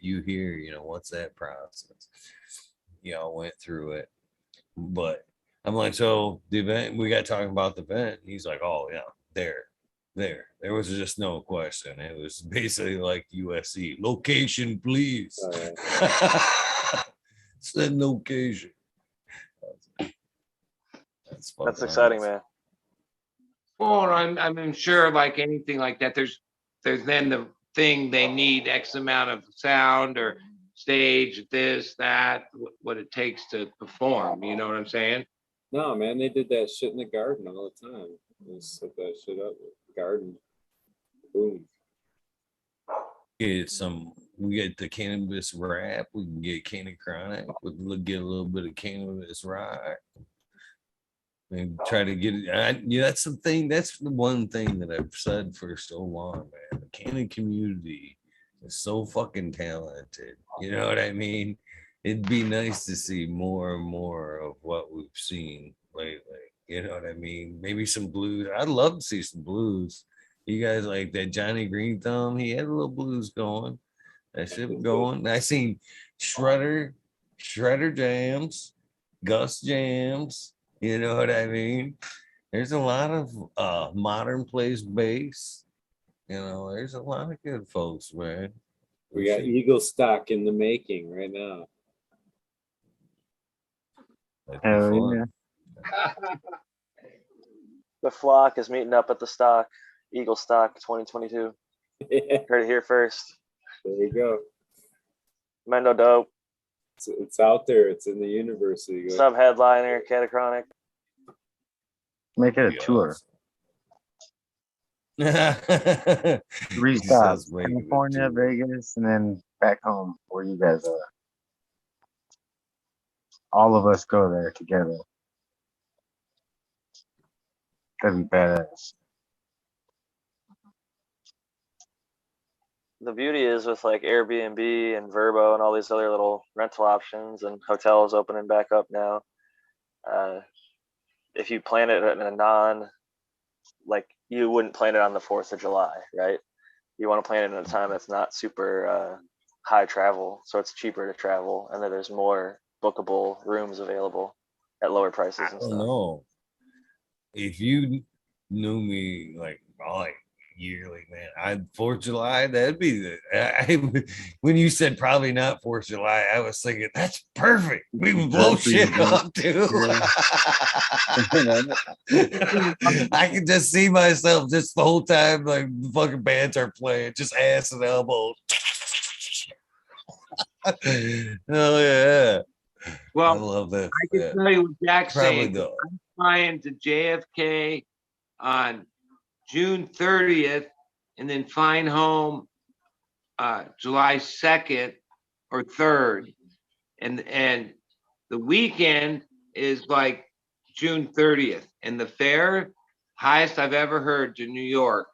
you here, what's that process? I went through it, but I'm like, so the event, we got talking about the event. He's like, oh yeah, there was just no question. It was basically like USC, location please. Said location. That's exciting, man. Well, I'm sure like anything like that, there's then the thing they need X amount of sound or stage, this, that, what it takes to perform. You know what I'm saying? No, man, they did that shit in the garden all the time. They set that shit up. Garden. Boom. We get the cannabis rap. We can get Candy Chronic. We'll get a little bit of cannabis rock. And try to get it. That's the thing. That's the one thing that I've said for so long, man. The Candy community is so fucking talented. You know what I mean? It'd be nice to see more and more of what we've seen lately. You know what I mean? Maybe some blues. I'd love to see some blues. You guys like that Johnny Green Thumb? He had a little blues going. That shit was going. I seen Shredder jams, Gus jams. You know what I mean? There's a lot of modern plays bass. There's a lot of good folks, man. We got Eagle stock in the making right now. Hell yeah. The flock is meeting up at the stock, Eagle Stock 2022. Heard it here first. There you go. Mendo dope. It's out there. It's in the universe. Sub headliner, Catachronic. Make it a tour. 3 stops: California, Vegas, and then back home where you guys are. All of us go there together. That'd be badass. The beauty is with like Airbnb and Verbo and all these other little rental options and hotels opening back up now. If you plan it in a you wouldn't plan it on the 4th of July, right? You want to plan it in a time that's not super high travel, so it's cheaper to travel, and then there's more bookable rooms available at lower prices and stuff. No, if you knew me like yearly, man, 4th of July, that'd be when you said probably not 4th of July, I was thinking that's perfect. We would blow shit up too. I can just see myself just the whole time, like the fucking bands are playing, just ass and elbows. Oh yeah. Well, I love that. I can tell you what Jack's Probably saying. the I'm flying to JFK on June 30th and then flying home July 2nd or 3rd. And the weekend is like June 30th. And the fare, highest I've ever heard to New York,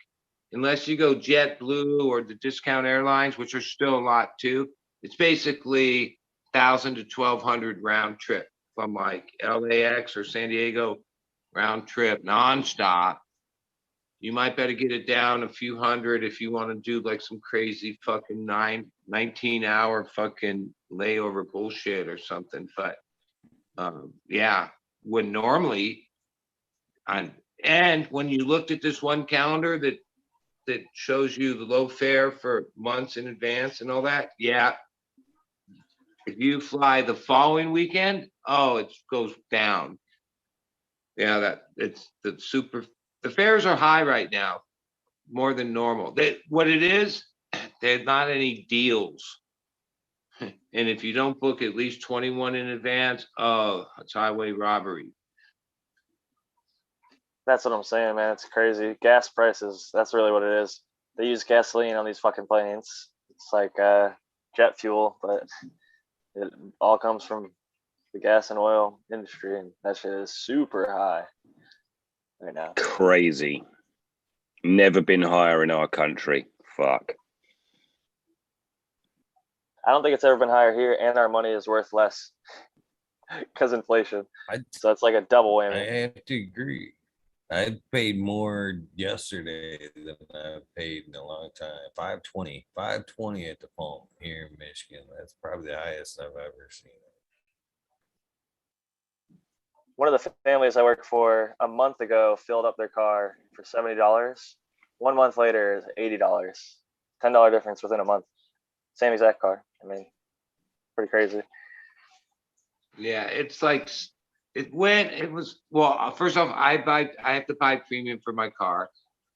unless you go JetBlue or the discount airlines, which are still a lot too, it's basically 1,000 to 1,200 round trip from like LAX or San Diego round trip nonstop. You might better get it down a few hundred if you want to do like some crazy fucking 19-hour fucking layover bullshit or something. But yeah, when normally and when you looked at this one calendar that shows you the low fare for months in advance and all that, yeah. If you fly the following weekend, oh, it goes down. Yeah, the fares are high right now, more than normal. What it is, there's not any deals. And if you don't book at least 21 in advance, oh, it's highway robbery. That's what I'm saying, man. It's crazy. Gas prices, that's really what it is. They use gasoline on these fucking planes. It's like jet fuel, but it all comes from the gas and oil industry, and that shit is super high right now. Crazy. Never been higher in our country. Fuck. I don't think it's ever been higher here, and our money is worth less because inflation. So it's like a double whammy. I have to agree. I paid more yesterday than I've paid in a long time. $5.20 at the pump here in Michigan. That's probably the highest I've ever seen. One of the families I work for a month ago filled up their car for $70. 1 month later is $80. $10 difference within a month. Same exact car. I mean, pretty crazy. Yeah, it's like well, first off, I have to buy premium for my car,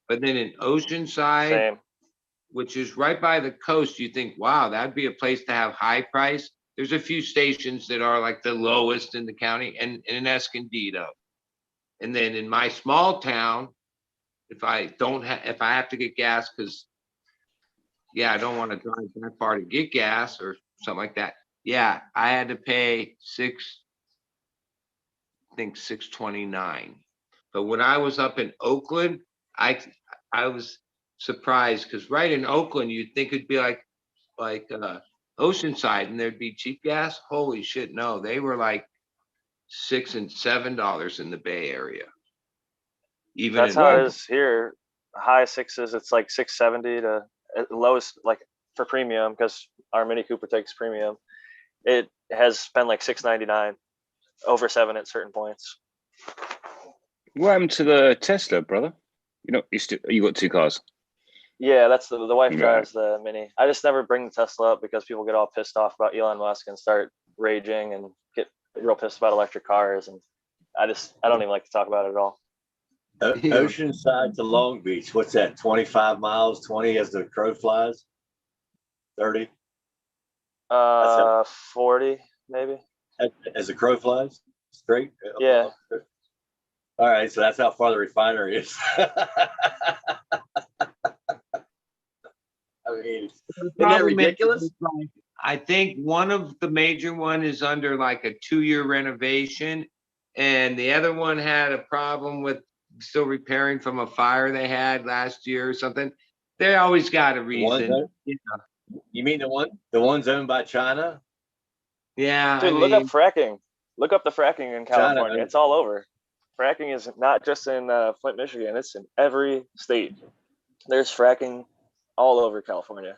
but then in Oceanside, Same. Which is right by the coast, you think, wow, that'd be a place to have high price. There's a few stations that are like the lowest in the county, and in Escondido. And then in my small town, if I have to get gas, because I don't want to drive that far to get gas or something like that. Yeah, I had to pay $6.29. But when I was up in Oakland, I was surprised because right in Oakland, you'd think it'd be like Oceanside and there'd be cheap gas. Holy shit, no, they were like $6 and $7 in the Bay Area. Even that's how it is here. High sixes, it's like $6.70 to lowest, like for premium, because our Mini Cooper takes premium. It has been like $6.99, over $7 at certain points. What happened to the Tesla, brother? You got two cars. Yeah, that's the wife drives the Mini. I just never bring the Tesla up because people get all pissed off about Elon Musk and start raging and get real pissed about electric cars, and I don't even like to talk about it at all. Oceanside to Long Beach, what's that? 25 miles, 20 as the crow flies, 30. 40 maybe. As the crow flies, straight. Yeah. All right, so that's how far the refinery is. I mean, isn't that ridiculous? I think one of the major one is under like a 2-year renovation, and the other one had a problem with still repairing from a fire they had last year or something. They always got a reason. You mean the ones owned by China? Yeah. Dude, look up fracking. Look up the fracking in California. China. It's all over. Fracking is not just in Flint, Michigan. It's in every state. There's fracking all over California.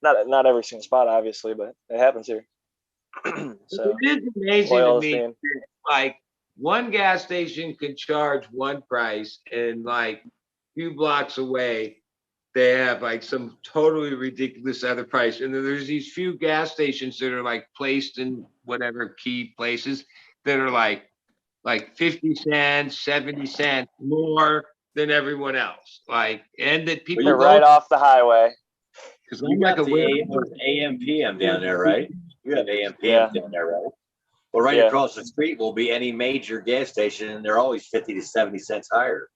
Not every single spot, obviously, but it happens here. So it is amazing to me. Like one gas station could charge one price, and like a few blocks away, they have like some totally ridiculous other price. And then there's these few gas stations that are like placed in whatever key places that are like 50 cents, 70 cents more than everyone else. Like, and that people are right off the highway. Because you got the AM PM down there, right? You have AM Yeah. PM down there, right? Well, right Yeah. across the street will be any major gas station, and they're always 50 to 70 cents higher.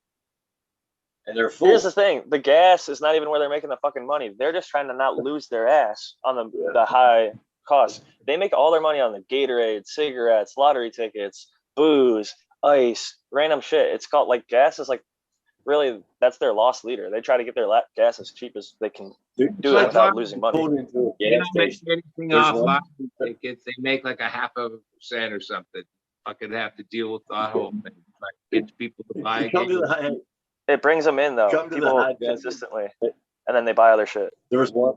And they're full. Here's the thing: the gas is not even where they're making the fucking money. They're just trying to not lose their ass on the high costs. They make all their money on the Gatorade, cigarettes, lottery tickets, booze, ice, random shit. It's called like gas is like really that's their loss leader. They try to get their gas as cheap as they can do it without losing money. They don't make anything off lottery tickets. They make like 0.5% or something. Fucking have to deal with that whole thing. Like get people to buy. It brings them in though, people consistently, and then they buy other shit. There was one.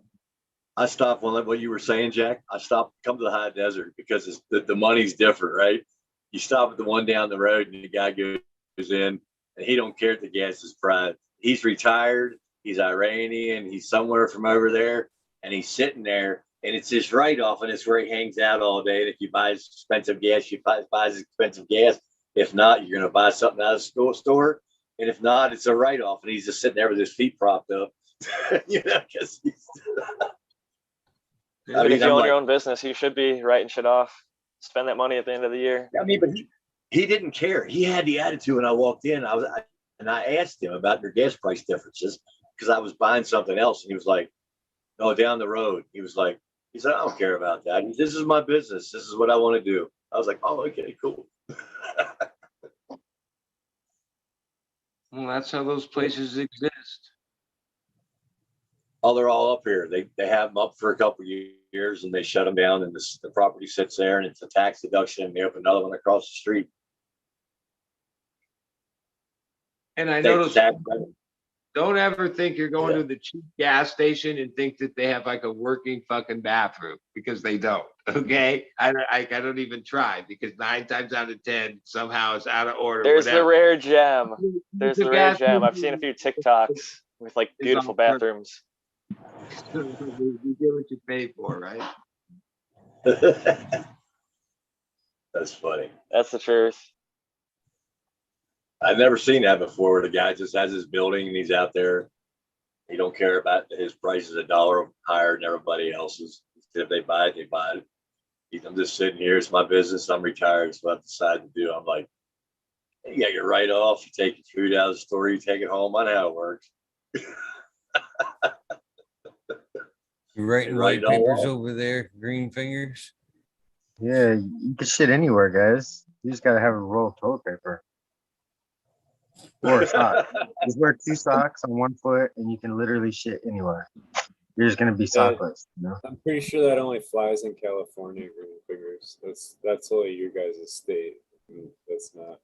I stopped what you were saying, Jack. I stopped. Come to the high desert because the money's different, right? You stop at the one down the road, and the guy goes in, and he don't care if the gas is priced. He's retired. He's Iranian. He's somewhere from over there, and he's sitting there, and it's his write-off, and it's where he hangs out all day. And if you buy expensive gas, you buys expensive gas. If not, you're going to buy something out of the store. And if not, it's a write-off, and he's just sitting there with his feet propped up. You know, because he's. If you own your own business, you should be writing shit off. Spend that money at the end of the year. I mean, but he didn't care. He had the attitude when I walked in. I asked him about their gas price differences because I was buying something else, and he was like, "No, down the road." He said, "I don't care about that. This is my business. This is what I want to do." I was like, "Oh, okay, cool." Well, that's how those places exist. Oh, they're all up here. They have them up for a couple of years, and they shut them down, and the property sits there, and it's a tax deduction, and they open another one across the street. And I noticed, don't ever think you're going to the cheap gas station and think that they have like a working fucking bathroom, because they don't. Okay, I don't even try, because 9 times out of 10 somehow it's out of order. There's the rare gem. There's the rare gem. I've seen a few TikToks with like beautiful bathrooms. You get what you pay for, right? That's funny. That's the truth. I've never seen that before, where the guy just has his building and he's out there. He don't care about his price is $1 higher than everybody else's. If they buy it, they buy it. I'm just sitting here. It's my business. I'm retired. It's what I decide to do. I'm like, you got your write-off. You take your food out of the store. You take it home. I know how it works. You writing white papers over there, green fingers? Yeah, you can shit anywhere, guys. You just gotta have a roll of toilet paper. Or a sock. Just wear 2 socks on 1 foot and you can literally shit anywhere. You're just gonna be sockless, you know? I'm pretty sure that only flies in California, green fingers. That's only your guys' state. That's not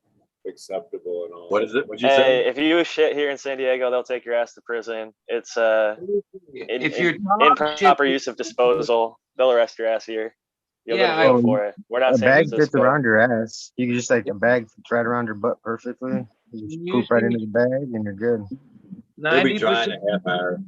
acceptable at all. What is it? What'd you say? If you shit here in San Diego, they'll take your ass to prison. It's if you're improper use of disposal, they'll arrest your ass here. You'll go to jail for it. We're not a San bag Francisco. fits around your ass. You can just like a bag fits right around your butt perfectly. You just poop right into the bag and you're good. They'll be trying a half hour.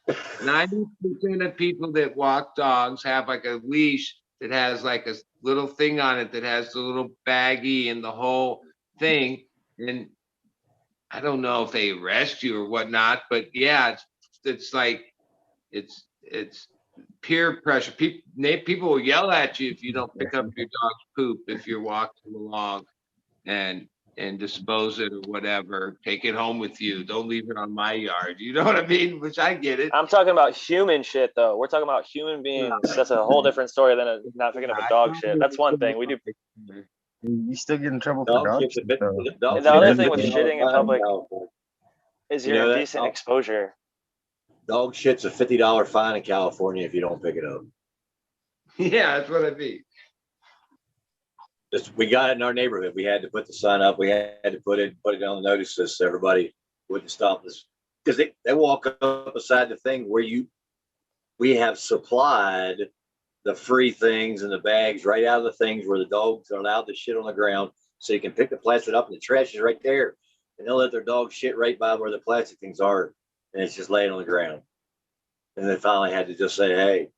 90% of people that walk dogs have like a leash that has like a little thing on it that has the little baggie and the whole thing. And I don't know if they arrest you or whatnot, but yeah, it's like it's peer pressure. People will yell at you if you don't pick up your dog's poop if you're walking along and dispose it or whatever. Take it home with you. Don't leave it on my yard. You know what I mean? Which I get it. I'm talking about human shit though. We're talking about human beings. That's a whole different story than not picking up a dog shit. That's one thing. We do. You still get in trouble for dog shit. The other thing with shitting in public is your indecent exposure. Dog shit's a $50 fine in California if you don't pick it up. Yeah, that's what I mean. We got it in our neighborhood. We had to put the sign up. We had to put it on the notice list so everybody wouldn't stop us, because they walk up beside the thing where we have supplied the free things and the bags right out of the things where the dogs are allowed to shit on the ground, so you can pick the plastic up and the trash is right there, and they'll let their dog shit right by where the plastic things are, and it's just laying on the ground. And they finally had to just say, hey,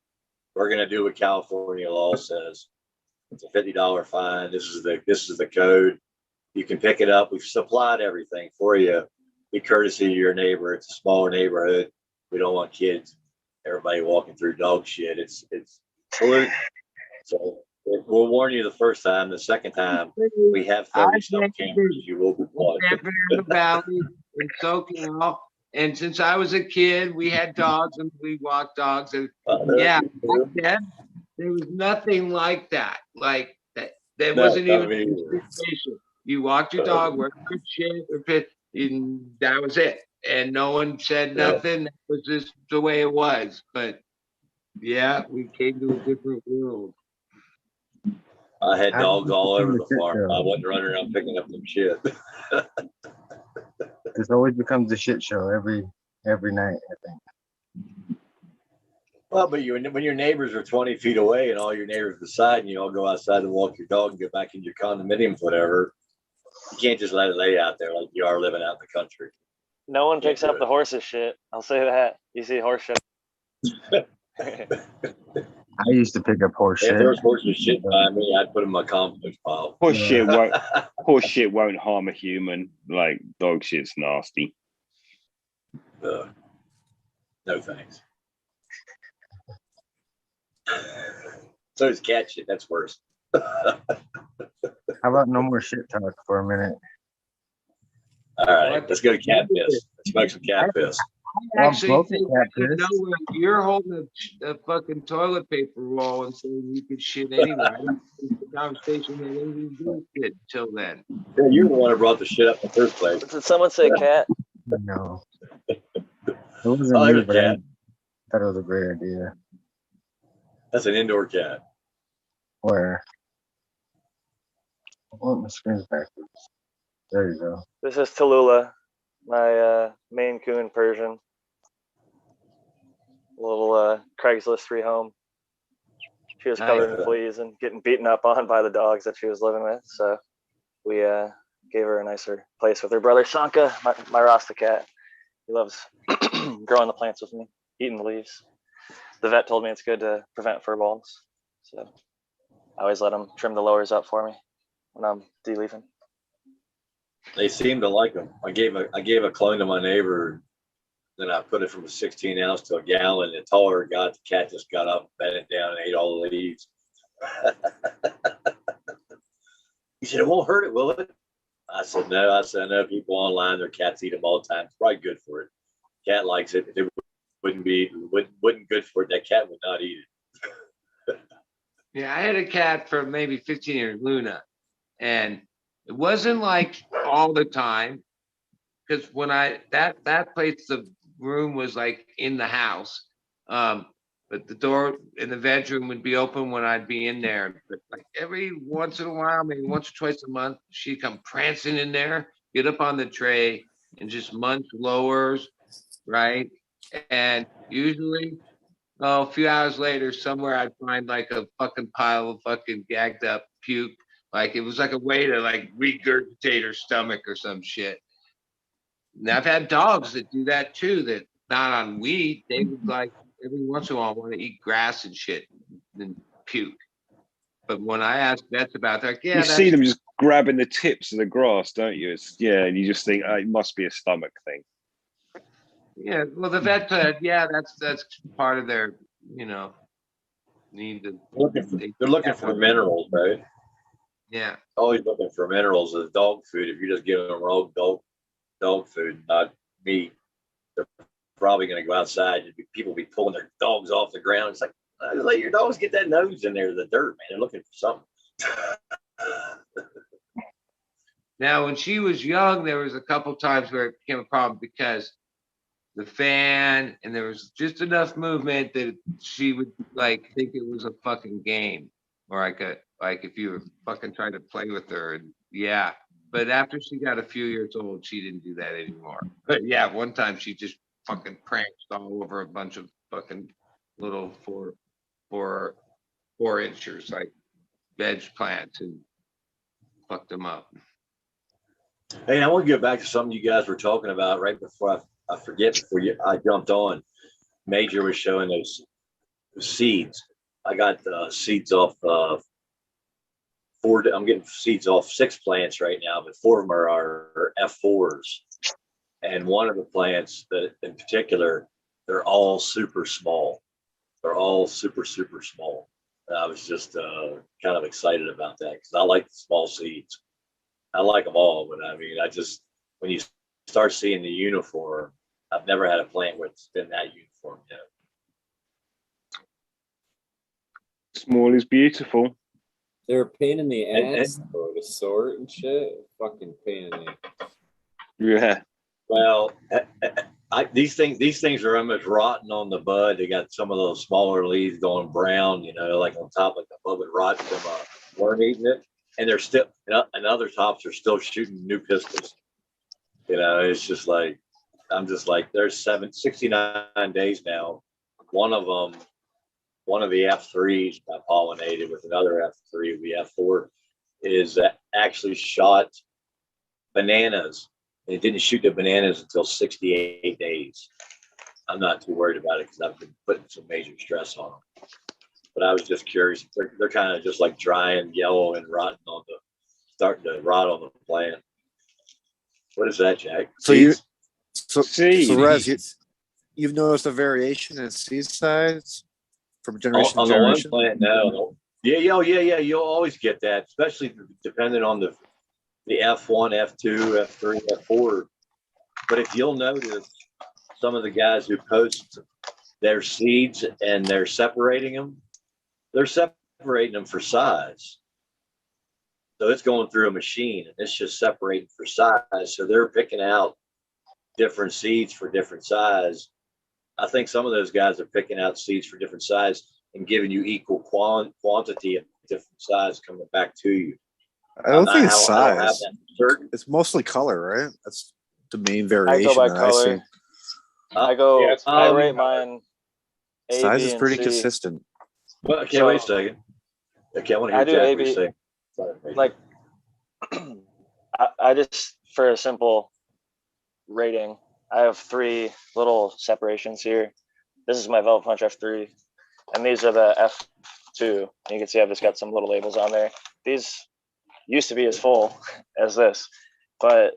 we're going to do what California law says. It's a $50 fine. This is the code. You can pick it up. We've supplied everything for you. Be courtesy to your neighbor. It's a smaller neighborhood. We don't want kids, everybody walking through dog shit. It's polluting. So we'll warn you the first time. The second time, we have I 30 some think cameras. You will be caught. Camping in the valley in SoCal. And since I was a kid, we had dogs and we walked dogs. And yeah, back then, there was nothing like that. Like that, that No, wasn't not even me a either. consideration. You walked your dog, worked good shit, or pit, and that was it. And no one said Yeah. nothing. That was just the way it was. But yeah, we came to a different world. I had How dogs did all you over become the a shit farm. show? I wasn't running around picking up some shit. This always becomes a shit show every night, I think. Well, but when your neighbors are 20 feet away and all your neighbors beside and you all go outside and walk your dog and get back in your condominiums, whatever, you can't just let it lay out there like you are living out in the country. No one picks up the horses shit. I'll say that. You see horse shit. I used to pick up horse If shit. there was horses shit by me, I'd put them in my compost pile. Horse shit won't harm a human. Like dog shit's nasty. No thanks. So is cat shit. That's worse. How about no more shit talk for a minute? All right, let's go to cat piss. Let's smoke some cat piss. I actually think I could know where you're holding a fucking toilet paper roll and saying you could shit anywhere. I don't think the conversation had anything to do with shit until then. Yeah, you're the one who brought the shit up in the first place. Did someone say cat? No. It wasn't Oh, me, there's a but I cat. thought it was a great idea. That's an indoor cat. Where? Oh, my screen's backwards. There you go. This is Tallulah, my Maine Coon Persian. Little Craigslist rehome. She was covered in fleas and getting beaten up on by the dogs that she was living with. So we gave her a nicer place with her brother Sanka, my Rasta cat. He loves growing the plants with me, eating the leaves. The vet told me it's good to prevent fur balls. So I always let him trim the lowers up for me when I'm de-leafing. They seem to like them. I gave a clone to my neighbor. Then I put it from a 16 ounce to a gallon. The taller it got, the cat just got up, bent it down, and ate all the leaves. He said, "It won't hurt it, will it?" I said, "No." I said, "I know people online, their cats eat them all the time. It's probably good for it. Cat likes it. If it wouldn't good for it, that cat would not eat it." Yeah, I had a cat for maybe 15 years, Luna, and it wasn't like all the time because when that place, the room was like in the house, but the door in the bedroom would be open when I'd be in there. But like every once in a while, maybe once or twice a month, she'd come prancing in there, get up on the tray, and just munch lowers, right? And usually, a few hours later, somewhere I'd find like a fucking pile of fucking gagged up puke. Like it was like a way to like regurgitate her stomach or some shit. And I've had dogs that do that too, that not on weed. They would like every once in a while want to eat grass and shit and puke. But when I ask vets about that, like, yeah, you see them just grabbing the tips of the grass, don't you? And you just think, oh, it must be a stomach thing. Yeah, well, the vet said, yeah, that's part of their, need to. They're looking for minerals, right? Yeah. Always looking for minerals as dog food. If you're just giving them raw dog food, not meat, they're probably going to go outside and people be pulling their dogs off the ground. It's like, just let your dogs get that nose in there, the dirt, man. They're looking for something. Now, when she was young, there was a couple times where it became a problem because the fan and there was just enough movement that she would like think it was a fucking game or like if you were fucking trying to play with her. And yeah. But after she got a few years old, she didn't do that anymore. But yeah, one time she just fucking pranced all over a bunch of fucking little four inchers, like veg plants, and fucked them up. Hey, I want to get back to something you guys were talking about right before I forget before I jumped on. Major was showing those seeds. I got seeds off I'm getting seeds off 6 plants right now, but 4 of them are F4s. And one of the plants that in particular, they're all super small. They're all super, super small. I was just kind of excited about that because I like the small seeds. I like them all, but I mean, when you start seeing the uniform, I've never had a plant where it's been that uniform yet. Small is beautiful. They're a pain in the ass though, to sort and shit. Fucking pain in the Yeah. Well, these things are almost rotten on the bud. They got some of those smaller leaves going brown, like on top, like the bud would rot from worm eating it, and they're still, and other tops are still shooting new pistils. It's just like, I'm just like, there's 69 days now. One of the F3s got pollinated with another F3. The F4 is actually shot bananas. It didn't shoot the bananas until 68 days. I'm not too worried about it because I've been putting some major stress on them. But I was just curious. They're kind of just like dry and yellow and starting to rot on the plant. What is that, Jack? So Seeds. Rez, you've noticed a variation in seed size from generation on to generation? The one plant, no. Yeah. You'll always get that, especially depending on the F1, F2, F3, F4. But if you'll notice, some of the guys who post their seeds and they're separating them for size. So it's going through a machine and it's just separating for size. So they're picking out different seeds for different size. I think some of those guys are picking out seeds for different size and giving you equal quantity of different size coming back to you. I don't think it's size. It's mostly color, right? That's the main variation. I go by that color. I rate mine. A, size B, is and pretty C. consistent. Well, okay, wait a second. Okay, I want to hear Jack what you say. Like, I just, for a simple rating, I have 3 little separations here. This is my Velvet Punch F3, and these are the F2. You can see I've just got some little labels on there. These used to be as full as this, but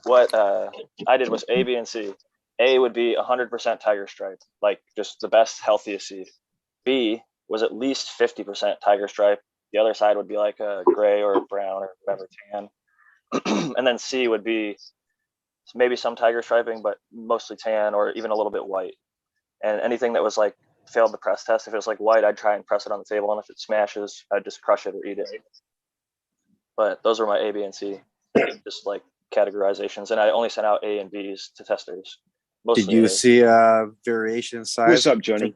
what I did was A, B, and C. A would be 100% tiger stripe, like just the best, healthiest seed. B was at least 50% tiger stripe. The other side would be like a gray or brown or whatever, tan. And then C would be maybe some tiger striping, but mostly tan or even a little bit white. And anything that was like failed the press test, if it was like white, I'd try and press it on the table, and if it smashes, I'd just crush it or eat it. But those were my A, B, and C, just like categorizations. And I only sent out A and Bs to testers. Did you see variation in size? What's up, Johnny?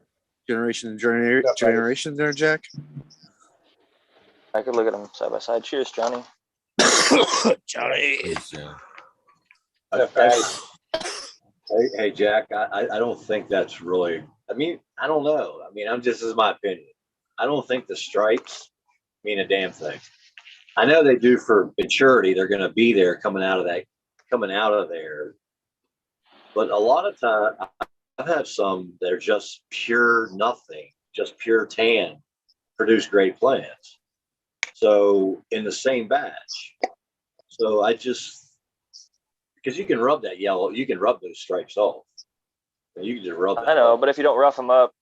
Generation there, Jack? I could look at them side by side. Cheers, Johnny. Johnny. Hey, Jack, I don't think that's really, I don't know. This is my opinion. I don't think the stripes mean a damn thing. I know they do for maturity. They're going to be there coming out of there. But a lot of time, I've had some that are just pure nothing, just pure tan, produce great plants. So in the same batch. So because you can rub that yellow, you can rub those stripes off. You can just rub them. I know, but if you don't rough them up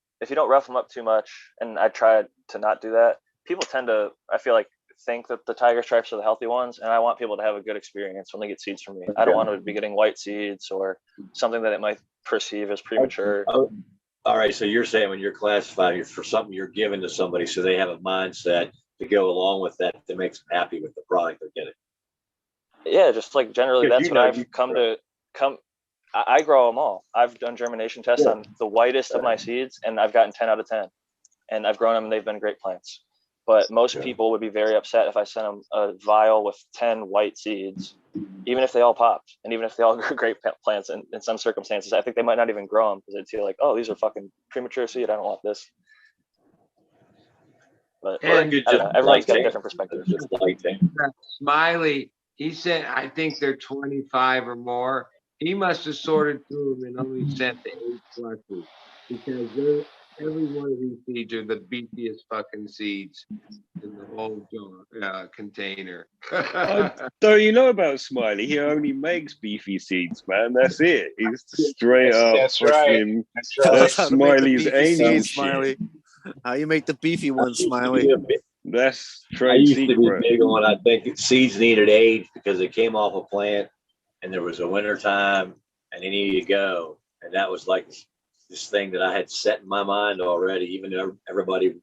too much, and I try to not do that, people tend to, I feel like, think that the tiger stripes are the healthy ones, and I want people to have a good experience when they get seeds from me. I don't want to be getting white seeds or something that it might perceive as premature. Oh, all right, so you're saying when you're classifying for something you're giving to somebody, so they have a mindset to go along with that makes them happy with the product they're getting. Yeah, just like generally, that's what I've come. I grow them all. I've done germination tests on the whitest of my seeds, and I've gotten 10 out of 10. And I've grown them, and they've been great plants. But most people would be very upset if I sent them a vial with 10 white seeds, even if they all popped, and even if they all grew great plants. And in some circumstances, I think they might not even grow them because they'd feel like, oh, these are fucking premature seed. I don't want this. But everyone's got a different perspective. Smiley, he said, I think they're 25 or more. He must have sorted through them and only sent the 8 pluses because every one of these seeds are the beefiest fucking seeds in the whole container. So you know about Smiley? He only makes beefy seeds, man. That's it. He's straight up. That's right. That's Smiley's angel. Smiley. How you make the beefy one, I used to Smiley? be a bit- That's I trade used to be secret. big on, I think seeds needed age because they came off a plant and there was a winter time and they needed to go. And that was like this thing that I had set in my mind already, even though everybody was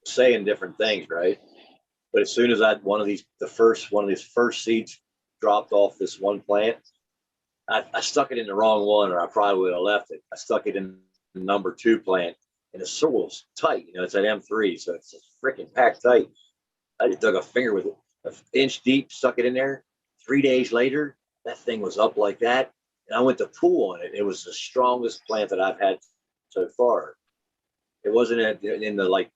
saying different things, right? But as soon as one of these first seeds dropped off this one plant, I stuck it in the wrong one, or I probably would have left it. I stuck it in the number 2 plant, and the soil's tight. You know, it's at M3, so it's freaking packed tight. I just dug a finger with it, an inch deep, stuck it in there. 3 days later, that thing was up like that, and I went to pull on it. It was the strongest plant that I've had so far. It wasn't in the like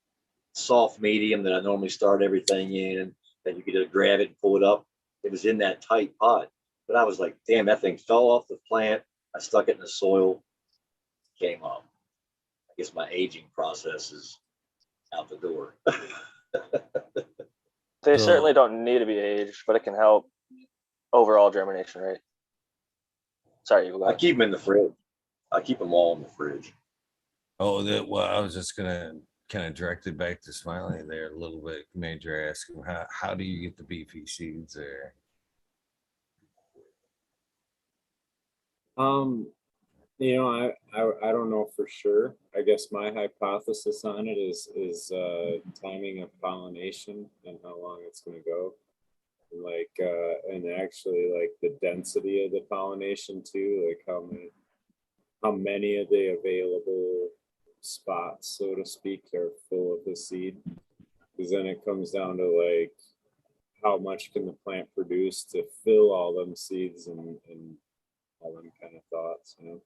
soft medium that I normally start everything in, that you could just grab it and pull it up. It was in that tight pot. But I was like, damn, that thing fell off the plant. I stuck it in the soil, came up. I guess my aging process is out the door. They So- certainly don't need to be aged, but it can help overall germination rate. Sorry, you go I ahead. keep them in the fridge. I keep them all in the fridge. Oh, well, I was just gonna kind of direct it back to Smiley there a little bit. Major ask him how do you get the beefy seeds there? You know, I don't know for sure. I guess my hypothesis on it is timing of pollination and how long it's going to go. Like and actually like the density of the pollination too, like how many of the available spots, so to speak, are full of the seed. Because then it comes down to like how much can the plant produce to fill all them seeds and all them kind of thoughts, you know.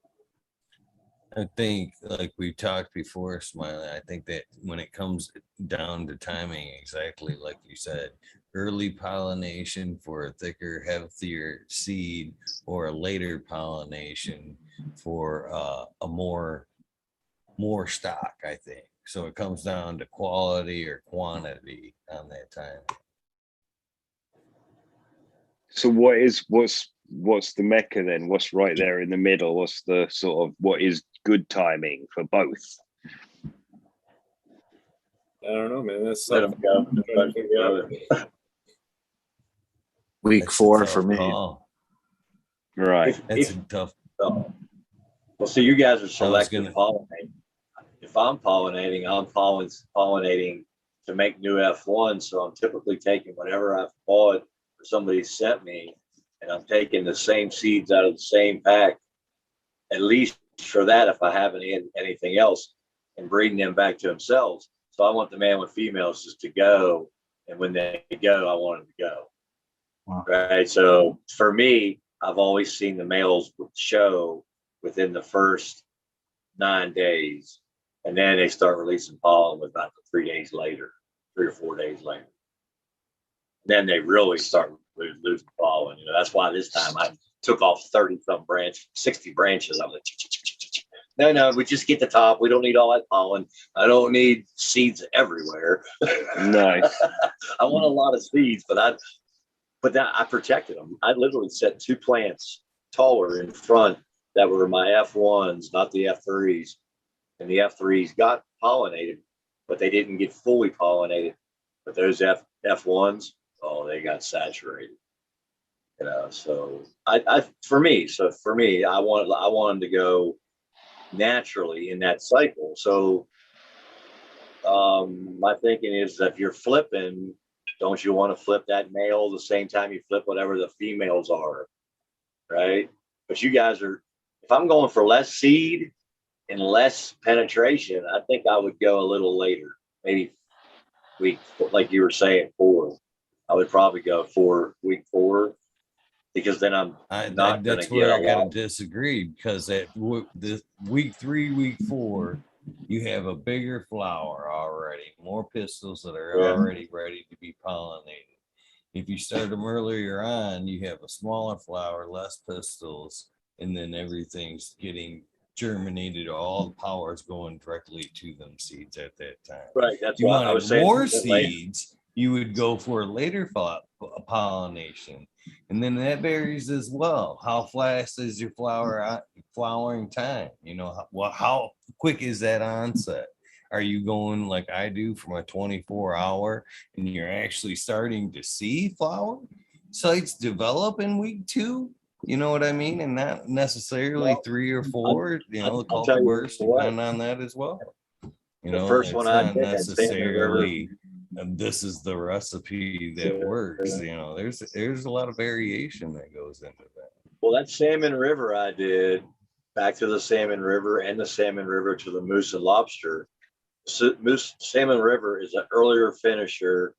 I think, like we talked before, Smiley, I think that when it comes down to timing, exactly like you said, early pollination for a thicker, healthier seed, or a later pollination for a more stock, I think. So it comes down to quality or quantity on that time. So what's the mecca then? What's right there in the middle? What's the sort of what is good timing for both? I don't know, man. That's Let them go. trying to figure out. Week That's a 4 tough for me. call. Right. That's a tough. Well, so you guys are selective gonna- pollinating. If I'm pollinating, I'm pollinating to make new F1. So I'm typically taking whatever I've bought or somebody sent me, and I'm taking the same seeds out of the same pack, at least for that, if I have anything else, and breeding them back to themselves. So I want the male and females just to go, and when they go, I want them to go. Wow. Right. So for me, I've always seen the males show within the first 9 days, and then they start releasing pollen about 3 days later, 3 or 4 days later. Then they really start losing pollen. You know, that's why this time I took off 30-some branches, 60 branches. I'm like, no, we just get the top. We don't need all that pollen. I don't need seeds everywhere. Nice. I want a lot of seeds, but I protected them. I literally set 2 plants taller in front that were my F1s, not the F3s. And the F3s got pollinated, but they didn't get fully pollinated. But those F1s, oh, they got saturated. You know, so for me, I want them to go naturally in that cycle. So my thinking is that if you're flipping, don't you want to flip that male the same time you flip whatever the females are, right? But you guys are, if I'm going for less seed and less penetration, I think I would go a little later, maybe week, like you were saying, 4. I would probably go week 4, because then I'm not going to that's get where a I gotta lot. disagree, because at the week 3, week 4, you have a bigger flower already, more pistils that are already ready to be pollinated. If you start them earlier on, you have a smaller flower, less pistils, and then everything's getting germinated. All the power is going directly to them seeds at that time. Right. That's You why I was wanted saying more a bit later. seeds, you would go for later pollination. And then that varies as well. How fast is your flowering time? You know, how quick is that onset? Are you going like I do from a 24-hour and you're actually starting to see flower sites develop in week 2? You know what I mean? And not necessarily 3 or 4, you know, the I'll tell you cultivars what, depend on that as well. You the know, first it's one I not did had salmon river. necessarily this is the recipe that works. You know, there's a lot of variation that goes into that. Well, that salmon river I did, back to the salmon river and the salmon river to the moose and lobster. Salmon river is an earlier finisher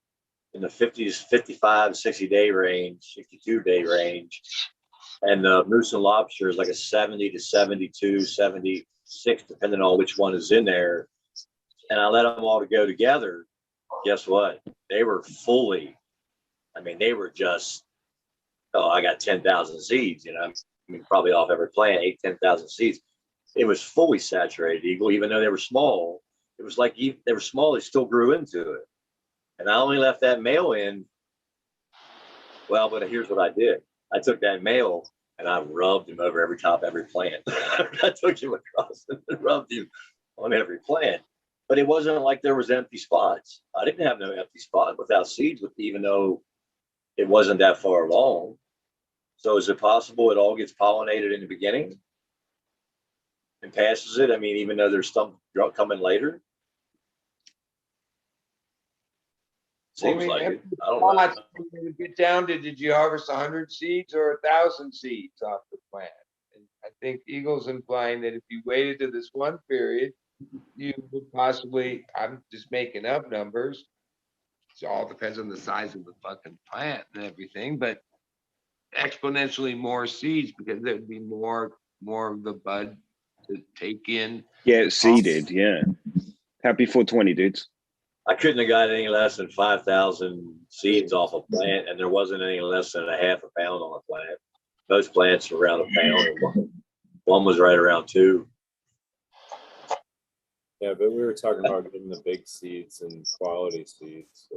in the 50s, 55, 60 day range, 62 day range. And the moose and lobster is like a 70 to 72, 76, depending on which one is in there. And I let them all to go together. Guess what? They were fully, I mean, they were just, oh, I got 10,000 seeds, you know, I mean, probably off every plant, 10,000 seeds. It was fully saturated eagle, even though they were small. It was like they were small, they still grew into it. And I only left that male in. Well, but here's what I did. I took that male and I rubbed him over every plant. I took him across and rubbed him on every plant. But it wasn't like there was empty spots. I didn't have no empty spot without seeds, even though it wasn't that far along. So is it possible it all gets pollinated in the beginning and passes it? I mean, even though there's some coming later? Seems like it. I don't know. When you get down to, did you harvest 100 seeds or 1,000 seeds off the plant? And I think Eagle's implying that if you waited to this one period, you would possibly, I'm just making up numbers. It all depends on the size of the fucking plant and everything, but exponentially more seeds because there'd be more of the bud to take in. Yeah, it's seeded. Yeah. Happy 420, dudes. I couldn't have got any less than 5,000 seeds off a plant, and there wasn't any less than a half a pound on a plant. Most plants are around a pound. One was right around 2. Yeah, but we were talking about getting the big seeds and quality seeds. So.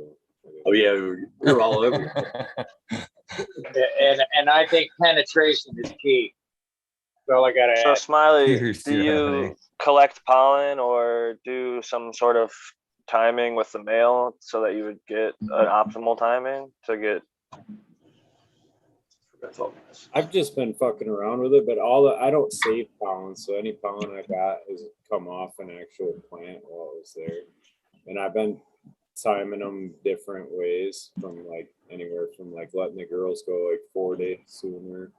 Oh yeah, we were all over. and I think penetration is key. So I gotta. So Smiley, Here's do you collect pollen or do some sort of timing with the male so that you would get an optimal timing to get? I've just been fucking around with it, but I don't save pollen, so any pollen I got has come off an actual plant while it was there, and I've been timing them different ways, from like anywhere from like letting the girls go like 4 days sooner,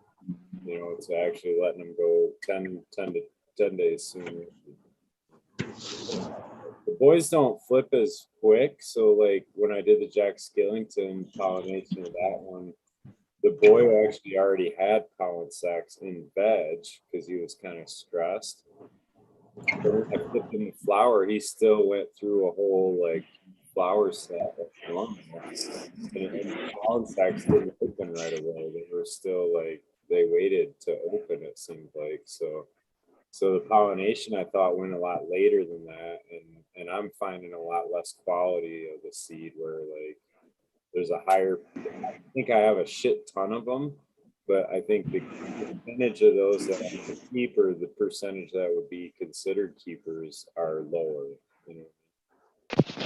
you know, to actually letting them go 10 days sooner. The boys don't flip as quick, so like when I did the Jack Skillington pollination of that one, the boy actually already had pollen sacs in veg because he was kind of stressed. But when I flipped him the flower, he still went through a whole like flower set of lung. And the pollen sacs didn't open right away. They were still like, they waited to open, it seemed like. So the pollination I thought went a lot later than that, and I'm finding a lot less quality of the seed where like there's a higher, I think I have a shit ton of them, but I think the percentage of those that I can keep or the percentage that would be considered keepers are lower, you know.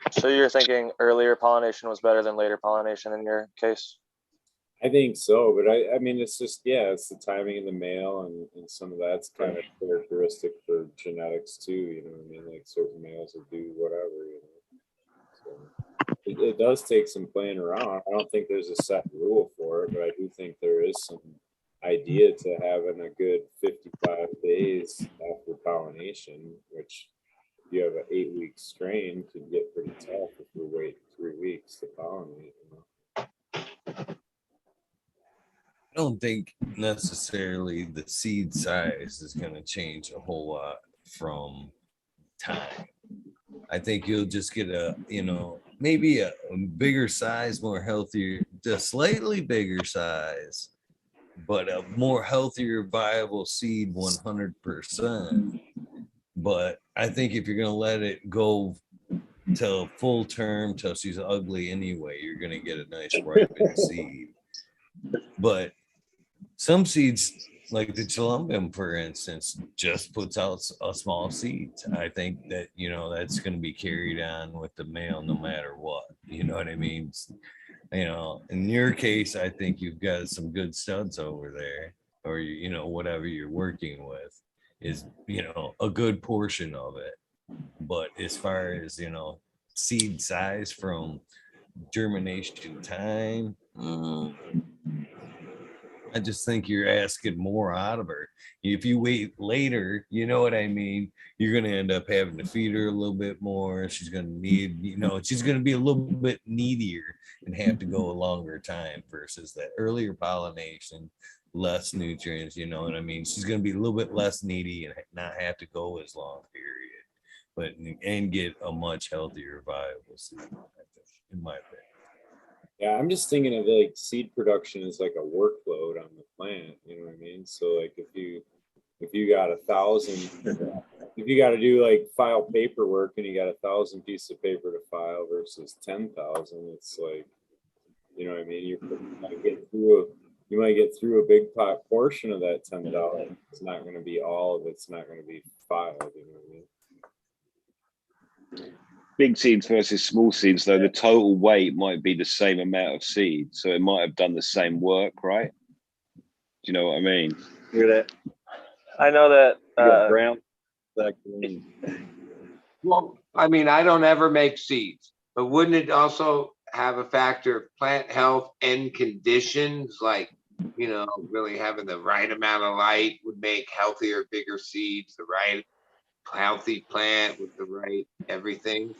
So you're thinking earlier pollination was better than later pollination in your case? I think so, but I mean, it's just, yeah, it's the timing of the male, and some of that's kind of characteristic for genetics too, you know what I mean? Like certain males will do whatever, you know. So it does take some playing around. I don't think there's a set rule for it, but I do think there is some idea to having a good 55 days after pollination, which if you have an 8-week strain can get pretty tough if you wait 3 weeks to pollinate, you know. I don't think necessarily the seed size is going to change a whole lot from time. I think you'll just get a, you know, maybe a bigger size, more healthier, just slightly bigger size, but a more healthier, viable seed 100%. But I think if you're going to let it go till full term, till she's ugly anyway, you're going to get a nice ripened seed. But some seeds like the Columbium, for instance, just puts out a small seed. I think that, you know, that's going to be carried on with the male no matter what. You know what I mean? You know, in your case, I think you've got some good studs over there, or, you know, whatever you're working with is, you know, a good portion of it. But as far as, you know, seed size from germination time, I just think you're asking more out of her. If you wait later, you know what I mean? You're going to end up having to feed her a little bit more. She's going to need, you know, she's going to be a little bit needier and have to go a longer time versus that earlier pollination, less nutrients, you know what I mean? She's going to be a little bit less needy and not have to go as long period, but and get a much healthier, viable seed, in my opinion. Yeah, I'm just thinking of like seed production as like a workload on the plant. You know what I mean? So like if you got 1,000, if you got to do like file paperwork and you got 1,000 pieces of paper to file versus 10,000, it's like, you know what I mean? You might get through a big portion of that $10. It's not going to be all of it's not going to be filed. You know what I mean? Big seeds versus small seeds, though, the total weight might be the same amount of seed, so it might have done the same work, right? Do you know what I mean? Hear that? I know that. Brown. Well, I mean, I don't ever make seeds, but wouldn't it also have a factor of plant health and conditions? Like, you know, really having the right amount of light would make healthier, bigger seeds, the right healthy plant with the right everything.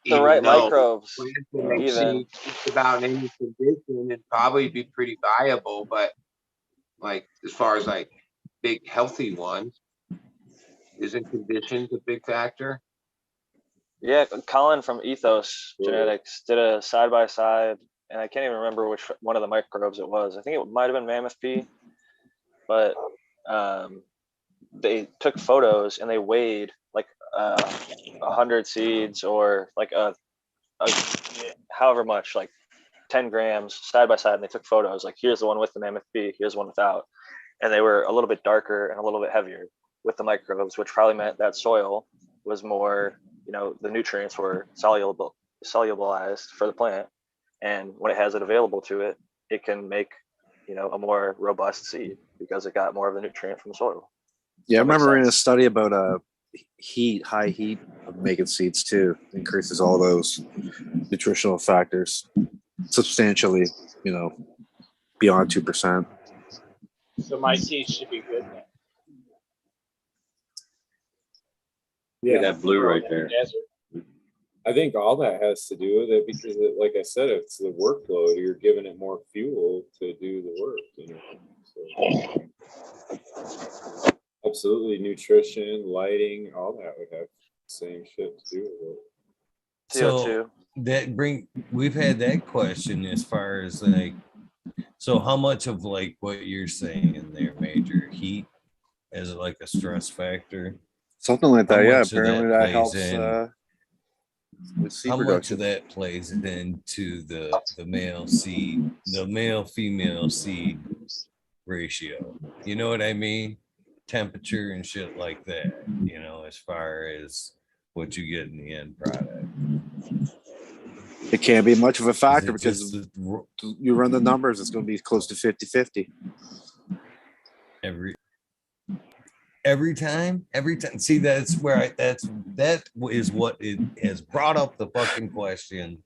The right microbes. Even about any condition, it'd probably be pretty viable, but like as far as like big healthy ones, isn't conditions a big factor? Yeah, Colin from Ethos Genetics did a side-by-side, and I can't even remember which one of the microbes it was. I think it might have been Mammoth P, but they took photos and they weighed like 100 seeds or like a however much, like 10 grams side by side, and they took photos like, here's the one with the Mammoth P, here's one without, and they were a little bit darker and a little bit heavier with the microbes, which probably meant that soil was more, you know, the nutrients were solubilized for the plant, and when it has it available to it, it can make, you know, a more robust seed because it got more of the nutrient from the soil. Yeah, I remember reading a study about high heat of making seeds too. Increases all those nutritional factors substantially, you know, beyond 2%. So my seeds should be good then. Yeah, that blue right there. I think all that has to do with it because, like I said, it's the workload. You're giving it more fuel to do the work. You know, so absolutely, nutrition, lighting, all that would have the same shit to do with it. So we've had that question as far as like, so how much of like what you're saying in there, Major, heat as like a stress factor? Something like that, yeah. Apparently that helps with seed how production. much of that plays into the male seed, the male female seed ratio? You know what I mean? Temperature and shit like that, you know, as far as what you get in the end product. It can't be much of a factor because you run the numbers, it's going to be close to 50-50. Every time. See, that's where that is what it has brought up the fucking question,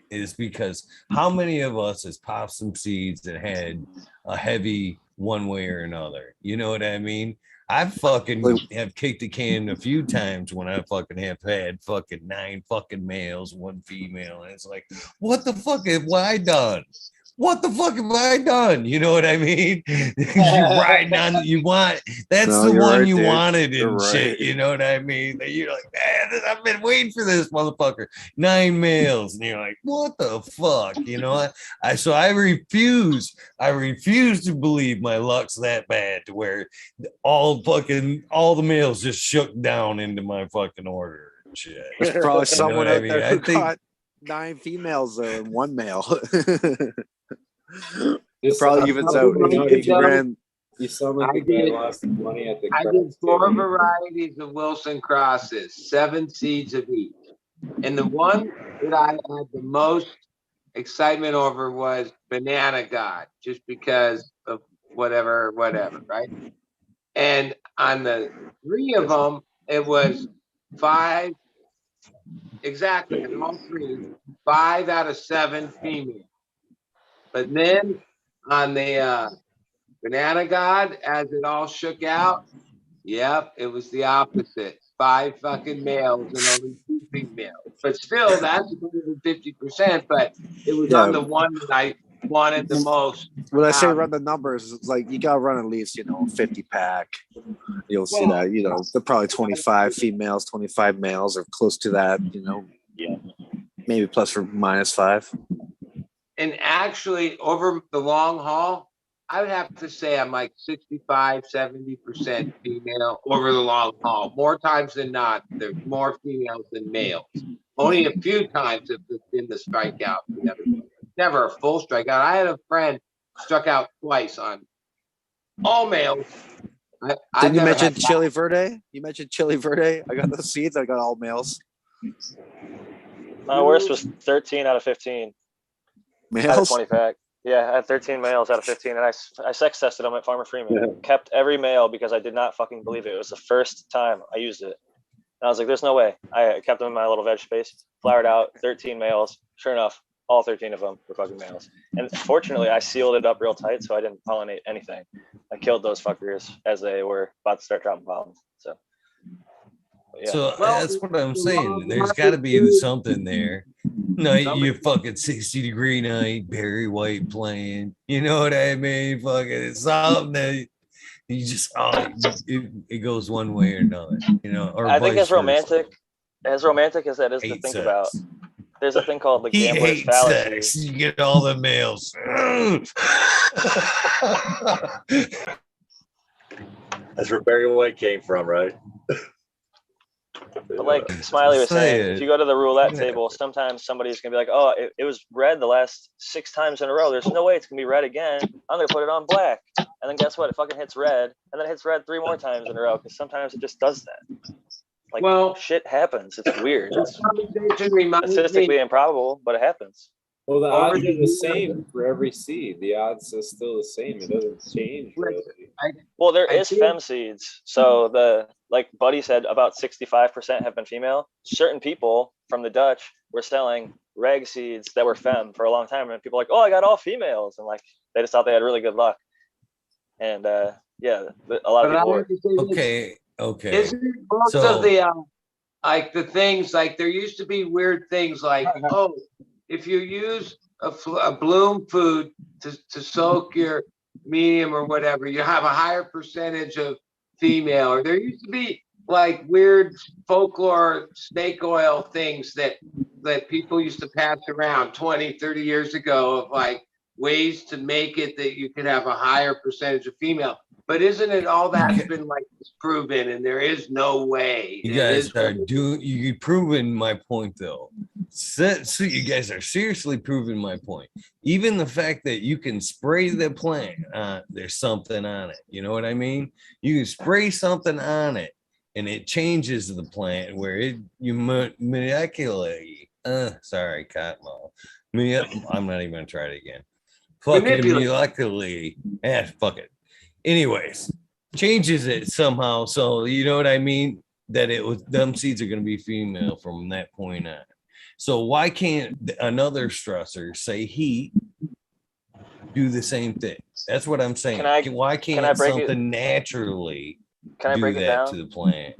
is because how many of us has popped some seeds that had a heavy one way or another? You know what I mean? I fucking have kicked a can a few times when I fucking have had fucking 9 fucking males, 1 female, and it's like, what the fuck have I done? What the fuck have I done? You know what I mean? You're riding on, you want, that's the one right, you dude. Wanted and shit. You know what I mean? You're like, man, I've been waiting for this motherfucker. 9 males. And you're like, what the fuck? You know what? So I refuse to believe my luck's that bad to where all the males just shook down into my fucking order and shit. There's probably someone out there who think, got 9 females and 1 male. It probably evens out. 80 grand. You sound like I the guy did- lost money at the I did craps 4 table. varieties of Wilson crosses, 7 seeds of each. And the one that I had the most excitement over was Banana God, just because of whatever, right? And on the 3 of them, it was 5, exactly, on all 3, 5 out of 7 female. But then on the Banana God, as it all shook out, yep, it was the opposite. 5 fucking males and only 2 females. But still, that's better than 50%. But it was on the one that I wanted the most. When I say run the numbers, it's like you gotta run at least 50 pack. You'll see that they're probably 25 females, 25 males, or close to that. Yeah. Maybe plus or minus 5. And actually, over the long haul, I would have to say I'm like 65, 70% female over the long haul. More times than not, there's more females than males. Only a few times have been the strikeout. Never a full strikeout. I had a friend struck out twice on all males. Didn't you mention Chili Verde? You mentioned Chili Verde. I got those seeds. I got all males. My worst was 13 out of 15. Out of Males? 20 pack. Yeah, I had 13 males out of 15, and I sex tested them at Farmer Freeman. Yeah. Kept every male because I did not fucking believe it. It was the first time I used it. And I was like, there's no way. I kept them in my little veg space, flowered out, 13 males. Sure enough, all 13 of them were fucking males. And fortunately, I sealed it up real tight, so I didn't pollinate anything. I killed those fuckers as they were about to start dropping pollen. So, yeah. So that's what I'm saying. There's got to be something there. No, you fucking 60 degree night, Barry White playing. You know what I mean? Fucking it's something that you just it goes one way or another. Or I think vice as romantic as that is to Hate think sex. about, there's a thing called the He gambler's hates fallacy. sex. You get all the males. That's where Barry White came from, right? But like Smiley was saying, Say if it. you go to the roulette table, sometimes somebody's gonna be like, "Oh, it was red the last 6 times in a row. There's no way it's gonna be red again. I'm gonna put it on black." And then guess what? It fucking hits red, and then it hits red 3 more times in a row because sometimes it just does that. Like, shit happens. It's weird. It's statistically improbable, but it happens. Well, the odds are the same for every seed. The odds are still the same. It doesn't change really. Well, there is fem seeds. So like Buddy said, about 65% have been female. Certain people from the Dutch were selling reg seeds that were fem for a long time, and people were like, "Oh, I got all females," and like they just thought they had really good luck. And yeah, a lot of people were. Okay. Isn't it most of the like the things like there used to be weird things like if you use a bloom food to soak your medium or whatever, you have a higher percentage of female. Or there used to be like weird folklore snake oil things that people used to pass around 20, 30 years ago of like ways to make it that you could have a higher percentage of female. But isn't it all that's been like proven and there is no way? You guys are you proving my point though. So you guys are seriously proving my point. Even the fact that you can spray the plant, there's something on it. You know what I mean? You can spray something on it and it changes the plant where you molecularly, sorry, Cottonmouth. I'm not even gonna try it again. Fucking molecularly, fuck it. Anyways, changes it somehow. So you know what I mean? That them seeds are going to be female from that point on. So why can't another stressor, say heat, do the same thing? That's what I'm saying. Why can't something naturally do that to the plant?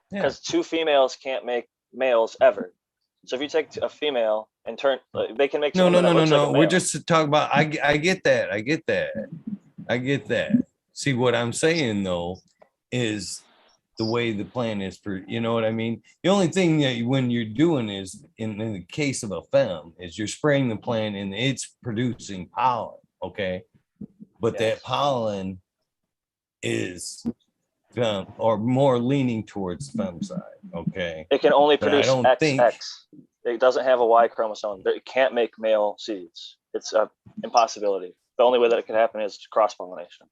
Because 2 females can't make males ever. So if you take a female and they can make no. Like we're just talking about. I get that. I get that. See, what I'm saying though is the way the plant is, you know what I mean? The only thing that when you're doing is in the case of a fem is you're spraying the plant and it's producing pollen, okay? But that pollen is or more leaning towards the fem side, okay? It can only But produce I don't XX. It doesn't have a Y chromosome. It can't make male seeds. It's an impossibility. The only way that it can happen is cross pollination.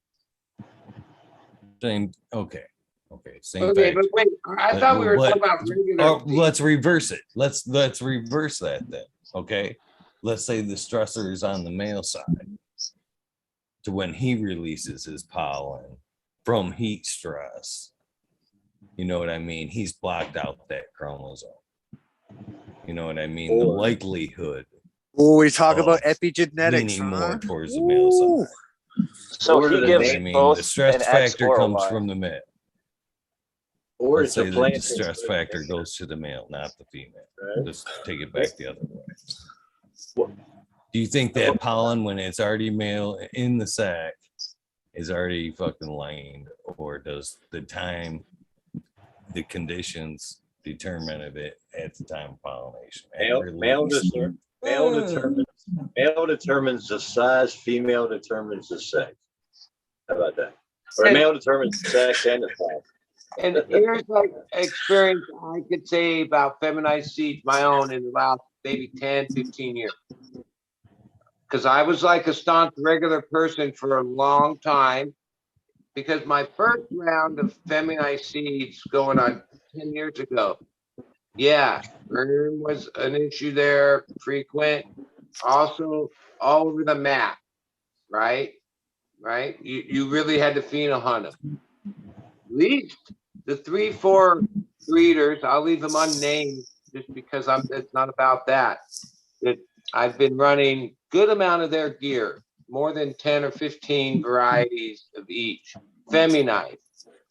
Same. Okay. Same Okay, fact. but wait, I thought we were talking about regular. Oh, let's reverse it. Let's reverse that then. Okay. Let's say the stressor is on the male side to when he releases his pollen from heat stress. You know what I mean? He's blocked out that chromosome. You know what I mean? The likelihood. Oh, we talk about of epigenetics, leaning huh? more towards the male side. So Or he the gives I mean, both the stress an X factor or a comes Y. from the male. Or Let's it's a say plant. the stress factor goes to the male, not the female. Right. Let's take it back the other way. Do you think that pollen, when it's already male in the sac, is already fucking laned, or does the time, the conditions determine of it at the time of pollination? Male determines the size, female determines the sex. How about that? Or male determines the sex and the size. And here's like experience I could say about feminized seeds, my own, in the last maybe 10, 15 years. Because I was like a staunch regular person for a long time. Because my first round of feminized seeds going on 10 years ago, yeah, sperm was an issue there, frequent, also all over the map, right? Right? You really had to pheno hunt them. At least the 3-4 breeders, I'll leave them unnamed just because it's not about that. I've been running good amount of their gear, more than 10 or 15 varieties of each, feminized.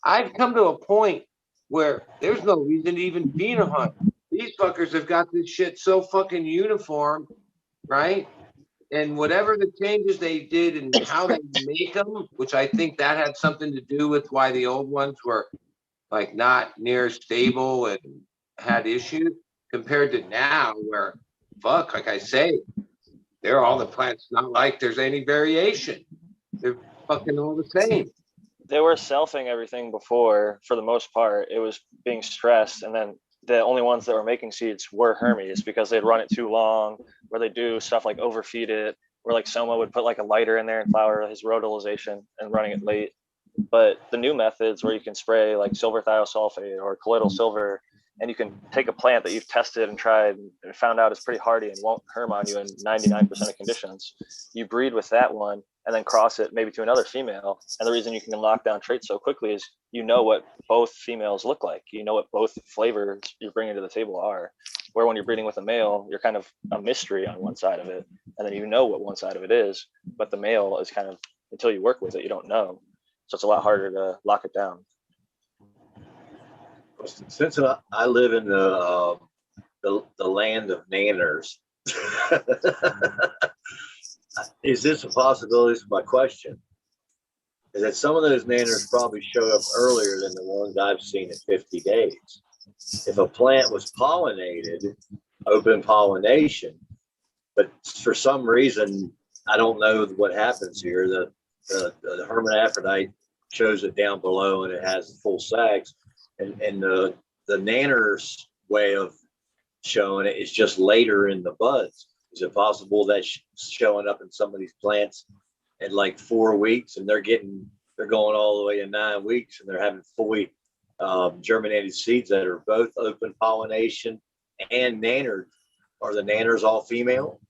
I've come to a point where there's no reason to even pheno hunt. These fuckers have got this shit so fucking uniform, right? And whatever the changes they did and how they make them, which I think that had something to do with why the old ones were like not near stable and had issues compared to now where, fuck, like I say, they're all the plants, not like there's any variation. They're fucking all the same. They were selfing everything before, for the most part. It was being stressed, and then the only ones that were making seeds were Hermes because they'd run it too long, where they do stuff like overfeed it, where like Soma would put like a lighter in there and flower his rhodolization and running it late. But the new methods where you can spray like silver thiosulfate or colloidal silver, and you can take a plant that you've tested and tried and found out is pretty hardy and won't herm on you in 99% of conditions, you breed with that one and then cross it maybe to another female. And the reason you can lock down traits so quickly is you know what both females look like. You know what both flavors you're bringing to the table are. Where when you're breeding with a male, you're kind of a mystery on one side of it. And then you know what one side of it is, but the male is kind of, until you work with it, you don't know. So it's a lot harder to lock it down. Since I live in the land of nanners, is this a possibility? Is my question. Is that some of those nanners probably show up earlier than the ones I've seen at 50 days. If a plant was pollinated, open pollination, but for some reason, I don't know what happens here. The hermaphrodite shows it down below and it has full sacs. And the nanner's way of showing it is just later in the buds. Is it possible that's showing up in some of these plants at like 4 weeks and they're going all the way in 9 weeks and they're having fully germinated seeds that are both open pollination and nannered? Are the nanners all female?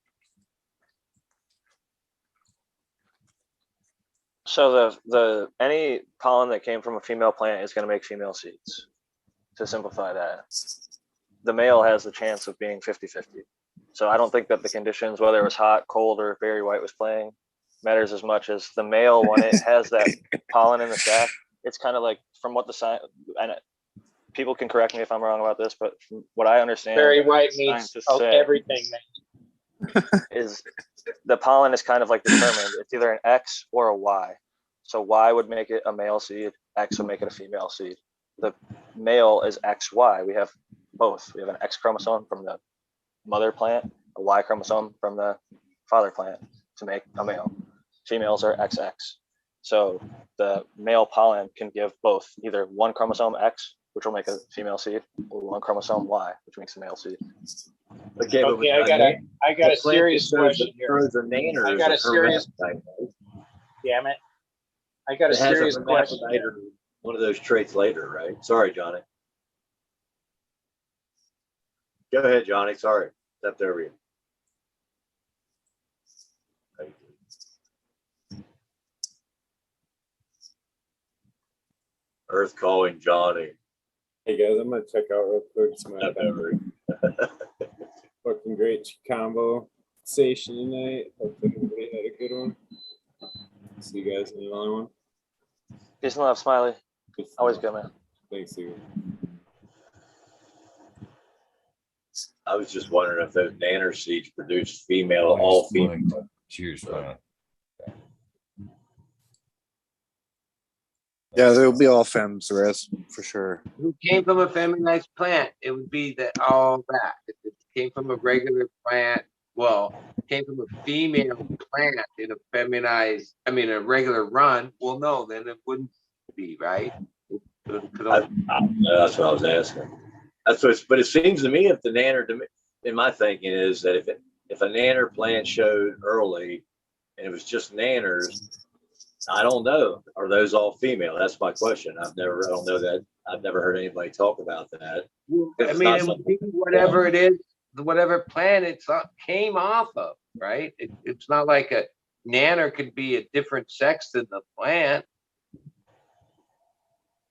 So the any pollen that came from a female plant is going to make female seeds. To simplify that, the male has the chance of being 50-50. So I don't think that the conditions, whether it was hot, cold, or Barry White was playing, matters as much as the male when it has that pollen in the sac. It's kind of like, from what the science, and people can correct me if I'm wrong about this, but from what I understand, Barry White means everything, man. Is the pollen is kind of like determined. It's either an X or a Y. So Y would make it a male seed, X would make it a female seed. The male is XY. We have both. We have an X chromosome from the mother plant, a Y chromosome from the father plant to make a male. Females are XX. So the male pollen can give both, either one chromosome X, which will make a female seed, or one chromosome Y, which makes a male seed. Okay, I got a serious question here. I got a serious. Damn it! I got a serious question. one of those traits later, right? Sorry, Johnny. Go ahead, Johnny. Sorry, stepped over you. Earth calling Johnny. Hey guys, I'm gonna check out real quick. It's my Stepped over you. fucking great combo station tonight. Hopefully everybody had a good one. See you guys in another one. Peace and love, Smiley. Always good, man. Thanks, you. I was just wondering if those nanner seeds produce female, all female. Cheers, man. Yeah, there'll be all femmes, the rest for sure. If it came from a feminized plant, it would be that all that. If it came from a regular plant, well, it came from a female plant in a feminized, I mean, a regular run, well, no, then it wouldn't be, right? That's what I was asking. That's what. But it seems to me, if the nanner, in my thinking, is that if a nanner plant showed early, and it was just nanners, I don't know. Are those all female? That's my question. I don't know that. I've never heard anybody talk about that. I mean, it would be whatever it is, whatever plant it came off of, right? It's not like a nanner could be a different sex than the plant.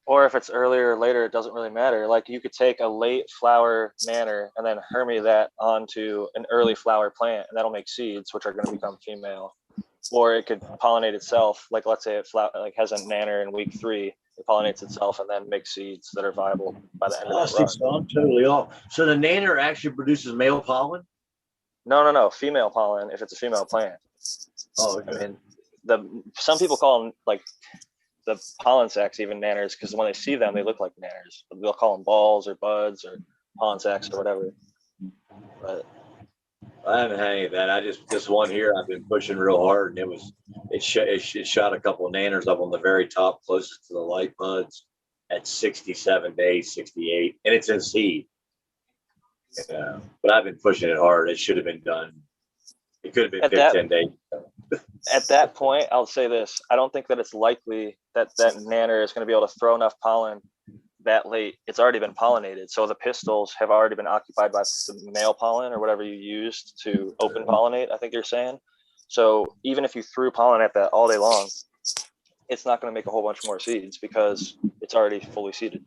Or if it's earlier or later, it doesn't really matter. Like you could take a late flower nanner and then hermy that onto an early flower plant, and that'll make seeds, which are going to become female. Or it could pollinate itself. Like let's say it has a nanner in week 3, it pollinates itself and then makes seeds that are viable by the end of the run. So I'm totally off. So the nanner actually produces male pollen? No, female pollen if it's a female plant. Oh, okay. I mean, some people call them like the pollen sacs even nanners because when they see them, they look like nanners. They'll call them balls or buds or pollen sacs or whatever. But I haven't had any of that. This one here I've been pushing real hard, and it shot a couple of nanners up on the very top closest to the light buds at 67 days, 68, and it's in seed. Yeah, but I've been pushing it hard. It should have been done. It could have been 10 days. At that point, I'll say this. I don't think that it's likely that nanner is going to be able to throw enough pollen that late. It's already been pollinated. So the pistils have already been occupied by the male pollen or whatever you used to open pollinate, I think you're saying. So even if you threw pollen at that all day long, it's not going to make a whole bunch more seeds because it's already fully seeded.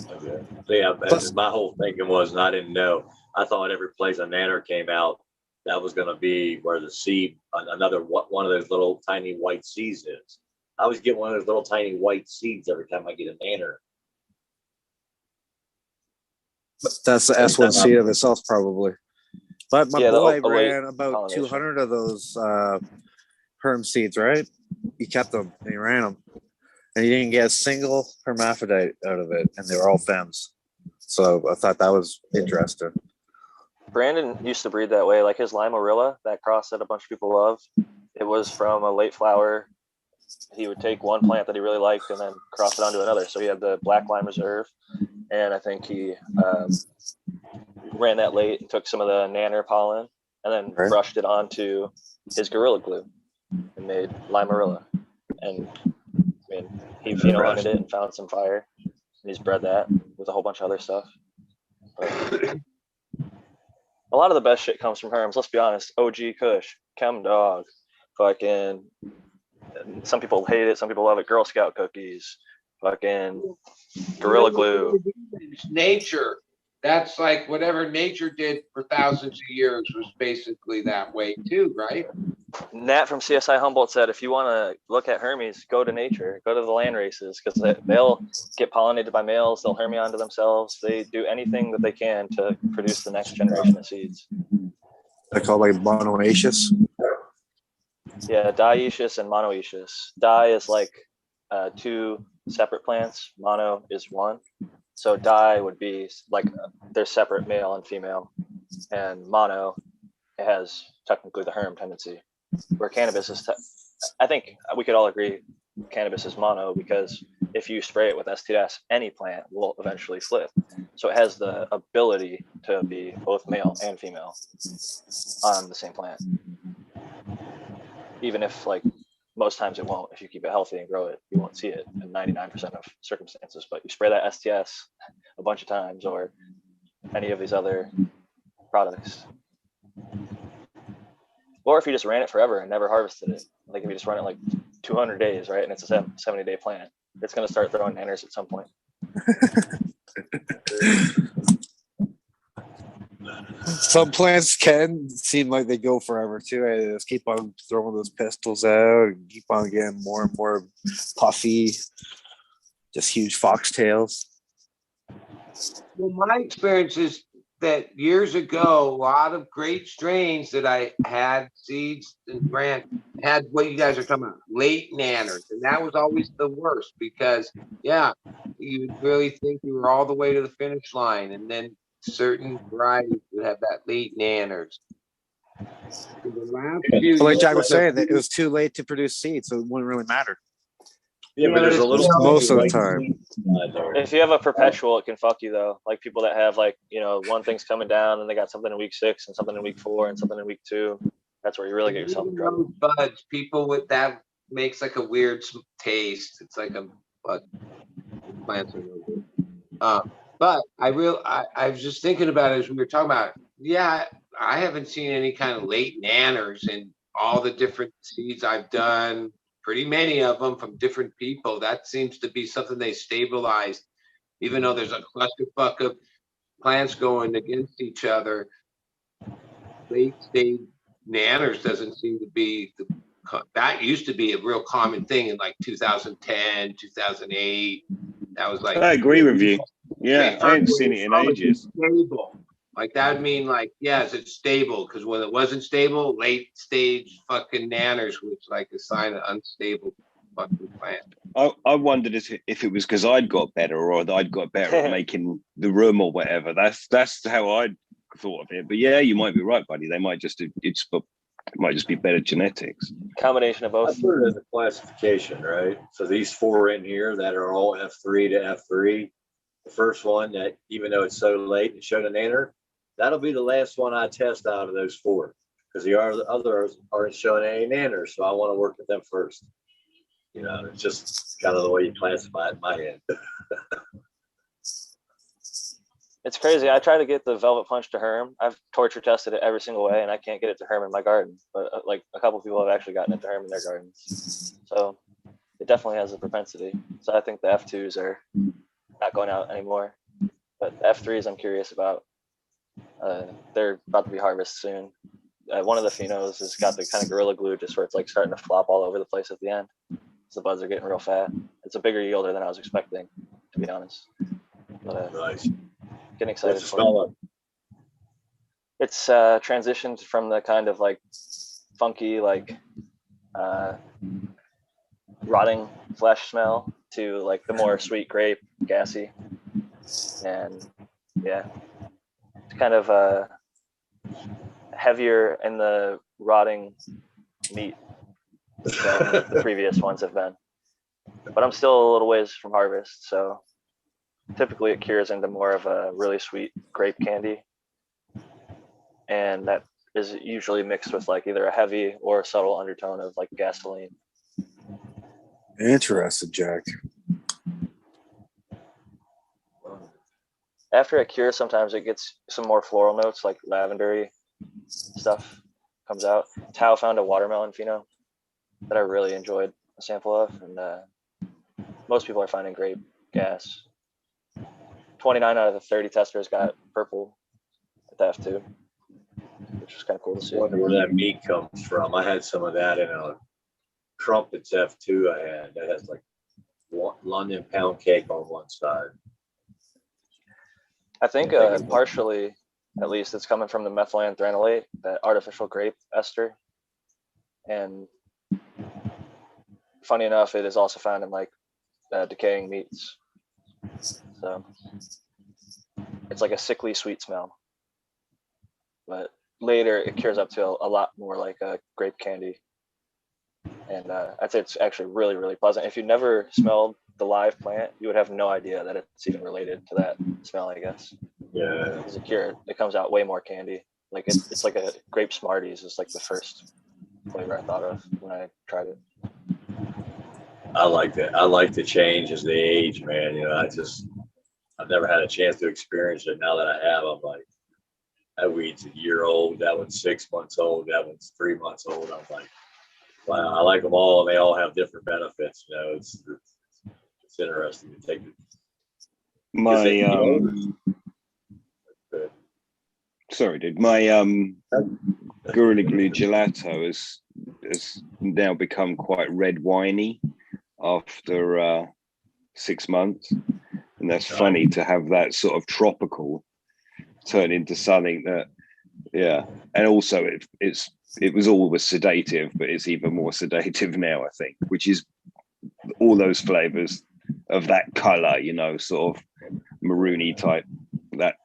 Okay. So yeah, my whole thinking was, and I didn't know, I thought every place a nanner came out, that was going to be where the seed, one of those little tiny white seeds is. I always get one of those little tiny white seeds every time I get a nanner. That's the S1 seed of itself, probably. But my boy ran about 200 of those herm seeds, right? He kept them and he ran them. And he didn't get a single hermaphrodite out of it. And they were all femmes. So I thought that was interesting. Brandon used to breed that way. Like his Limarilla, that cross that a bunch of people love, it was from a late flower. He would take one plant that he really liked and then cross it onto another. So he had the Black Lime Reserve. And I think he ran that late and took some of the nanner pollen and then brushed it onto his Gorilla Glue and made Limarilla. And I mean, he hunted it and found some fire. And he's bred that with a whole bunch of other stuff. But a lot of the best shit comes from herms. Let's be honest. OG Kush, Chem Dog, fucking. Some people hate it. Some people love it. Girl Scout cookies, fucking Gorilla Glue. Nature. That's like whatever nature did for thousands of years was basically that way too, right? Nat from CSI Humboldt said, if you want to look at Hermes, go to nature, go to the land races, because they'll get pollinated by males. They'll hermy onto themselves. They do anything that they can to produce the next generation of seeds. They're called like monoecious. Yeah, dioecious and monoecious. Di is like 2 separate plants. Mono is 1. So di would be like they're separate, male and female, and mono, it has technically the herm tendency. Where cannabis is, I think we could all agree cannabis is mono because if you spray it with STS, any plant will eventually flip. So it has the ability to be both male and female on the same plant. Even if like most times it won't. If you keep it healthy and grow it, you won't see it in 99% of circumstances. But you spray that STS a bunch of times, or any of these other products, or if you just ran it forever and never harvested it, like if you just run it like 200 days, right, and it's a 70-day plant, it's going to start throwing nanners at some point. Some plants can seem like they go forever too. I just keep on throwing those pistils out and keep on getting more and more puffy, just huge foxtails. Well, my experience is that years ago, a lot of great strains that I had, seeds and branch, had what you guys are talking about, late nanners. And that was always the worst because, yeah, you would really think you were all the way to the finish line. And then certain varieties would have that late nanners. Like Jack was saying, that it was too late to produce seeds, so it wouldn't really matter. Yeah, but there's a little most of the time. If you have a perpetual, it can fuck you though. Like people that have like, you know, one thing's coming down and they got something in week 6 and something in week 4 and something in week 2. That's where you really get yourself in trouble. Buds, people with that makes like a weird taste. It's like a plants are no good. But I was just thinking about it as we were talking about. Yeah, I haven't seen any kind of late nanners in all the different seeds I've done. Pretty many of them from different people. That seems to be something they stabilized, even though there's a clusterfuck of plants going against each other. Late stage nanners doesn't seem to be that used to be a real common thing in like 2010, 2008. That was like, I agree with you. Yeah, I haven't seen it in ages. Stable. Like that would mean like, yes, it's stable, because when it wasn't stable, late stage fucking nanners was like a sign of unstable fucking plant. I wondered if it was because I'd got better or that I'd got better at making the room or whatever. That's how I thought of it. But yeah, you might be right, buddy. They might just might just be better genetics. Combination of both. I put it in the classification, right? So these 4 in here that are all F3 to F3. The first one that, even though it's so late, it showed a nanner. That'll be the last one I test out of those 4, because the others aren't showing any nanners. So I want to work with them first. You know, it's just kind of the way you classify it in my head. It's crazy. I try to get the Velvet Punch to Herm. I've torture tested it every single way, and I can't get it to Herm in my garden. But like a couple of people have actually gotten it to Herm in their gardens. So it definitely has a propensity. So I think the F2s are not going out anymore. But F3s I'm curious about. They're about to be harvested soon. One of the phenos has got the kind of Gorilla Glue, just where it's like starting to flop all over the place at the end. So the buds are getting real fat. It's a bigger yielder than I was expecting, to be honest. But, nice. Getting excited What's the for smell it. like? It's transitioned from the kind of like funky, like rotting flesh smell to like the more sweet grape, gassy, and yeah, it's kind of heavier in the rotting meat than the previous ones have been. But I'm still a little ways from harvest, so typically it cures into more of a really sweet grape candy, and that is usually mixed with like either a heavy or a subtle undertone of like gasoline. Interesting, Jack. After it cures, sometimes it gets some more floral notes, like lavendery stuff comes out. Tao found a watermelon pheno that I really enjoyed a sample of, and most people are finding grape gas. 29 out of the 30 testers got purple at the F2, which was kind of cool to see. I wonder where that meat comes from. I had some of that in a Crumpets F2 I had that has like London pound cake on one side. I think partially, at least, it's coming from the methylantranolate, that artificial grape ester. And funny enough, it is also found in like decaying meats. So it's like a sickly sweet smell. But later it cures up to a lot more like a grape candy. And I'd say it's actually really, really pleasant. If you never smelled the live plant, you would have no idea that it's even related to that smell, I guess. Yeah. Because it comes out way more candy. Like it's like a grape Smarties is like the first flavor I thought of when I tried it. I like that. I like the change as they age, man. You know, I've never had a chance to experience it. Now that I have, I'm like, that weed's a year old, that one's 6 months old, that one's 3 months old. I'm like, wow, I like them all, and they all have different benefits. You know, it's interesting to take it. My sorry, dude. My Gorilla Glue gelato has now become quite red winey after 6 months, and that's funny to have that sort of tropical turn into something that, yeah. And also, it was always sedative, but it's even more sedative now, I think, which is all those flavors of that color, you know, sort of maroony type. That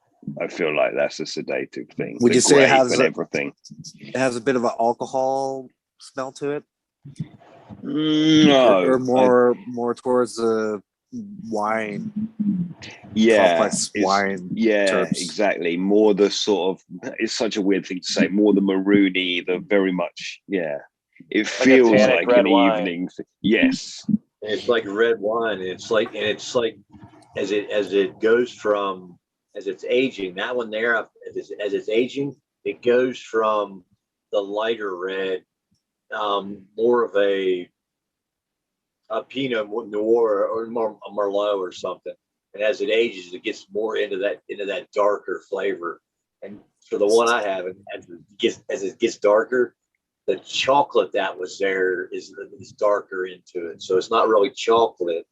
I feel like that's a sedative thing. Would you say it has everything? It has a bit of an alcohol smell to it? No, or more towards the wine. Yeah, complex wine. Yeah, terps. exactly. More the sort of, it's such a weird thing to say. More the maroony, the very much. Yeah, it feels like an evening. Yes, it's like red wine. It's like as it goes from, as it's aging. That one there, as it's aging, it goes from the lighter red, more of a Pinot Noir or more a Merlot or something. And as it ages, it gets more into that darker flavor. And for the one I have, as it gets darker, the chocolate that was there is darker into it. So it's not really chocolate.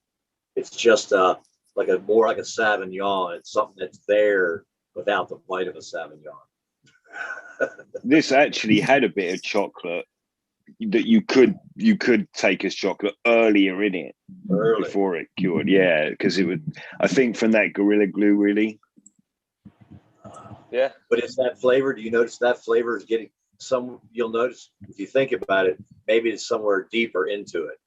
It's just more like a Sauvignon. It's something that's there without the bite of a Sauvignon. This actually had a bit of chocolate that you could take as chocolate earlier in it before it cured. Yeah, because it would, I think, from that Gorilla Glue, really. Yeah, but it's that flavor. Do you notice that flavor is getting some? You'll notice if you think about it, maybe it's somewhere deeper into it.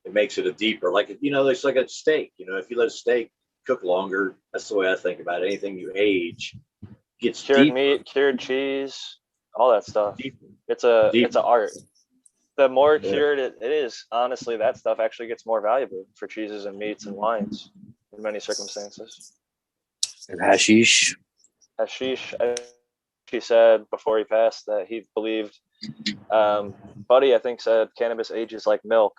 It makes it a deeper, like, you know, it's like a steak. You know, if you let a steak cook longer, that's the way I think about it. Anything you age gets cured deeper. meat, cured cheese, all that stuff. It's an art. The more cured it is, honestly, that stuff actually gets more valuable for cheeses and meats and wines in many circumstances. And hashish. Hashish, he said before he passed that he believed, Buddy, I think, said cannabis ages like milk.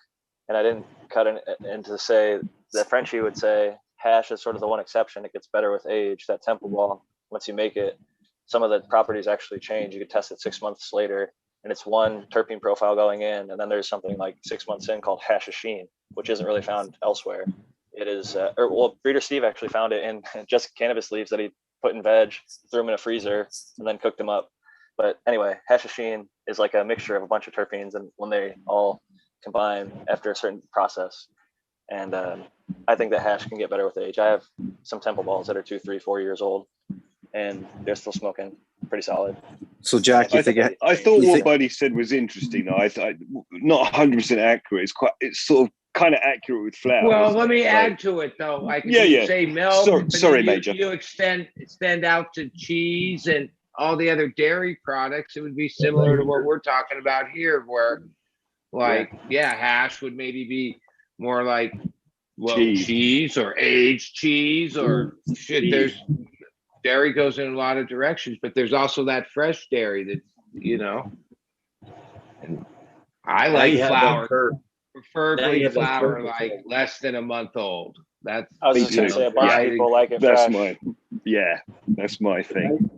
And I didn't cut in to say that Frenchie would say hash is sort of the one exception. It gets better with age. That temple ball, once you make it, some of the properties actually change. You could test it 6 months later, and it's one terpene profile going in, and then there's something like 6 months in called hashishene, which isn't really found elsewhere. It is, Breeder Steve actually found it in just cannabis leaves that he put in veg, threw them in a freezer, and then cooked them up. But anyway, hashishene is like a mixture of a bunch of terpenes, and when they all combine after a certain process. And I think that hash can get better with age. I have some temple balls that are 2, 3, 4 years old, and they're still smoking pretty solid. So Jack, I thought what Buddy said was interesting. Though. I not 100% accurate. It's sort of kind of accurate with flowers. Well, let me add to it though. Like you say milk. Sorry, Major. You extend out to cheese and all the other dairy products. It would be similar to what we're talking about here, where hash would maybe be more like cheese or aged cheese or shit. There's dairy goes in a lot of directions, but there's also that fresh dairy that, you know. And I like flour, preferably flour like less than a month old. That's I was just gonna say a bunch of people like it fresh. That's my thing.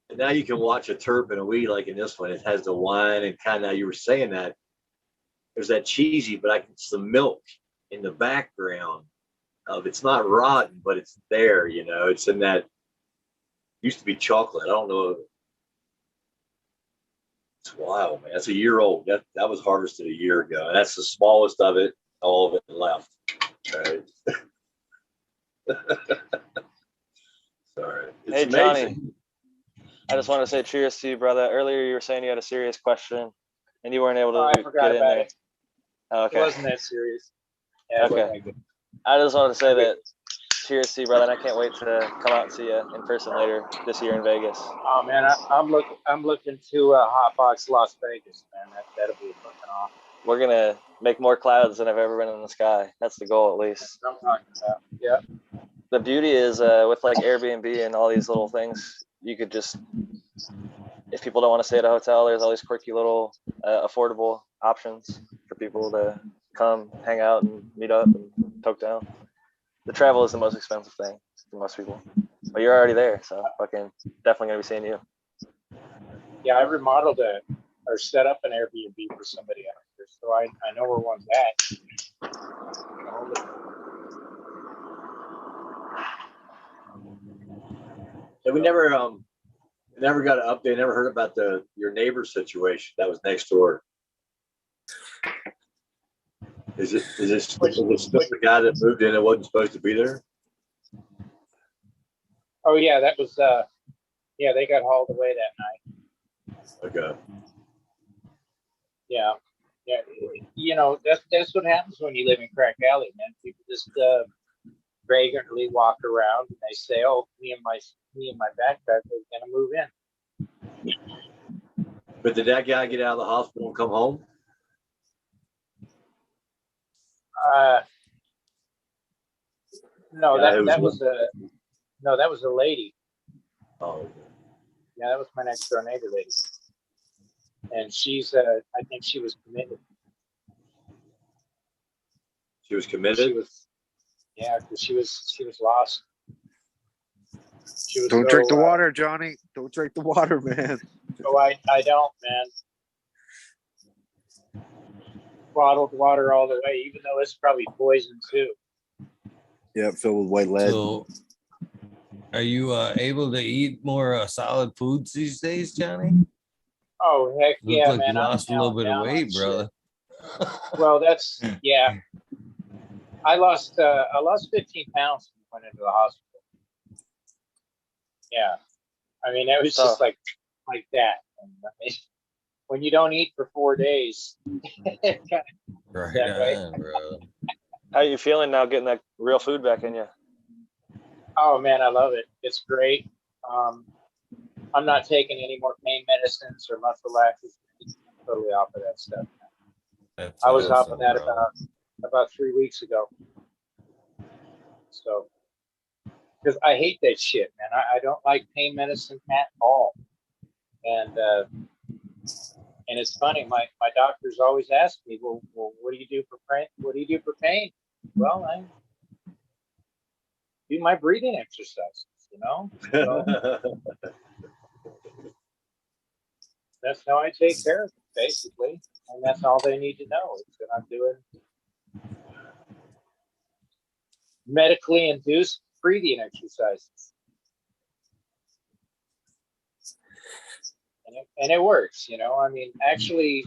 And now you can watch a terp and a weed like in this one. It has the wine and kind of, you were saying that there's that cheesy, but it's the milk in the background of, it's not rotten, but it's there, you know, it's in that, used to be chocolate. I don't know. It's wild, man. That's a year old. That was harvested a year ago. And that's the smallest of it. All of it left. Right. Sorry. It's hey, amazing. Johnny. I just want to say cheers to you, brother. Earlier you were saying you had a serious question and you weren't able to get in there. Okay. It wasn't that serious. Yeah, okay. I just wanted to say that cheers to you, brother. And I can't wait to come out and see you in person later this year in Vegas. Oh man, I'm looking to Hotbox Las Vegas, man. That'll be fucking awesome. we're gonna make more clouds than I've ever been in the sky. That's the goal, at least. I'm talking about. Yeah. The beauty is with like Airbnb and all these little things, you could just, if people don't want to stay at a hotel, there's all these quirky little affordable options for people to come hang out and meet up and poke down. The travel is the most expensive thing for most people, but you're already there, so fucking definitely gonna be seeing you. Yeah, I remodeled or set up an Airbnb for somebody out here, so I know where one's at. So we never got an update. Never heard about your neighbor situation that was next door. Is it still the guy that moved in and wasn't supposed to be there? Oh yeah, that was yeah, they got hauled away that night. Okay. Yeah. Yeah. You know, that's what happens when you live in Crack Alley, man. People just vagrantly walk around and they say, "Oh, me and my backpack are gonna move in." But did that guy get out of the hospital and come home? No, Yeah, that was a lady. Oh. Yeah, that was my next door neighbor lady. And she's I think she was committed. She was committed? Yeah, because she was lost. She was Don't drink the water, Johnny. Don't drink the water, man. Oh, I don't, man. Bottled water all the way, even though it's probably poison too. Yeah, filled with white lead. So, are you able to eat more solid foods these days, Johnny? Oh heck Look yeah, like man! you lost a little bit of weight, brother. Well, that's yeah. I lost 15 pounds when I went into the hospital. Yeah, I mean it was just like that. And, I mean, when you don't eat for 4 days, Right on, bro. How you feeling now, getting that real food back in you? Oh man, I love it. It's great. I'm not taking any more pain medicines or muscle relaxers. I'm totally off of that stuff. That's I was off awesome, of that bro. about 3 weeks ago. So, because I hate that shit, man. I don't like pain medicine at all. And it's funny. My doctors always ask me, well, what do you do for pain? What do you do for pain? Well, I do my breathing exercises. You know. So, that's how I take care of it, basically. And that's all they need to know is that I'm doing medically induced breathing exercises. And it works, you know. I mean, actually,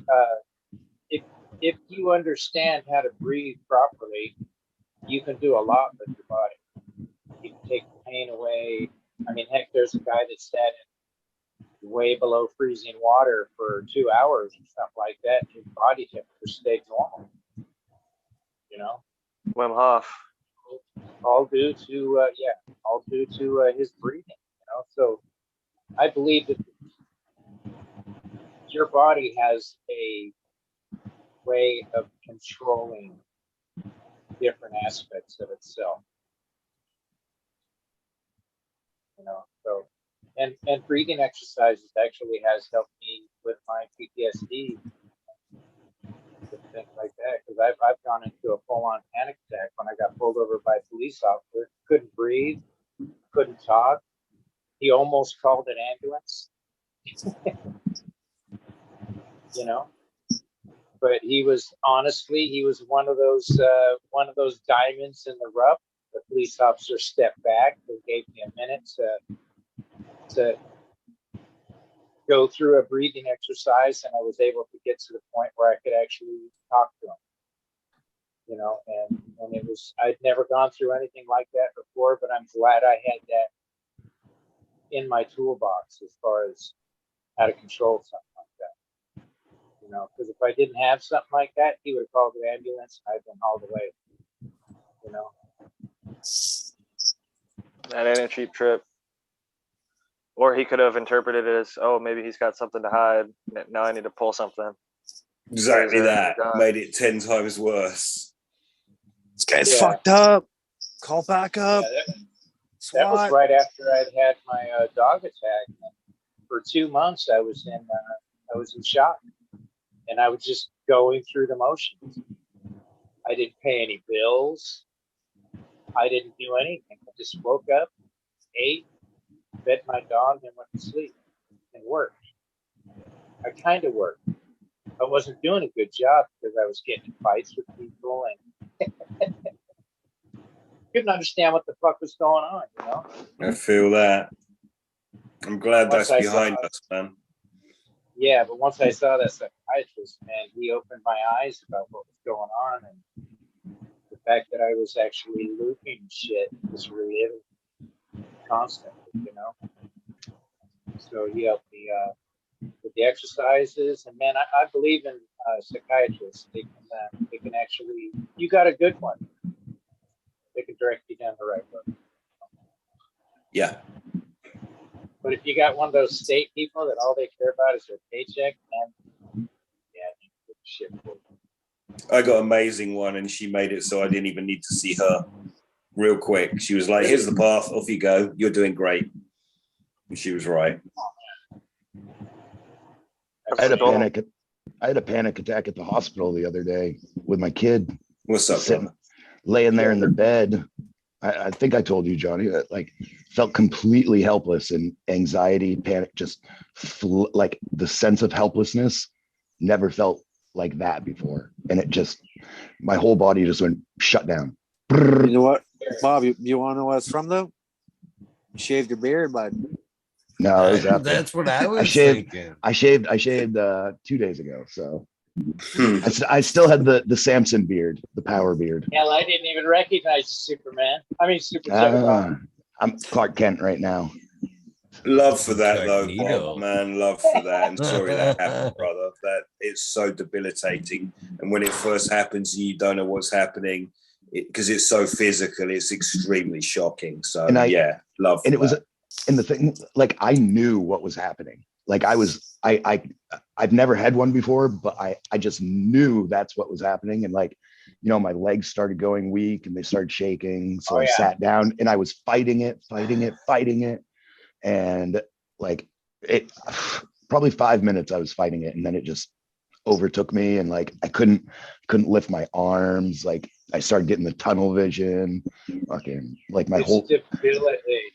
if you understand how to breathe properly, you can do a lot with your body. You can take the pain away. I mean, heck, there's a guy that sat in way below freezing water for 2 hours or something like that. His body temperature stayed normal. You know, Wim Hof. all due to his breathing. You know, so I believe that your body has a way of controlling different aspects of itself. You know, so and breathing exercises actually has helped me with my PTSD and things like that, because I've gone into a full-on panic attack when I got pulled over by a police officer. Couldn't breathe, couldn't talk. He almost called an ambulance. You know, but he was one of those diamonds in the rough. The police officer stepped back and gave me a minute to go through a breathing exercise, and I was able to get to the point where I could actually talk to him. You know, and it was, I'd never gone through anything like that before, but I'm glad I had that in my toolbox as far as how to control something like that. You know, because if I didn't have something like that, he would have called the ambulance and I'd been hauled away. You know, That ain't a cheap trip. Or he could have interpreted it as, oh, maybe he's got something to hide. Now I need to pull something. Exactly that. God. Made it 10 times worse. This guy's Yeah. fucked up. Call back up. Yeah, that was SWAT. right after I'd had my dog attack. For 2 months, I was in shock, and I was just going through the motions. I didn't pay any bills. I didn't do anything. I just woke up, ate, fed my dog, and went to sleep and worked. I kind of worked. I wasn't doing a good job because I was getting in fights with people and couldn't understand what the fuck was going on, you know? I feel that. I'm glad Once that's I behind saw- us, man. Yeah, but once I saw that psychiatrist, man, he opened my eyes about what was going on, and the fact that I was actually looping shit was reliving constantly, you know. So he helped me with the exercises, and man, I believe in psychiatrists. They can actually, you got a good one. They can direct you down the right road. Yeah. But if you got one of those state people that all they care about is their paycheck, man, yeah, shit. I got an amazing one, and she made it so I didn't even need to see her. Real quick, she was like, "Here's the path. Off you go. You're doing great." And she was right. I had a panic attack at the hospital the other day with my kid. What's up, brother? Laying there in the bed. I think I told you, Johnny, that like felt completely helpless and anxiety, panic, just like the sense of helplessness never felt like that before. And it just, my whole body just went shut down. You know what, Bob, you want to know what it's from though? You shaved your beard, bud. No, it was after. That's what I was thinking. I shaved 2 days ago. So I still had the Samson beard, the power beard. Hell, I didn't even recognize Superman. I mean, Super Bob. I'm Clark Kent right now. Love for that though, Incognito. Bob, man. Love for that. And sorry that happened, brother. That it's so debilitating. And when it first happens, you don't know what's happening because it's so physical. It's extremely shocking. So yeah, love. And it was, that. and the thing, like I knew what was happening. Like I've never had one before, but I just knew that's what was happening. And like, you know, my legs started going weak and they started shaking. So I sat down and I was fighting it. And like it probably 5 minutes I was fighting it. And then it just overtook me. And like, I couldn't lift my arms. Like I started getting the tunnel vision. Fucking like my whole Debilitating.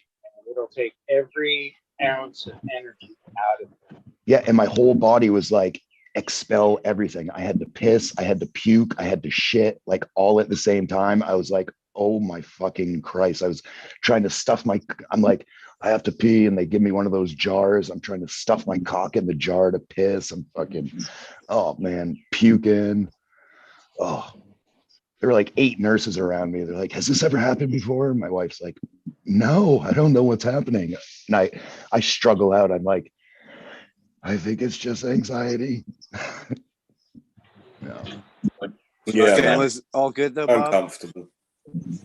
It'll take every ounce of energy out of it. Yeah, and my whole body was like expel everything. I had to piss, I had to puke, I had to shit, like all at the same time. I was like, oh my fucking Christ. I was trying to stuff I'm like, I have to pee, and they give me one of those jars. I'm trying to stuff my cock in the jar to piss. I'm fucking, oh man, puking. Oh, there were like 8 nurses around me. They're like, has this ever happened before? And my wife's like, no, I don't know what's happening. And I struggle out. I'm like, I think it's just anxiety. No. Yeah, was all good though, Bob? Uncomfortable.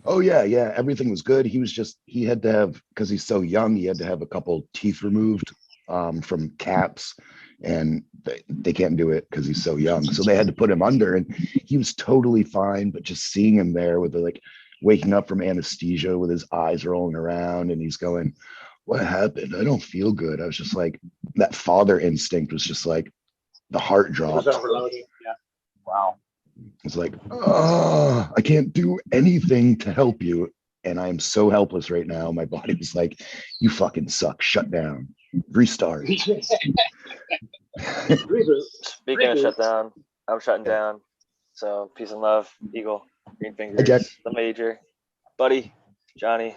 Oh yeah, everything was good. He had to have, because he's so young, he had to have a couple teeth removed from caps, and they can't do it because he's so young. So they had to put him under, and he was totally fine. But just seeing him there with the like waking up from anesthesia with his eyes rolling around, and he's going, what happened? I don't feel good. I was just like, that father instinct was just like, the heart dropped. It was overloading. Yeah. Wow. It's like, oh, I can't do anything to help you. And I'm so helpless right now. My body was like, you fucking suck. Shut down. Restart. Speaking of shut down, I'm shutting down. So peace and love, Eagle, Green Fingers, the Major, Buddy, Johnny,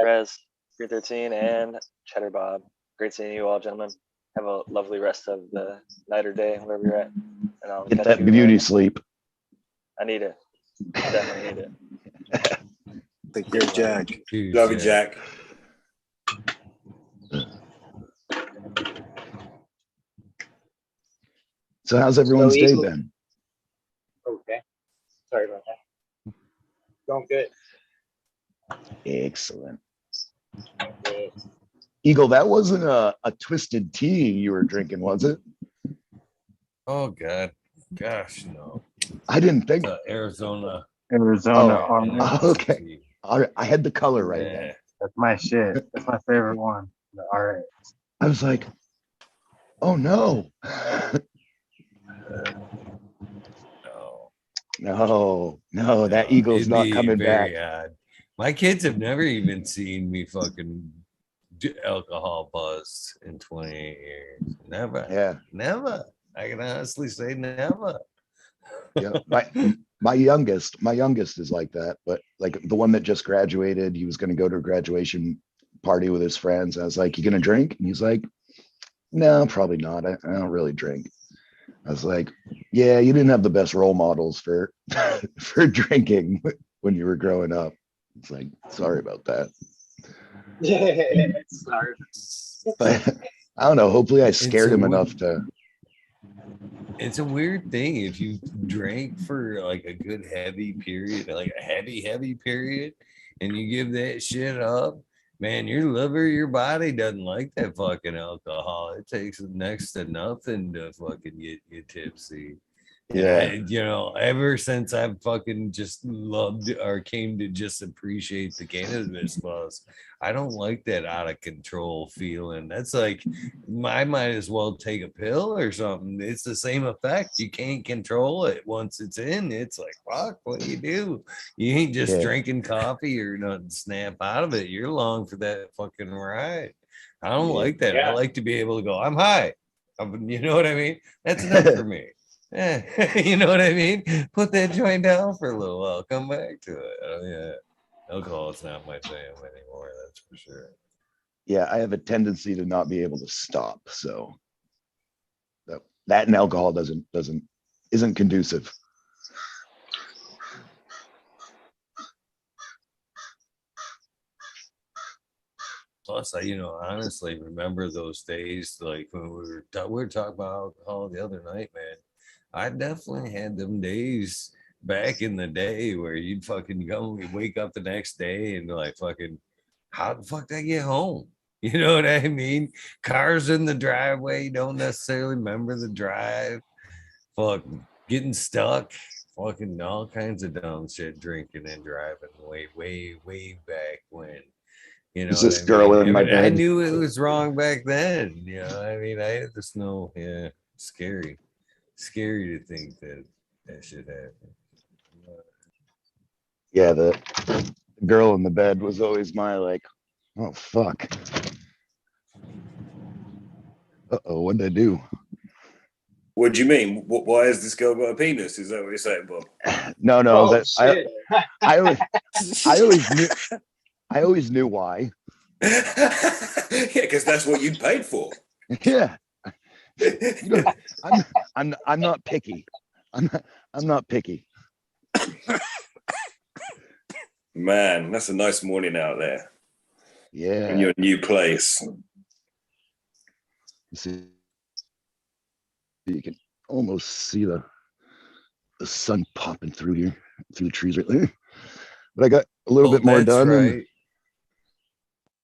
Rez, Green 13, and Cheddar Bob. Great seeing you all, gentlemen. Have a lovely rest of the night or day, wherever you're at. And I'll Get that beauty sleep. I need it. I definitely need it. Take care, Jack. Love you, Jack. So how's everyone's day Eagle- been? Okay. Sorry about that. Going good. Excellent. Eagle, that wasn't a twisted tea you were drinking, was it? Oh God, Gosh, no. I didn't think. Arizona. Arizona. Okay. All right. I had the color right Yeah. then. That's my shit. That's my favorite one. The RX. I was like, oh no. No, that Eagle's It'd not be coming back. very odd. My kids have never even seen me fucking alcohol buzz in 28 years. Never. Yeah. Never. I can honestly say never. Yeah. My youngest is like that, but like the one that just graduated, he was going to go to a graduation party with his friends. I was like, you going to drink? And he's like, no, probably not. I don't really drink. I was like, yeah, you didn't have the best role models for for drinking when you were growing up. It's like, sorry about that. Sorry. But I don't know. Hopefully I scared him enough to. It's a weird thing if you drank for like a good heavy period, like a heavy period, and you give that shit up, man, your liver, your body doesn't like that fucking alcohol. It takes next to nothing to fucking get you tipsy. Yeah. And ever since I've fucking just loved or came to just appreciate the cannabis buzz, I don't like that out of control feeling. That's like, I might as well take a pill or something. It's the same effect. You can't control it. Once it's in, it's like, fuck, what do? You ain't just drinking coffee or nothing, snap out of it. You're along for that fucking ride. I don't like that. I like to be able to go, I'm high. You know what I mean? That's enough for me. Yeah, you know what I mean? Put that joint down for a little while, come back to it. Oh yeah, alcohol is not my jam anymore, that's for sure. Yeah, I have a tendency to not be able to stop, so that and alcohol isn't conducive. Plus, I honestly remember those days, like when we were talking about alcohol the other night, man. I definitely had them days back in the day where you'd fucking go and wake up the next day and like, fucking, how the fuck did I get home? You know what I mean? Cars in the driveway, you don't necessarily remember the drive. Fuck, getting stuck, fucking all kinds of dumb shit, drinking and driving way back when. You know Is what this I girl mean? in my I bed? knew it was wrong back then. I mean, I had this scary to think that should happen. Yeah, the girl in the bed was always my like, oh fuck. Uh-oh, what did I do? What do you mean? Why has this girl got a penis? Is that what you're saying, Bob? No, Oh, that shit. I always knew why. Yeah, because that's what you paid for. Yeah. I'm not picky. I'm not picky. Man, that's a nice morning out there. Yeah. In your new place. See, you can almost see the sun popping through here, through the trees right there. But I got a little bit more done. Right.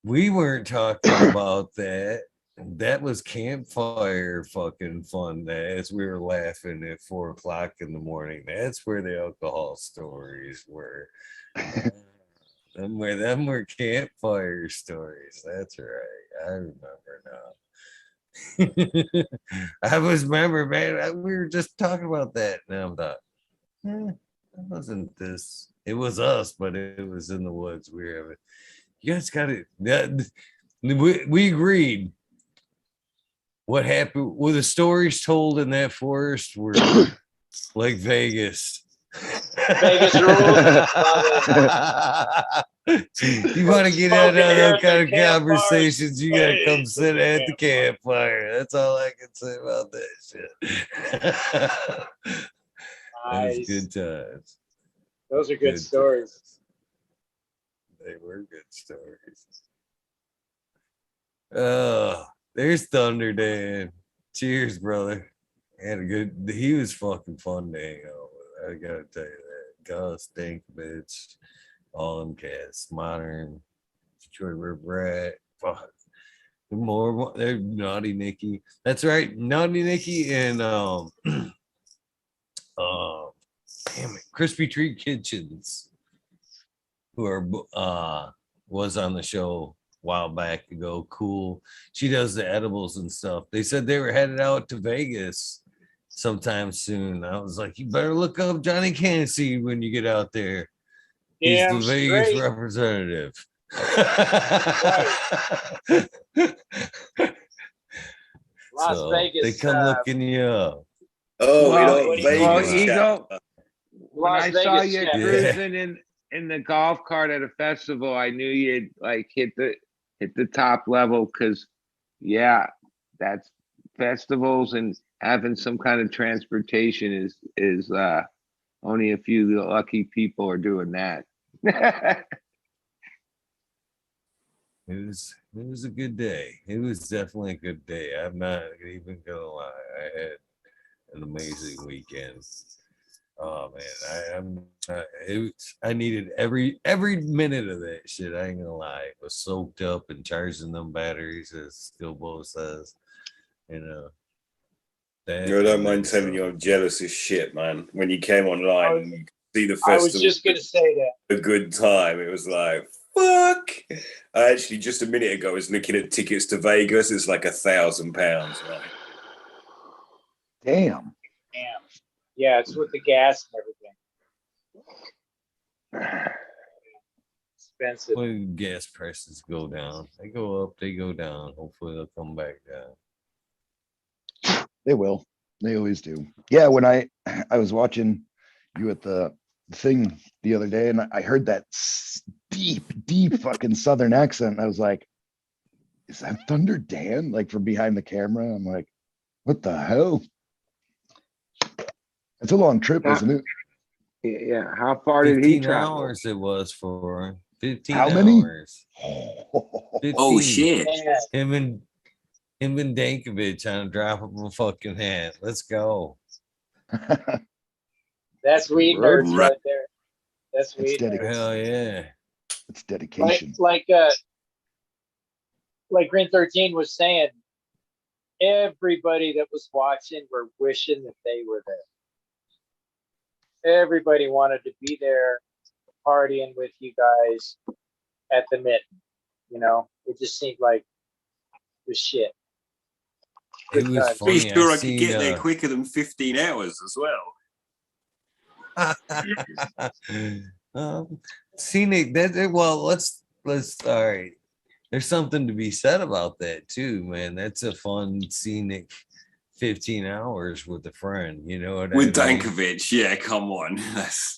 We weren't talking about that. That was campfire fucking fun. As we were laughing at 4 o'clock in the morning. That's where the alcohol stories were. Them were campfire stories. That's right. I remember now. I remember, man. We were just talking about that. Now I'm thought, that wasn't this. It was us, but it was in the woods. We were having. You guys got it. We agreed. What happened? Well, the stories told in that forest were like Vegas. Vegas rules. You want to get out of those kind of conversations, you got to come sit at the campfire. That's all I can say about that shit. Nice. Good times. Those are good stories. Times. They were good stories. Oh, there's Thunder Dan. Cheers, brother. He was fucking fun to hang out with. I gotta tell you that. Gus, Dankovich, all them cats, Modern, Detroit River Rat, fuck. More, they're Naughty Nicky. That's right, Naughty Nicky and damn it, Crispy Treat Kitchens, who are was on the show a while back ago. Cool. She does the edibles and stuff. They said they were headed out to Vegas sometime soon. I was like, you better look up Johnny Canseed when you get out there. He's Damn the Vegas straight. representative. Las So Vegas. they come looking you up. Oh, Well, Vegas Eagle, chat. when I Las saw Vegas you chat. cruising in the golf cart at a festival, I knew you'd like hit the top level because yeah, that's festivals and having some kind of transportation is only a few lucky people are doing that. It was a good day. It was definitely a good day. I'm not even gonna lie. I had an amazing weekend. Oh man, I needed every minute of that shit. I ain't gonna lie. It was soaked up and charging them batteries, as Skillbo says. You know. I don't mind telling you, I'm jealous as shit, man. When you came online and you could see the I festival, was just gonna say that. a good time. It was like, fuck. I actually just a minute ago was looking at tickets to Vegas. It's like £1,000, right? Damn. Damn. Yeah, it's with the gas and everything. Expensive. When gas prices go down, they go up, they go down. Hopefully they'll come back down. They will. They always do. Yeah, when I was watching you at the thing the other day, and I heard that deep fucking Southern accent. I was like, "Is that Thunder Dan?" Like from behind the camera. I'm like, "What the hell?" It's a long trip, isn't it? Yeah. How far did he 15 travel? hours it was for 15 How many? hours. 15. Oh shit. Him and Dankovic on a drop of a fucking hat. Let's go. That's weed nerds right there. That's weed nerds. Hell yeah. It's dedication. Like Green 13 was saying, everybody that was watching were wishing that they were there. Everybody wanted to be there partying with you guys at the Mitten. You know, it just seemed like the shit. It was funny. Pretty sure I could get there quicker than 15 hours as well. Scenic. Well, let's all right. There's something to be said about that too, man. That's a fun scenic 15 hours with a friend. You know what With I mean? Dankovic, yeah, come on.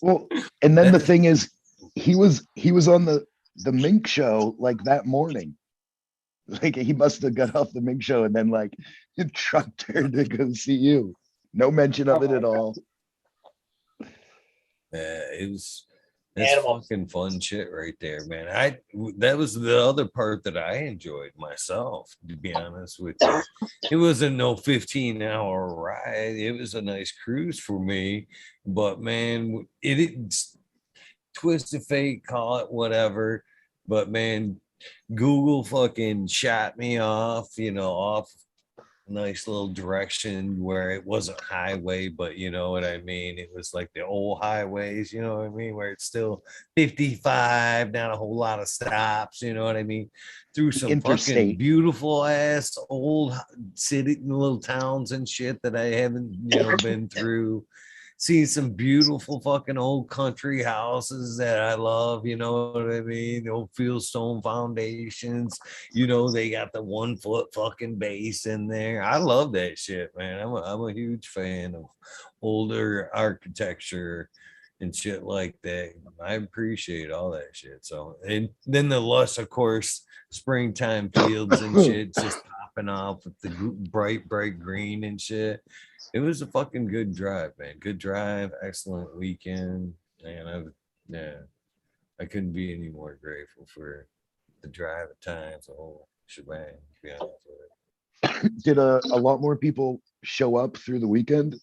Well, and then the thing is, he was on the Mink show like that morning. Like he must have got off the Mink show and then like trucked her to go see you. No mention of it at all. It's fucking fun shit right there, man. That was the other part that I enjoyed myself, to be honest with you. It wasn't no 15-hour ride. It was a nice cruise for me, but man, it's twisted fate, call it whatever, but man, Google fucking shot me off, off nice little direction where it wasn't highway, but you know what I mean? It was like the old highways, you know what I mean? Where it's still 55, not a whole lot of stops, you know what I mean? Through some fucking beautiful ass old city, little towns and shit that I haven't, been through. See some beautiful fucking old country houses that I love, you know what I mean? The old fieldstone foundations, they got the 1 foot fucking base in there. I love that shit, man. I'm a huge fan of older architecture and shit like that. I appreciate all that shit. So, and then the lush, of course, springtime fields and shit just popping off with the bright green and shit. It was a fucking good drive, man. Good drive, excellent weekend. And I couldn't be any more grateful for the drive at times, the whole shebang, to be honest with you. Did a lot more people show up through the weekend?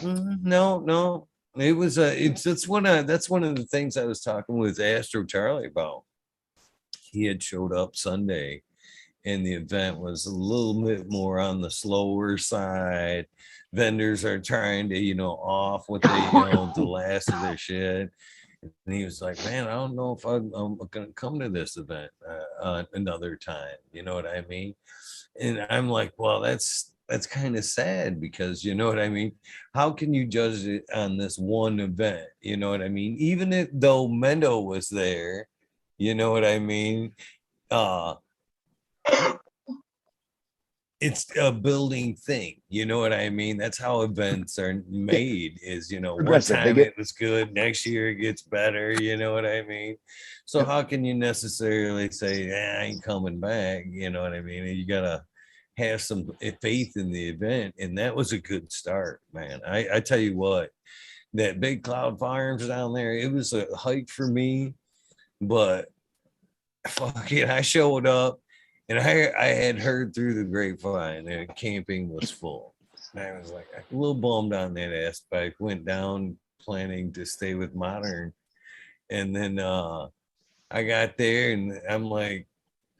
No. It was that's one of the things I was talking with Astro Charlie about. He had showed up Sunday and the event was a little bit more on the slower side. Vendors are trying to, off what they, the last of their shit. And he was like, man, I don't know if I'm going to come to this event another time. You know what I mean? And I'm like, well, that's kind of sad because you know what I mean? How can you judge it on this one event? You know what I mean? Even though Mendo was there, you know what I mean? It's a building thing. You know what I mean? That's how events are made is, one Progressive. They time get- it was good. Next year it gets better. You know what I mean? So how can you necessarily say, I ain't coming back? You know what I mean? You got to have some faith in the event. And that was a good start, man. I tell you what, that Big Cloud Farms down there, it was a hike for me, but fucking I showed up. And I had heard through the grapevine that camping was full. And I was like a little bummed on that aspect. Went down planning to stay with Modern. And then I got there and I'm like,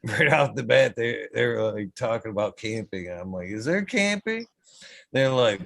right off the bat, they're like talking about camping. I'm like, is there camping? They're like,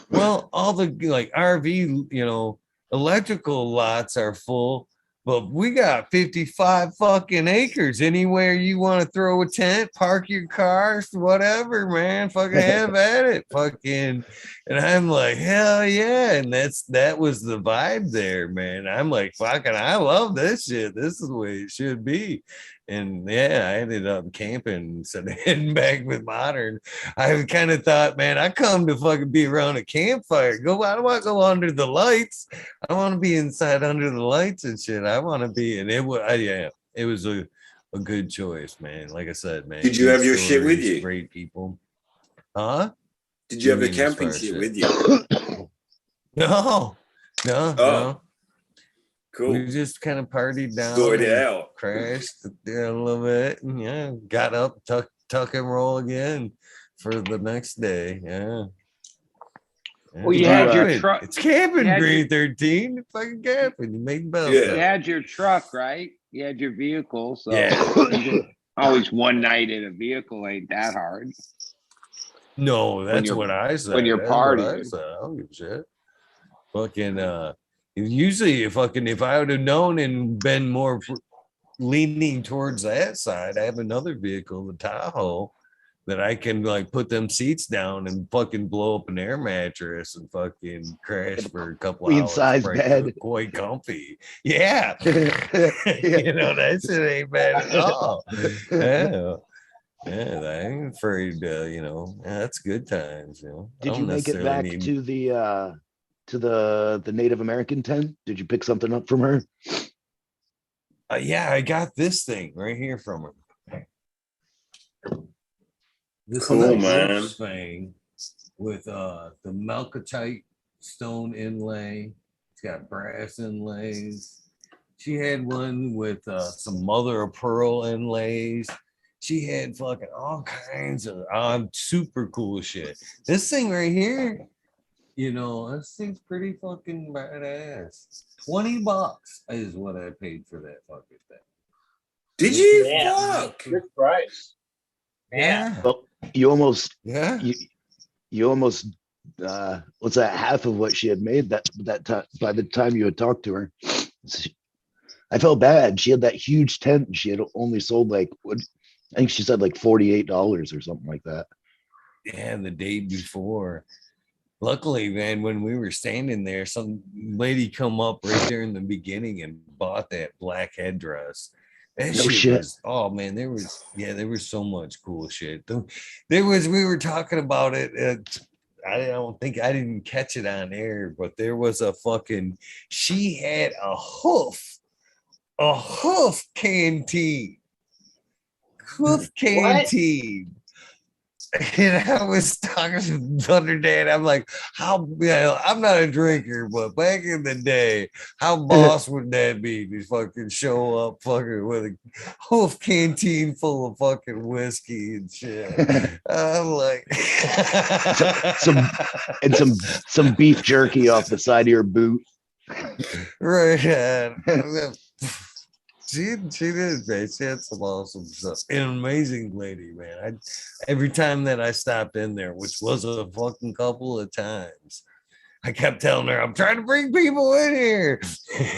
well, all the like RV, electrical lots are full. But we got 55 fucking acres. Anywhere you want to throw a tent, park your cars, whatever, man. Fucking have at it. Fucking. And I'm like, hell yeah. And that was the vibe there, man. I'm like, fucking, I love this shit. This is the way it should be. And yeah, I ended up camping instead of heading back with Modern. I kind of thought, man, I come to fucking be around a campfire. I don't want to go under the lights. I want to be inside under the lights and shit. I want to be, and it was a good choice, man. Like I said, man. Did you have your shit with you? Great people. Huh? Did you have the camping shit with you? No. No. Cool. We just kind of partied down, Sorted it out, crashed there a little bit, and got up, tuck and roll again for the next day. Yeah. Well, you had your truck. It's camping, Green 13. It's fucking camping. You make bells. You had your truck, right? You had your vehicle. So always one night in a vehicle ain't that hard. No, that's what I said. When you're partying. I don't give a shit. Fucking usually if I would have known and been more leaning towards that side, I have another vehicle, the Tahoe, that I can like put them seats down and fucking blow up an air mattress and fucking crash for a couple hours. Queen-size bed. Quite comfy. Yeah. That shit ain't bad at all. Yeah, I ain't afraid, that's good times, Did you make it back to the Native American tent? Did you pick something up from her? Yeah, I got this thing right here from her. This cool, man. Thing with the malachite stone inlay. It's got brass inlays. She had one with some mother of pearl inlays. She had fucking all kinds of super cool shit. This thing right here, this thing's pretty fucking badass. $20 is what I paid for that fucking thing. Did you? Yeah, Fuck. good price. Yeah. Well, you almost what's that, half of what she had made that time by the time you had talked to her. I felt bad. She had that huge tent and she had only sold I think she said like $48 or something like that. Yeah, the day before. Luckily, man, when we were standing there, some lady come up right there in the beginning and bought that black headdress. That shit was, oh man, there was so much cool shit. We were talking about it. I didn't catch it on air, but there was she had a hoof canteen. Hoof canteen. And I was talking to Thunder Dad. I'm like, I'm not a drinker, but back in the day, how boss would that be to fucking show up fucking with a hoof canteen full of fucking whiskey and shit? I'm like, some beef jerky off the side of your boot. Right. She did, man. She had some awesome stuff. An amazing lady, man. Every time that I stopped in there, which was a fucking couple of times, I kept telling her, I'm trying to bring people in here.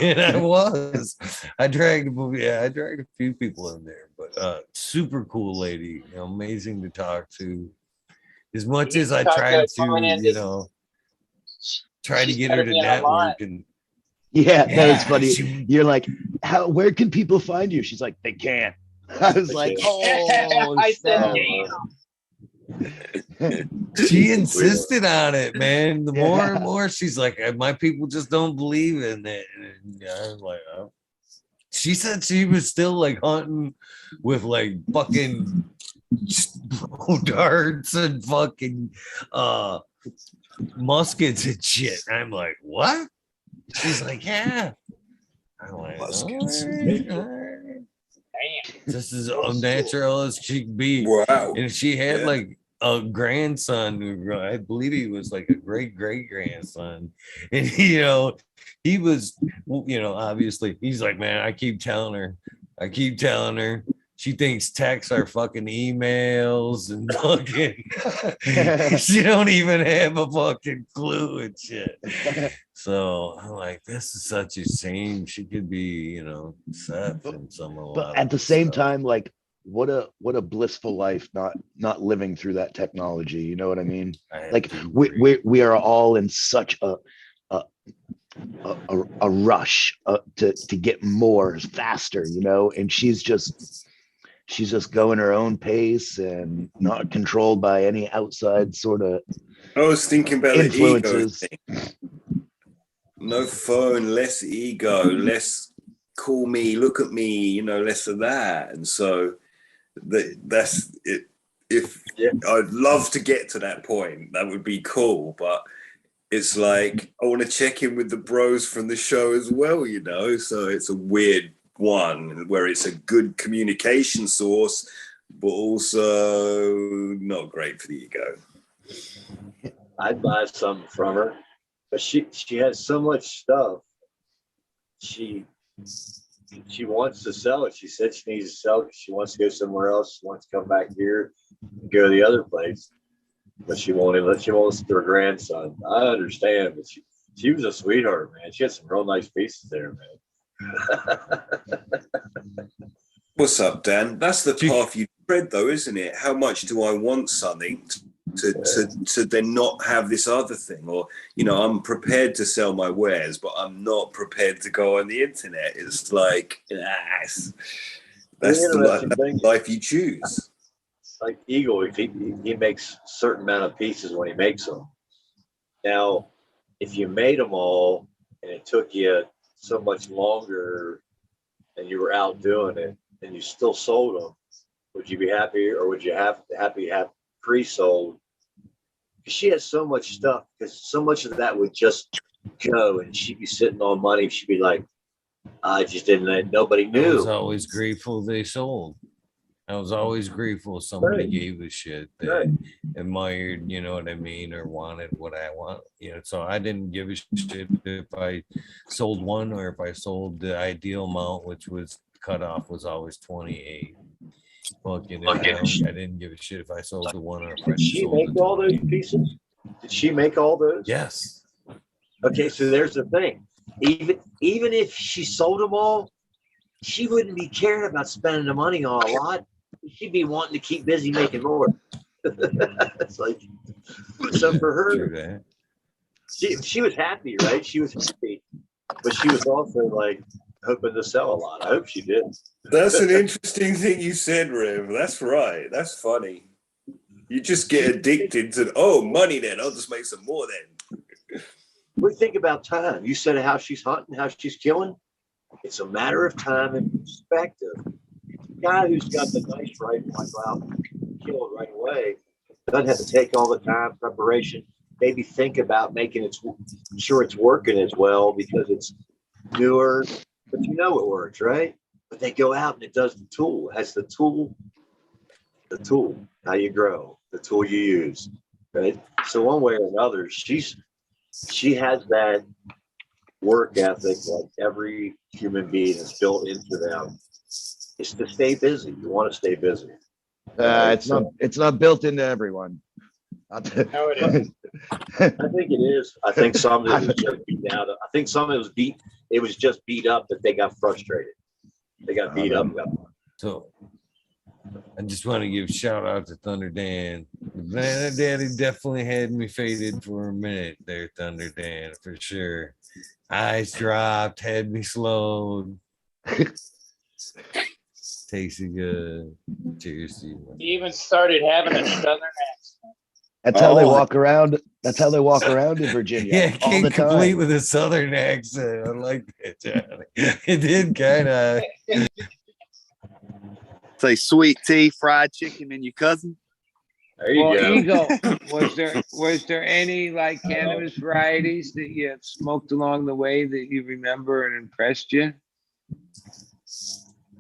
And I was. I dragged a few people in there, but super cool lady, amazing to talk to. As much as I tried to, try to get her to network and yeah, that was funny. she- You're like, where can people find you? She's like, they can't. I was like, oh, I said, snap. she insisted on it, man. The more Yeah. and more she's like, my people just don't believe in it. And I was like, oh. She said she was still like hunting with like fucking darts and fucking muskets and shit. I'm like, what? She's like, yeah. I'm like, all right. This is unnatural as she could be. Wow. And she had like a grandson who I believe he was like a great grandson. And he was, obviously he's like, man, I keep telling her. She thinks texts are fucking emails and fucking she don't even have a fucking clue and shit. So I'm like, this is such a shame. She could be, set from someone. But at the same time, like, what a blissful life not living through that technology. You know what I mean? Like we are all in such a rush to get more faster, and she's just going her own pace and not controlled by any outside sort of I was thinking about influences. The ego thing. No phone, less ego, less call me, look at me, less of that. And so that's it. I'd love to get to that point, that would be cool. But it's like, I want to check in with the bros from the show as well, So it's a weird one where it's a good communication source, but also not great for the ego. I'd buy something from her, but she has so much stuff. She wants to sell it. She said she needs to sell it. She wants to go somewhere else. She wants to come back here and go to the other place, but she won't let her grandson. I understand, but she was a sweetheart, man. She had some real nice pieces there, man. What's up, Dan? That's the path you tread, though, isn't it? How much do I want something to then not have this other thing? Or, I'm prepared to sell my wares, but I'm not prepared to go on the internet. It's like, that's the life you choose. Like Eagle, he makes a certain amount of pieces when he makes them. Now, if you made them all and it took you so much longer and you were out doing it and you still sold them, would you be happy, or would you have pre-sold? Because she has so much stuff, because so much of that would just go and she'd be sitting on money. She'd be like, I just didn't, nobody knew. I was always grateful they sold. I was always grateful somebody gave a shit that admired, you know what I mean, or wanted what I want. So I didn't give a shit if I sold one or if I sold the ideal amount, which was cut off was always 28. I didn't give a shit if I sold the one or if I Did she sold make all those pieces? Did she make all those? Yes. Okay, so there's the thing. Even if she sold them all, she wouldn't be caring about spending the money on a lot. She'd be wanting to keep busy making more. It's like, so for her, she was happy, right? She was happy, but she was also like hoping to sell a lot. I hope she did. That's an interesting thing you said, Rev. That's right. That's funny. You just get addicted to, money then. I'll just make some more then. We think about time. You said how she's hunting, how she's killing. It's a matter of time and perspective. The guy who's got the nice rifle might go out and kill it right away. Doesn't have to take all the time, preparation. Maybe think about making sure it's working as well because it's newer, but it works, right? But they go out and it does the tool. It has the tool, how you grow, the tool you use, right? So one way or another, she has that work ethic like every human being is built into them is to stay busy. You want to stay busy. It's not built into everyone. No, it is. I think it is. I think some of it was just beat out. I think some of it was beat. It was just beat up that they got frustrated. They got beat up. So I just want to give a shout out to Thunder Dan. Man, Daddy definitely had me faded for a minute there, Thunder Dan, for sure. Eyes dropped, had me slowed. Tasted good. Cheers to you. He even started having a southern accent. That's how they walk around. That's how they walk around in Virginia. Yeah, all came the time. complete with a southern accent. I like that, Johnny. It did kind of. Say sweet tea, fried chicken, and your cousin. There you Well, go. Eagle, was there any like cannabis varieties that you have smoked along the way that you remember and impressed you?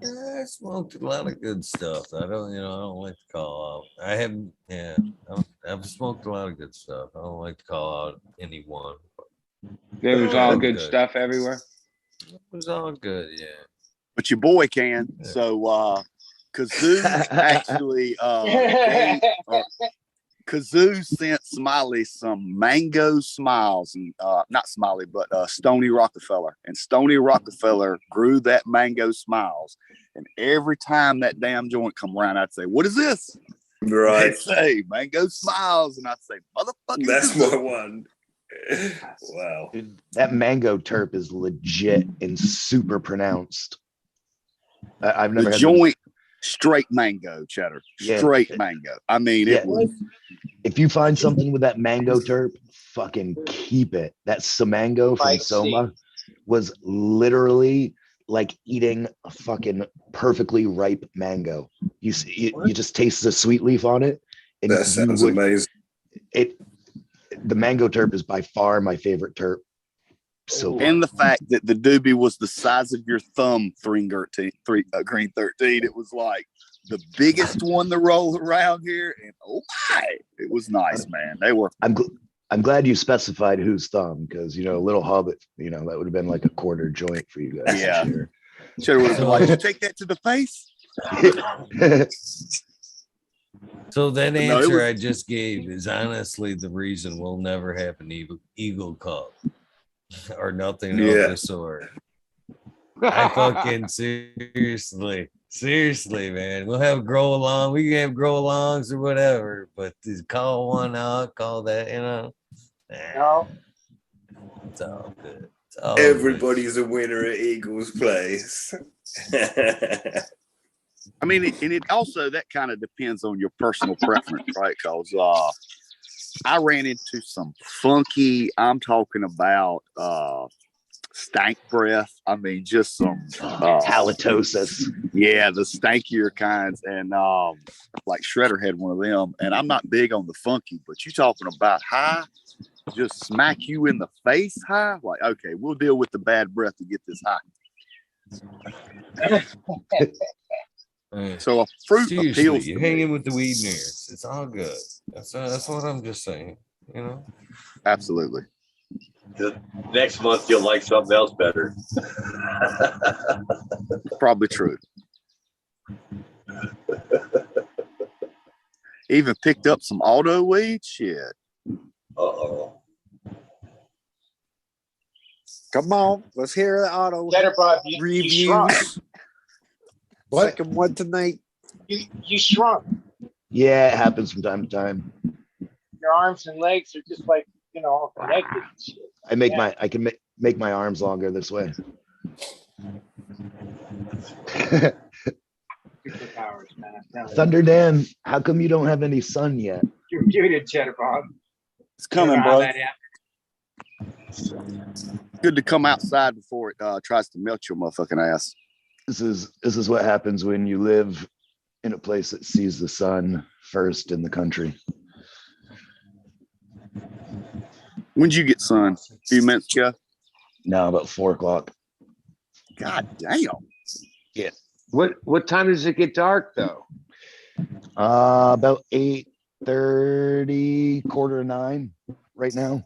I smoked a lot of good stuff. I don't like to call out. I've smoked a lot of good stuff. I don't like to call out any one. There was all good stuff everywhere. It was all good, yeah. But your boy can. So Kazoo actually Kazoo sent Smiley some mango smiles, and not Smiley, but Stony Rockefeller. And Stony Rockefeller grew that mango smiles. And every time that damn joint come around, I'd say, "What is this?" Right. They'd say mango smiles, and I'd say, "Motherfucker, that's my one." Wow. Dude, that mango terp is legit and super pronounced. I've never the had joint straight mango cheddar, straight mango. I mean, it was. If you find something with that mango terp, fucking keep it. That Samango from Soma was literally like eating a fucking perfectly ripe mango. You just taste the sweet leaf on it, and that sounds amazing. The mango terp is by far my favorite terp. So and the fact that the doobie was the size of your thumb, Green 13, it was like the biggest one to roll around here, and oh my, it was nice, man. They were. I'm glad you specified whose thumb, because Little Hobbit, that would have been like a quarter joint for you guys. Yeah, sure was like, did you take that to the face? So that answer I just gave is honestly the reason we'll never have an Eagle Cup or nothing of the sort. I fucking seriously, man. We'll have grow along. We can have grow alongs or whatever, but to call one out, call that, No. It's all good. Everybody's a winner at Eagles Place. I mean, and it also, that kind of depends on your personal preference, right? Because I ran into some funky, I'm talking about stank breath. I mean, just some halitosis. Yeah, the stankier kinds. And like Shredder had one of them. And I'm not big on the funky, but you talking about high, just smack you in the face high? Like, okay, we'll deal with the bad breath to get this high. So a fruit Seriously, appeals to you're me. hanging with the weed nerds. It's all good. That's what I'm just saying. Absolutely. Next month you'll like something else better. Probably true. Even picked up some auto weed. Shit. Uh-oh. Come on, let's hear the auto reviews. What? Second one tonight. You shrunk. Yeah, it happens from time to time. Your arms and legs are just like, all connected and shit. I can make my arms longer this way. Superpowers, man. Thunder Dan, how come you don't have any sun yet? You're muted, Cheddar Bob. It's coming, bro. That Good to come outside before it tries to melt your motherfucking ass. This is what happens when you live in a place that sees the sun first in the country. When'd you get sun? A few minutes ago? No, about 4:00. God damn. Yeah. What time does it get dark though? About 8:30, 8:45 right now.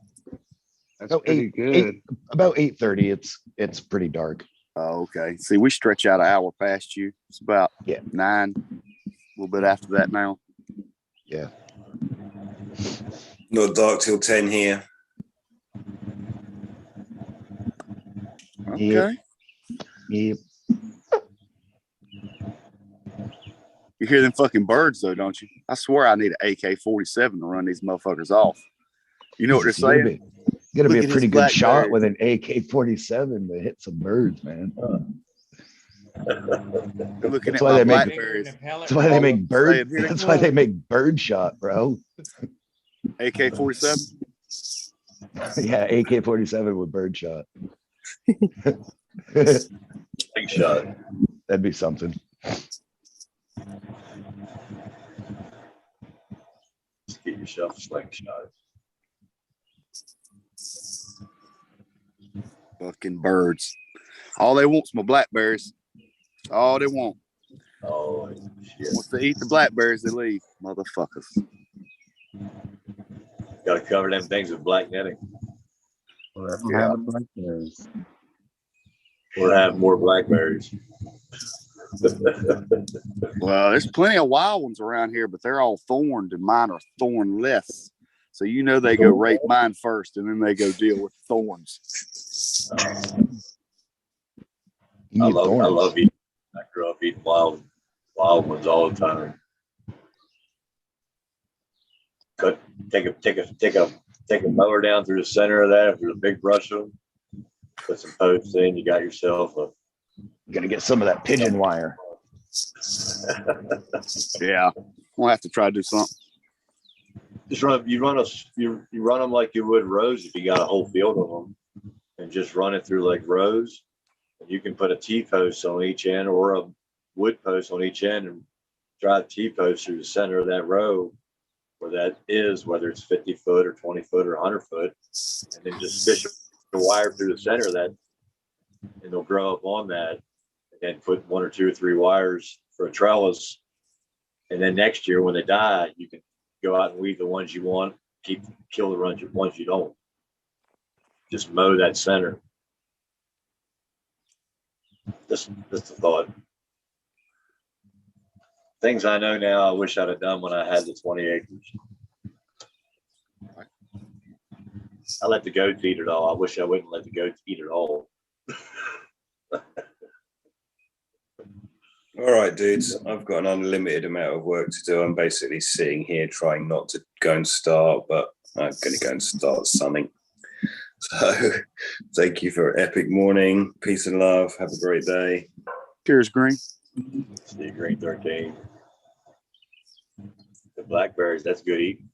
That's pretty good. About 8:30. It's pretty dark. Oh, okay. See, we stretch out an hour past you. It's about 9, a little bit after that now. Yeah. Not dark till 10 here. Okay. Yep. You hear them fucking birds though, don't you? I swear I need an AK-47 to run these motherfuckers off. You know what they're Jesus, you saying? gotta be Look a at pretty his good shot blackberry. with an AK-47 to hit some birds, man. They're looking That's at why my they make. blackberries. That's why they All make of them bird. saying, "Here they That's why they come." make bird shot, bro. AK-47. Yeah, AK-47 with bird shot. Big shot. That'd be something. Just get yourself a slingshot. Fucking birds. All they want's my blackberries. All they want. Oh, shit. Once they eat the blackberries, they leave. Motherfuckers. Got to cover them things with black netting. Yeah. Or have more blackberries. Well, there's plenty of wild ones around here, but they're all thorned, and mine are thornless. So you know they go rape mine first, and then they go deal with thorns. I love eating. I grew up eating wild ones all the time. Take a mower down through the center of that. If there's a big brush of them, put some posts in. You got yourself a. You gotta get some of that pigeon wire. Yeah, we'll have to try to do something. Just you run them like you would rows if you got a whole field of them, and just run it through like rows. And you can put a T-post on each end or a wood post on each end and drive T-post through the center of that row where that is, whether it's 50 foot or 20 foot or 100 foot, and then just fish the wire through the center of that, and they'll grow up on that, and then put 1 or 2 or 3 wires for a trellis. And then next year when they die, you can go out and weed the ones you want, kill the ones you don't. Just mow that center. Just a thought. Things I know now, I wish I'd have done when I had the 20 acres. I let the goats eat it all. I wish I wouldn't let the goats eat it all. All right, dudes. I've got an unlimited amount of work to do. I'm basically sitting here trying not to go and start, but I'm going to go and start something. So thank you for an epic morning. Peace and love. Have a great day. Cheers, Green. See you, Green 13. The blackberries, that's good eating.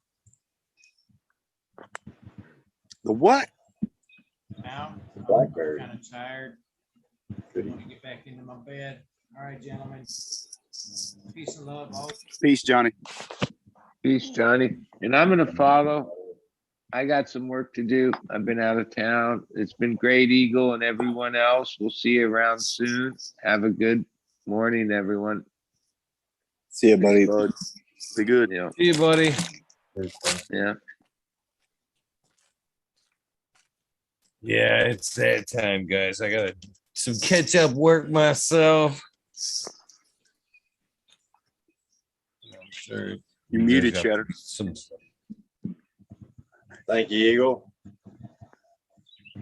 The what? Now, Blackberry. I'm kind of tired. I want to get back into my bed. All right, gentlemen. Peace and love. All. Peace, Johnny. Peace, Johnny. And I'm going to follow. I got some work to do. I've been out of town. It's been great, Eagle, and everyone else. We'll see you around soon. Have a good morning, everyone. See you, buddy. Be good. Yeah. See you, buddy. Yeah. Yeah, it's that time, guys. I got some catch up work myself. I'm sure you muted, got Cheddar. Some stuff. Thank you, Eagle.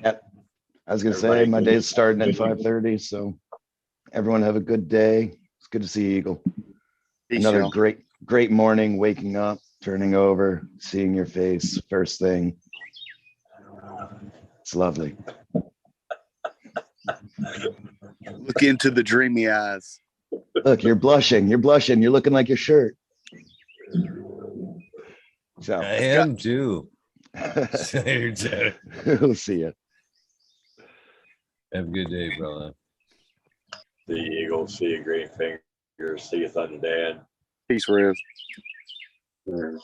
Yep. I was gonna say my day's starting at 5:30, so everyone have a good day. It's good to see you, Eagle. Peace, Another y'all. great morning, waking up, turning over, seeing your face first thing. It's lovely. Look into the dreamy eyes. Look, you're blushing. You're blushing. You're looking like your shirt. So I am too. Later, Cheddar. We'll see you. Have a good day, brother. See you, Eagle. See you, Green Finger. See you, Thunder Dan. Peace, Rev. Your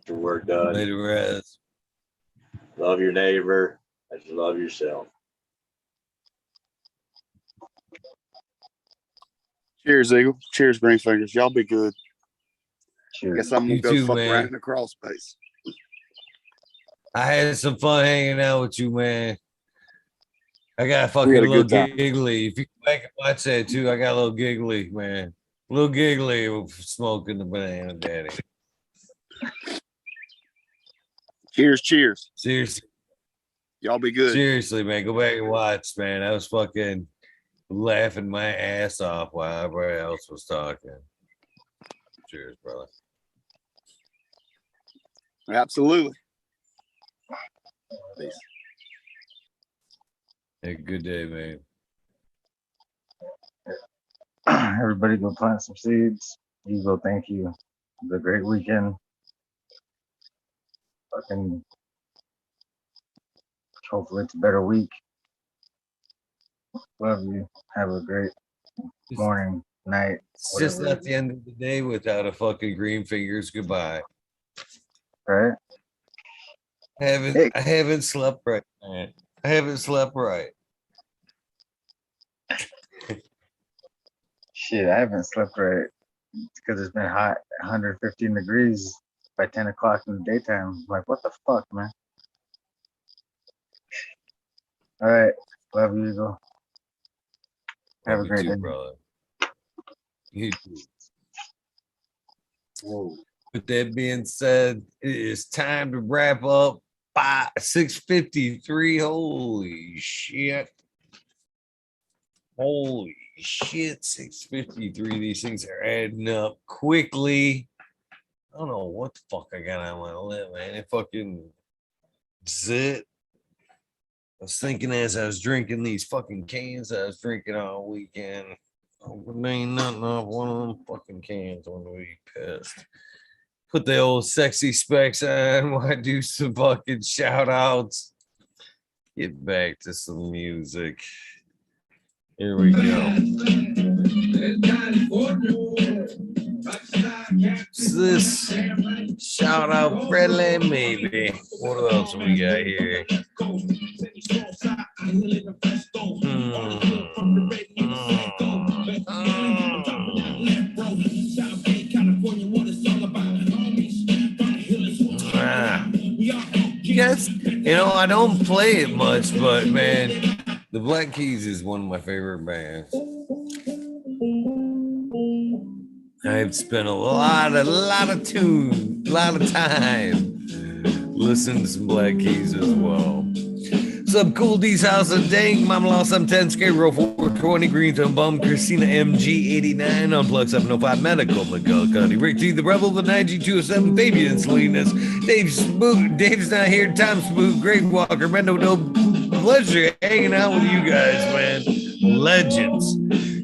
work done. Later, Rez. Love your neighbor as you love yourself. Cheers, Eagle. Cheers, Green Fingers. Y'all be good. Cheers. Guess I'm gonna You go too, fuck man. around in the crawl space. I had some fun hanging out with you, man. I got We fucking had a little good time. giggly. If you go back and watch that too, I got a little giggly, man. Little giggly smoking the banana daddy. Cheers, cheers. Seriously. Y'all be good. Seriously, man. Go back and watch, man. I was fucking laughing my ass off while everybody else was talking. Cheers, brother. Absolutely. Peace. Hey, good day, man. Everybody go plant some seeds. Eagle, thank you. It was a great weekend. Fucking hopefully it's a better week. Love you. Have a great morning, night. It's just not the end of the day without a fucking green fingers goodbye. Right? I haven't slept right, man. I haven't slept right. Shit, I haven't slept right because it's been hot, 115 degrees by 10 o'clock in the daytime. I'm like, what the fuck, man? All right. Love you, Eagle. Have a great too, day. brother. You too. Whoa. With that being said, it is time to wrap up by 6:53. Holy shit. Holy shit, 6:53. These things are adding up quickly. I don't know what the fuck I got on my lip, man. It fucking zit. I was thinking as I was drinking these fucking cans I was drinking all weekend. Oh, there ain't nothing off one of them fucking cans. I'm gonna be pissed. Put the old sexy specs on while I do some fucking shout outs. Get back to some music. Here we go. This shout out friendly, maybe. What else we got here? Yes, you know, I don't play it much, but man, the Black Keys is one of my favorite bands. I've spent a lot of time listening to some Black Keys as well. Sub Cool D's House of Dang, Mama Lost, I'm 10, Scarecrow 420, Greentown Bum, Christina MG89, Unplugged 705, Medical, McGillicuddy, Rick G, The Rebel, the 9G207, Fabian Salinas, Dave's not here, Tom Spook, Greg Walker, Mendo Dope, pleasure hanging out with you guys, man. Legends.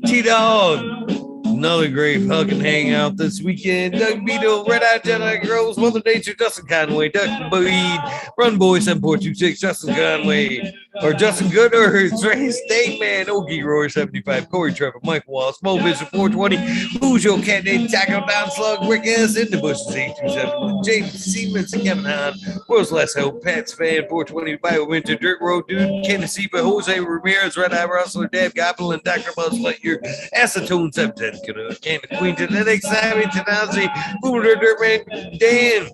T-Dog. Another great fucking hangout this weekend. Doug Beetle, Red Eye Jedi Girls, Mother Nature, Justin Conway, Duck Bleed, Run Boy 7426, Justin Conway, or Justin Good, or Trey State Man, Okie Roar 75, Corey Trevor, Mike Wallace, Mo Vision 420, Bujo Cat Name, Taco Down Slug, Rick S. In the Bushes 827, James Siemens, Kevin Hahn, World's Last Hope, Pat's Fan 420, Bio Winter, Dirt Road Dude, Kennedy Seba, Jose Ramirez, Red Eye Rustler, Dave Goblin, Dr. Buzz Lightyear, Acetone 710, Candy Queen, Genetic Savvy, Tanazi, Boomer Dirtman, Dan,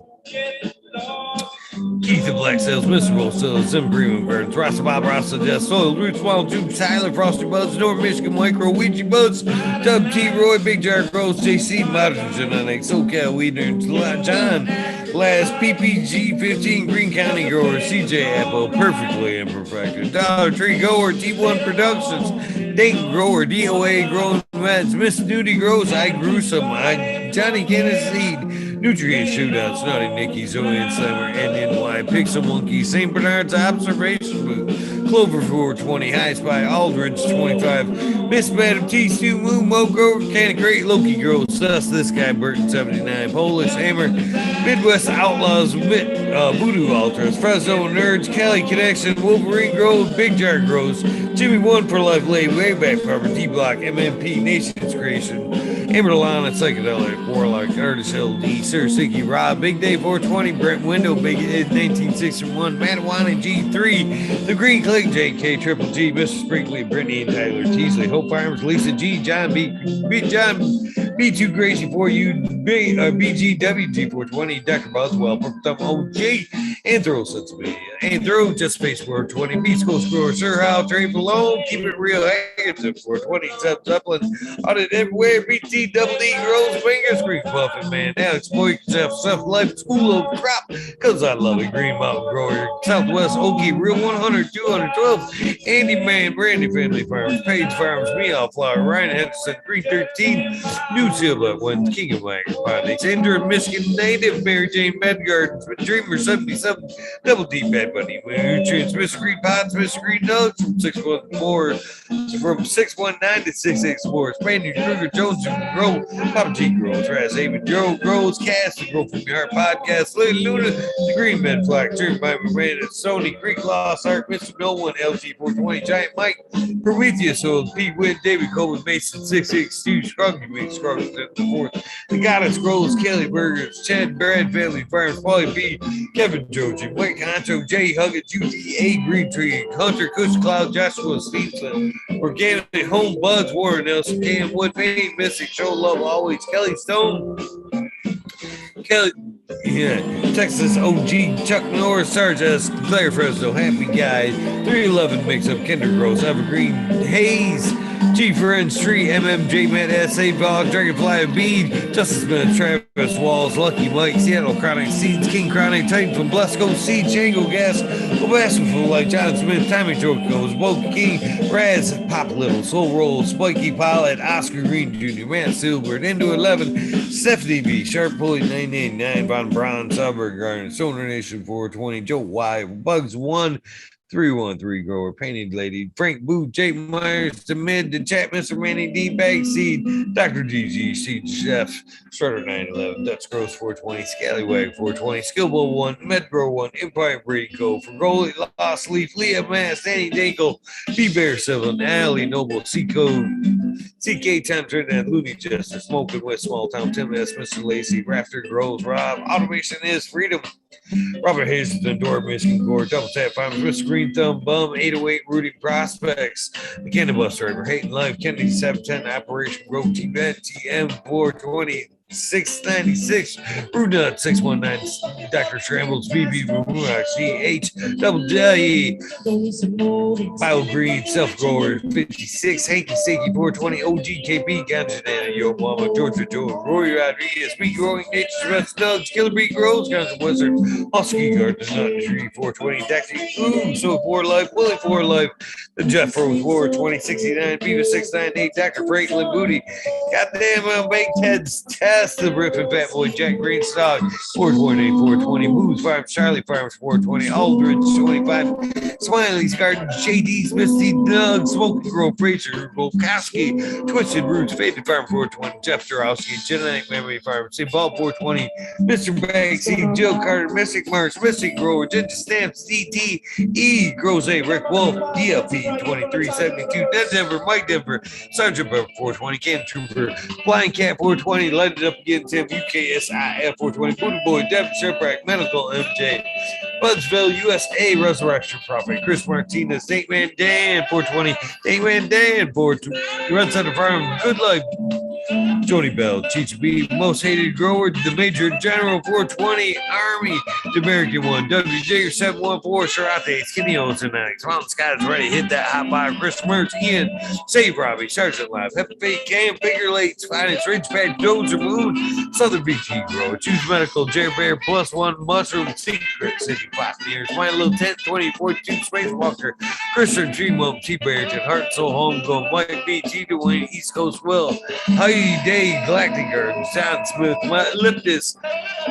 Keith the Black Sales, Mr. Roll Sales, Zim Bremen Burns, Rasta Bob Rasta Death, Soil, Root Small Juke, Tyler, Frosty Buds, North Michigan Micro, Ouija Buds, Dub T. Roy, Big Jar Gross, JC, Modern Genetics, SoCal Weedners, John, Last, PPG 15, Green County Grower, CJ Apple, Perfectly Imperfected, Dollar Tree Goer, T1 Productions, Dayton Grower, DOA Growing Meds, Miss Nudie Grows, I Grew Some, Johnny Kenneth Seed, Nutrient Shootout, Snotty Nicky, Zoe and Summer, NNY, Pixel Monkey, St. Bernard's Observation Booth, Clover 420, High Spy, Aldridge 25, Miss Madam T, Stu Moon, Mo Grover, Candy Crate, Loki Girl, Sus, This Guy, Burton 79, Polish Hammer, Midwest Outlaws, Voodoo Altars, Fresno Nerds, Cali Connection, Wolverine Grove, Big Jar Grows, Jimmy One for Life, Lay, Wayback Farmer, D Block, MMP, Nation's Creation, Amberlon and Psychedelic, Warlock, Artist LD, Sir Sicky, Rob, Big Day 420, Brent Window, Big Ed 1961, Matawana G3, The Green Click, JK, Triple G, Mr. Sprinkley, Brittany and Tyler Teasley, Hope Farms, Lisa G, John B, John B2 Gracie for you, BGWG 420, Dr. Boswell, Purple Thumb OG, Anthro Sensibility, ain't through, just space 420. Beast Coast Grower, Sir How, Trey Malone, keep it real. Hangers at 420. Sub Zeppelin, on it everywhere. BT, Double D, Grows, Fingers, Green Buffin, man. Now exploit yourself, self life, school of crop, because I love it. Green Mountain Grower, Southwest Okie, Real 100, 212. Andy Man, Brandy Family Farms, Page Farms, Meow Flower, Ryan Henderson, 313. New Silver, one King of Magpies, Andrew Michigan native, Mary Jane Medgard, Dreamer 77, Double D Bad Bunny, Nutrients, Mr. Green Pots, Mr. Green Nugs from 619 to 664. Spaniard Kruger Jones Grow, Papa G Grows, Raz Haven Joe Grows, Cast, the Grow From Your Heart Podcast, Lady Luna, the Green Men Flag, Dream by Miranda, Sony, Greek Lost Art, Mr. No One, LG 420, Giant Mike, Prometheus, Old Pete Witt, David Coleman, Mason 662, Scruggy Mix, Scruggs at the fourth. The Goddess Scrolls, Kelly Burgers, Chad Brad Family Farms, Paulie B, Kevin Joji, Mike Honcho, Jay Huggett, UTA Green Tree, Hunter Kush Cloud, Joshua Stevenson, Organic Home Buds, Warren Nelson, Cam Wood, Payne, Mystic, Show Love Always, Kelly Stone, Kelly, yeah, Texas OG, Chuck Norris, Sarge S, Claire Fresno, Happy Guy, 311 Mix Up, Kinder Gross, Evergreen, Hayes, G Friends Street, MMJ Matt, SA Bog, Dragonfly and Bead, Justice Smith, Travis Walls, Lucky Mike, Seattle Chronic Seeds, King Chronic, Titan from Blesco, Seed, Django Gas, Obasco like John Smith, Tommy Jokos, Woke King, Raz, Pop Little, Soul Roll, Spiky Pilot, Oscar Green Jr., Matt Silver, Into 11, Stephanie B, Sharp Pulley 989, Von Braun, Suburb Garden, Solar Nation 420, Joe Y, Bugs 1, 313 Grower, Painted Lady, Frank Boo, Jake Myers, The Mid, The Chat, Mr. Manny D, Bag Seed, Dr. GG, Seed Chef, Strutter 911, Dutch Gross 420, Scallywag 420, Skillbo 1, Medgrow 1, Empire Brady Co, for Goalie, Lost Leaf, Leah Mass, Danny Dangle, B Bear 7, Alley Noble, C Code, CK Time Trinidad, Looney Jester, Smoking West Small Town, Tim S, Mr. Lacey, Rafter Grows, Rob, Automation is Freedom, Robert Hazelton, Dora Michigan Gore, Double Tap Farms, Mr. Green Thumb, Bum, 808 Rudy Prospects, the Candy Bus Driver, Hayden Life, Kennedy 710, Operation Grove, T-Bet, TM 420, 696, Brunut 619, Dr. Trambles, BB Ruach, CH, Double J, Bio Green, Self Grower 56, Hanky Stinky 420, OGKP, Ganjanana, Yo Mama, Georgia Joe, Roy Rodriguez, Speak Growing, Nature's Rest Nugs, Killer Bee Grows, Guns and Wizard, Husky Garden, Nut Tree 420, Daxy, Ooh, So 4 Life, Willie 4 Life, the Jeff Rose War 2069, Beaver 698, Dr. Franklin Booty, Goddamn, Baked Heads Test, the Rippin' Fat Boy, Jack Greenstock, 428, 420, Moose Farms, Charlie Farms 420, Aldridge 25, Smiley's Garden, JD's Misty Doug, Smoking Grove, Fraser, Volkowski, Twisted Roots, Faded Farm 420, Jeff Jarowski, Genetic Memory Farm, St. Paul 420, Mr. Banksy, Joe Carter, Mystic Marks, Mystic Grower, Ginger Stamps, DT, E, Grows A, Rick Wolf, DLP 2372, Ned Denver, Mike Denver, Sergeant Bear 420, Cam Trooper, Blind Cat 420, Light It Up Again, Tim, UKSIF 420, Buddha Boy, Devin Shipwreck, Medical MJ, Budsville, USA, Resurrection Prophet, Chris Martinez, Nate Man Dan 420, Nate Man Dan 420, Red Center Farm, Good Life, Jody Bell, Cheech B, Most Hated Grower, the Major General 420, Army, the American One, WJ 714, Sharate, Skinny Olsen, Mountain Sky's ready, hit that hot fire, Chris Mertz, Ian, Save Robbie, Sergeant Live, Happy Fate, Cam, Bigger Lakes, Finance, Ridgeback, Dozer Moon, Southern BT Grower, Choose Medical, Jerry Bear, Plus One, Mushroom, Secret City Pioneers, My Little Tent, 2042, Space Walker, Christian Dreamwell, T Barrington, Heart and Soul Homegrown, Mike B, T Dwayne, East Coast Will, Heidi Day, Galactic Garden, John Smith, Liptus,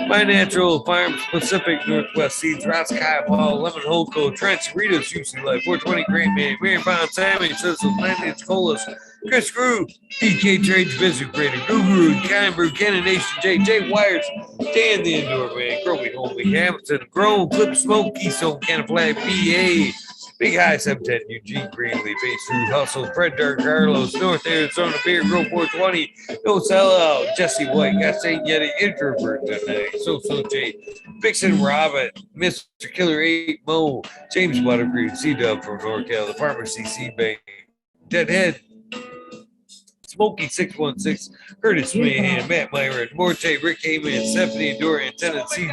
My Natural Farms, Pacific Northwest Seeds, Ross Kai Paul, Lemon Holco, Trench, Rita's Juicy Life, 420 Great Man, Mary Bond, Sammy, Sizzle, Planet Colas, Chris Grew, DK Trades, Visit Creator, Guru, Kind Brew, Cannon Nation, J Wires, Dan the Indoor Man, Growy Homie, Hamilton, Grown, Clip Smoke, Keystone, Cannon Flag, PA, Big High 710, Eugene Greenleaf, Face Through Hustle, Fred Dark Carlos, North Arizona Beer, Grow 420, No Sellout, Jesse White, Got St. Yeti, Introvert tonight, So J, Vixen Robert, Mr. Killer 8, Mo, James Buttercream, C Dub from NorCal, the Pharmacy C Bank, Deadhead, Smokey 616, Curtis Mahan, Matt Myron, Morte, Rick Heyman, Stephanie Dorian, Tennessee,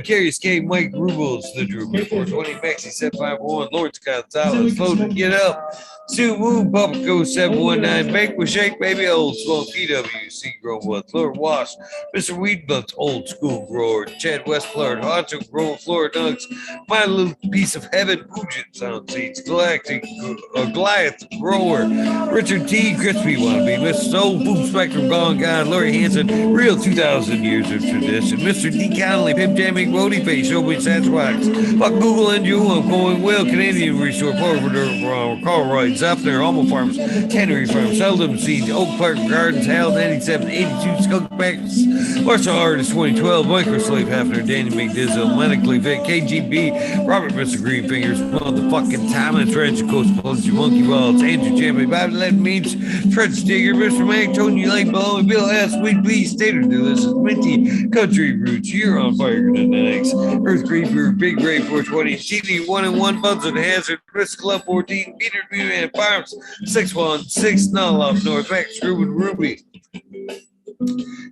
Carius K, Mike Rubles, The Drooper, 420, Maxi 751, Lord Gonzalez, Loaded, Get Up, Sue Moon, Papaco 719, Make with Shake, Baby, Old Swamp, PWC, Growwood, Lord Wash, Mr. Weedbutt's Old School Grower, Chad West, Florida, Honcho, Grower, Florida Nugs, My Little Piece of Heaven, Pugent Sound Seeds, Galactic, Goliath Grower, Richard T, Crispy Wannabe, Mr. Soul, Boom Spectrum, Gone God, Lori Hanson, Real 2,000 Years of Tradition, Mr. D. Connolly, Pimp Jamming, Roadie Face, Showbiz, Sasquatch, Fuck Google and you, I'm going well, Canadian Resort, Forwarder, Carl Roy, Zephyr, Alma Farms, Tannery Farms, Seldom Seeds, Oak Park Gardens, Hal 97, 82, Skunk Backs, Martial Artist 2012, Microslave Hefner, Danny McDizzle, Medically Vic, KGB, Robert Mr. Greenfingers, Motherfucking Thomas, Ranch Coast, Punchy Monkey Balls, Andrew Champion, Bobby Len Meats, Trench Digger, Mr. Mac, Tony Lake Below, Bill S. Sweet Bee, Stater Do This is Minty, Country Roots, You're on Fire Genetics, Earth Creeper, Big Ray 420, CD 1 and 1, Buds and Hazard, Risk Club 14, Peter B-Man Farms, 616, Nullop, North X, Ruben Ruby.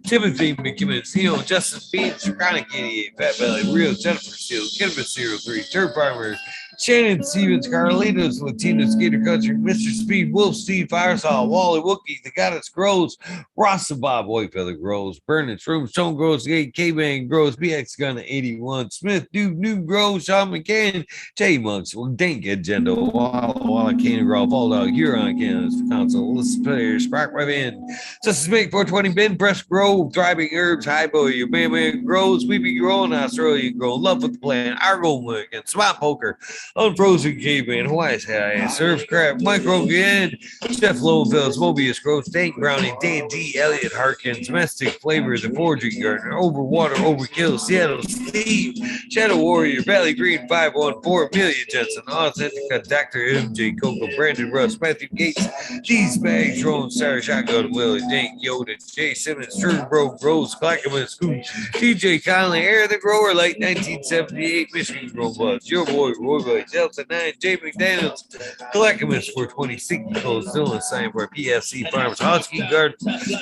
Timothy McKimmons, Justin Beans, Chronic 88, Fat Belly, Real, Jennifer Steele, Cannabis 03, Turf Farmer, Shannon Stevens, Carlitos, Latino Skater Country, Mr. Speed, Wolf, Steve, Firesaw, Wally Wookie, The Goddess Grows, Rasta Bob, Whitefeather Grows, Burning Shroom, Stone Grows, K-Bang Grows, BX Gun 81, Smith, Duke, New Grows, Sean McCann, J Monks, Dank Agenda, Walla Cannon Grow, Fall Dog, Huron Cannons, Council, List Players, Spark Web In, Justice Make 420, Ben Press Grove, Thriving Herbs, High Boy, Your Man Grows, We Be Growing, Australia Grow, Love with the Plan, Argo American, Swamp Poker, Unfrozen Caveman, Hawaii's High, Surf Crab, Micro Good, Chef Lowenfels, Mobius Gross, Dank Brownie, Dan D, Elliott Harkins, Domestic Flavor, The Forging Gardener, Overwater, Overkill, Seattle Steve, Shadow Warrior, Valley Green 514, Amelia Jensen, Authentica, Dr. MJ Coco, Brandon Russ, Matthew Gates, Cheese Bags, Drone Star, Shotgun Willie, Dank Yoda, Jay Simmons, True Bro, Rose, Clackamas, Scoop, DJ Conley, Air the Grower, late 1978, Michigan Grow Buzz, Your Boy, Roy Boy, Delta 9, Jay McDaniels, Clackamas 420, Signals, Dylan Signboard, PSC Farms, Husky Garden,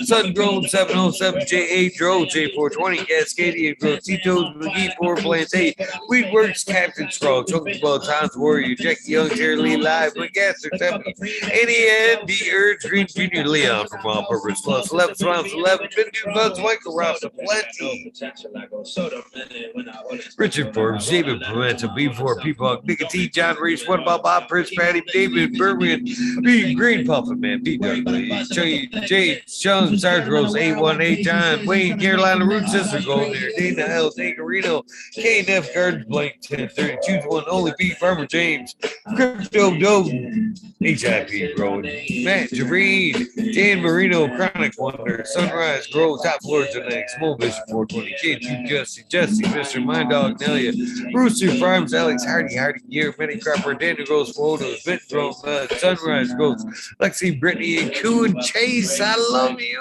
Sun Grown 707, J8 Dro, J420, Cascadian Grove, Tito's McGee, 4 Plants 8, Weedworks, Captain Scrawl, Chunky Ball, Tom's Warrior, Jackie Young, Jerry Lee Live, McGaster 70, NEN, D Urge, Green Jr. Leon from All Purpose Plus, 11 Swamps 11, Bindu Buds, Michael Ross, Plenty, Richard Forbes, David Pimento, B4, Peacock, Nick T, John Reese, What About Bob, Prince Patty, David Berman, B Green Puffin Man, P. Dudley, Jay Chung, Sarge Rose, 818, John Wayne, Carolina Root Sister Gold there, Dana L, Dana Reno, KNF Gardens, Blank 1030, choose one, only B, Farmer James, Crypto Dope, HIP Road, Matt Jareen, Dan Marino, Chronic Wonder, Sunrise Grow, Top Floor Genetics, Small Bishop 420, K2 Jesse, Mr. Mind Dog, Nelia, Rooster Farms, Alex Hardy Gear, Minnie Cropper, Daniel Gross Photos, Vent Drone, Sunrise Gross, Lexi, Brittany, and Koo and Chase, I love you.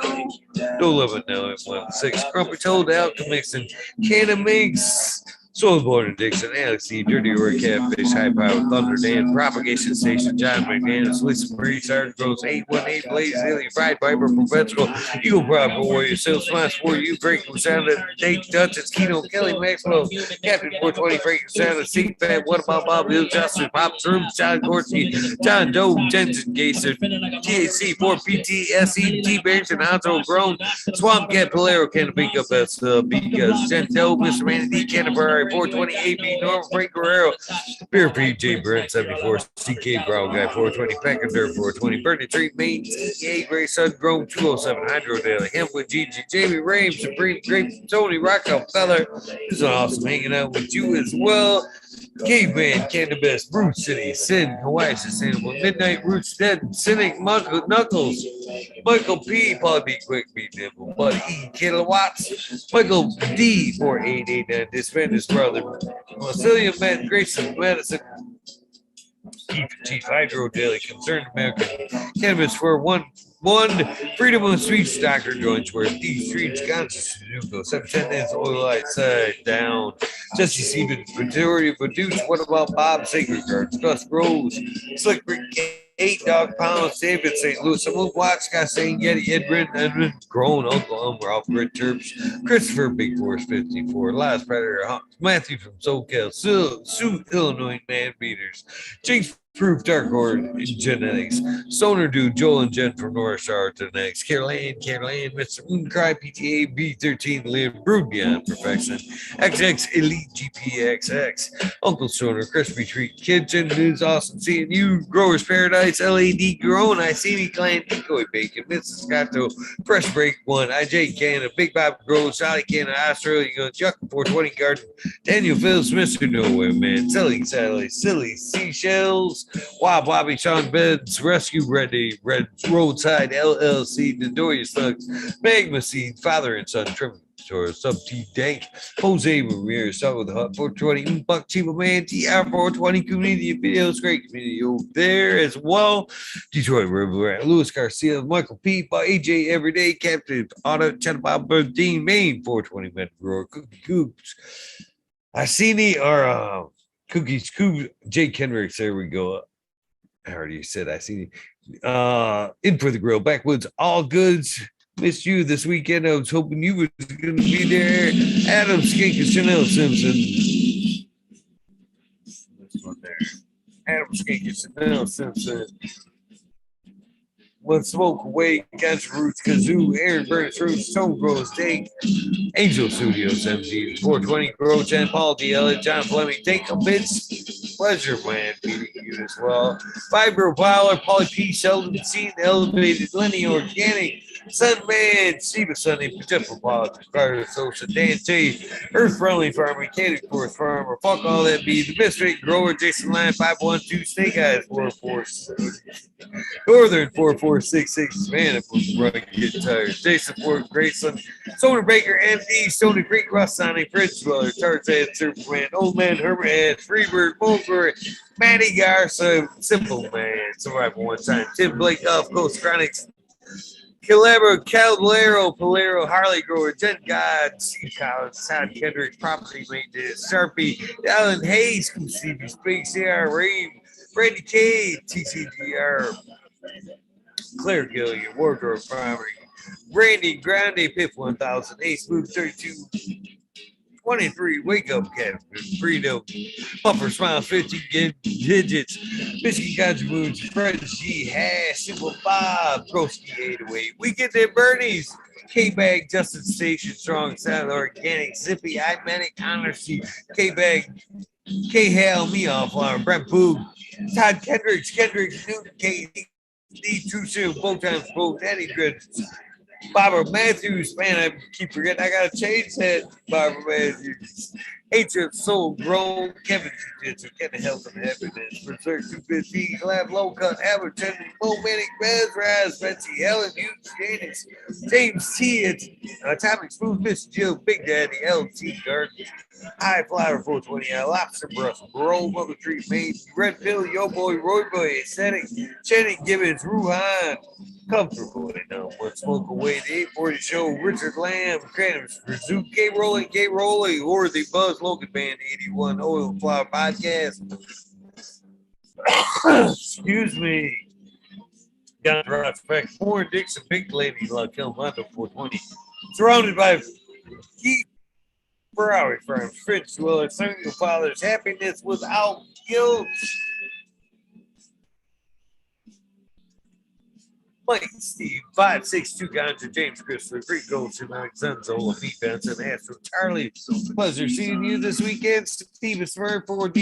No limit now at 1-6. Crumpy Toad, Alchemist, and Canna Mix. Soulborn Dixon, Alex E, Dirty Or Catfish, High Power, Thunder Dan, Propagation Station, John McDaniels, Lisa Marie, Sergeant Gross, 818, Blaze, Alien, Fried Viper, Professional, Eagle Proper Warrior, Sales Smash for you, Breaking Sound, Dave Dutch, it's Keno, Kelly Maxwell, Captain 420, Breaking Sound, Seat Fat, What About Bob, Bill Justice, Pop Rooms, John Gorski, John Doe, Jensen Gaser, THC, 4PTSE, T Barrington, Honzo Grown, Swamp Cat, Polero, Can't Pick Up as because Jen Doe, Mr. Manny D, Canterbury, 420 AB, Norman Frank Guerrero, Beer PJ Brent 74, CK Brown Guy 420, Peckander 420, Bernie Tree Main, EA Gray Sun Grown 207, Hydro Daily, Him with Gigi, Jamie Rames, Supreme Grape, Tony Rockefeller. This is awesome hanging out with you as well. Caveman, Cannabis, Root City, Sin, Hawaii Sustainable, Midnight Roots Dead, Cynic, Knuckles, Michael P, Paul B, Quick B, Nimble, Buddy E, Kilowatts, Michael D, 4889, Disbandis Brother, Massilia, Matt Grayson, Madison, Chief Hydro Daily, Concerned American, Cannabis for one, Freedom of Speech, Dr. Joints, where these streets, Conscious Sudoku, 710 is oil light side down. Jesse Stevens, majority of Badooch, What About Bob, Sacred Guards, Gus Rose, Slick Rick 8 Dog Pound, David, St. Louis, Someone Watts, Scott St. Getty, Edwin, Grown, Uncle Elmer, Alpha Red Terps, Christopher, Big Force 54, Last Predator, Matthew from SoCal, Sioux, Illinois, Man Beaters, Jinx Proof, Dark Horde, Genetics, Stoner Dude, Joel and Jen from North Star to the next, Caroline, Mr. Mooncry, PTA, B13, Liam, Brood Beyond Perfection, XX, Elite GPXX, Uncle Stoner, Crispy Treat, Kitchen, News, Awesome seeing you, Growers Paradise, LAD, Grown, I See Me, Clan, Decoy Bacon, Mrs. Scotto, Fresh Break 1, IJ Canada, Big Bob Grows, Sally Canada, Australia, Chuck 420 Garden, Daniel Phillips, Mr. Nowhere Man, Silly Sally, Silly Seashells, Wobby, Sean Beds, Rescue Ready, Red Roadside LLC, Dodoria Slugs, Magma Seed, Father and Son, Trim Sub T Dank, Jose Ramirez, start with the Hut 420, Buck Chiba Man, TR 420 community videos, great community over there as well. Detroit River, Louis Garcia, Michael P, AJ Everyday, Captain Auto, Chatterbob Dean, Maine 420 Men Grower, Cookie Coops. I see the Cookies Coop, Jake Kendricks. There we go. I already said I see in for the grill. Backwoods, all goods. Missed you this weekend. I was hoping you was going to be there. Adam Skink and Chanel Simpson. This one there. Adam Skink and Chanel Simpson. One Smoke Away, Gotcha Roots, Kazoo, Aaron Burns, Roots, Tone Grows, Dake, Angel Studios, MG, 420, Grow, Jen, Paul, DL, John Fleming, Take a Bits, Pleasure, man, meeting you as well. Fibro Power, Paulie P, Sheldon, Scene, Elevated, Lenny, Organic, Sunman, Steve Sunny, Temple Politics, Carter, Sosa, Dan T, Earth Friendly Farmer, Catered Force Farmer, Fuck All That Be, The Mystery Grower, Jason Line, 512, Snake Eyes, 446. Northern 4466, man, if we run get tired. Jason Ford, Grayson, Stoner Baker, MD, Stony Creek, Ross Sonic, Fridge Dweller, Tarzan, Superman, Old Man, Herman, Freebird, Mulberry, Matty Garza, Simple Man, Survival One Time, Tim Blake, Gulf Coast Chronics, Calabro, Caballero, Polero, Harley Grower, Jen God, Steve Collins, Todd Kendrick, Property Maintenance, Sharpie, Alan Hayes, Stevie Speaks, CR Reeve, Randy K, TCGR, Claire Gillian, Wardrobe Primary, Randy Grande, Piff 1000, Ace Move 32, 23, Wake Up Cat, Freedom, Puffer Smile 50 digits, Michigan Ganja Moons, Fred G, Hash, Simple Bob, Broski 808, We Get There Bernie's, K-Bag, Justin Station, Strong Sound, Organic, Zippy, I Manic, Honesty, K-Bag, K-Hale, Me Offline, Brent Boog, Todd Kendricks, Newton, K-D, True Seal, both times, both, Eddie Good, Barbara Matthews, man, I keep forgetting, I gotta change that, Barbara Matthews. Hatred Soul Grown, Kevin Jiu-Jitsu, Getting Health and Happiness, Berserk 215, Lab Low Cut, Albert Tender, Momentic, Bez Raz, Betsy, Helen, Hughes, Janice, James T, Atomic Smooth, Miss Jill, Big Daddy, LT Garden, High Flower 420, Lobster Brush, Bro, Mother Tree, Maine, Red Pill, Yo Boy, Roy Boy, Aesthetic, Channing Gibbons, Ruhan, Comfortable, One Smoke Away, the 840 Show, Richard Lamb, Cranham's Pursuit, K Rolling, or the Buzz Logan Band 81, Oil Flower Podcast. Excuse me. Got Prospect, Warren Dixon, Big Lady, La Kilmondo 420. Surrounded by Keith Ferrari Farms, Fritz Dweller, Single Fathers, Happiness Without Guilt. Mike, Steve, 562 Ganja, James Christopher, Greek Gold, Shamanic Sunzola, Pete Benson, Astro Charlie. Pleasure seeing you this weekend. Steven Smurf, 4D,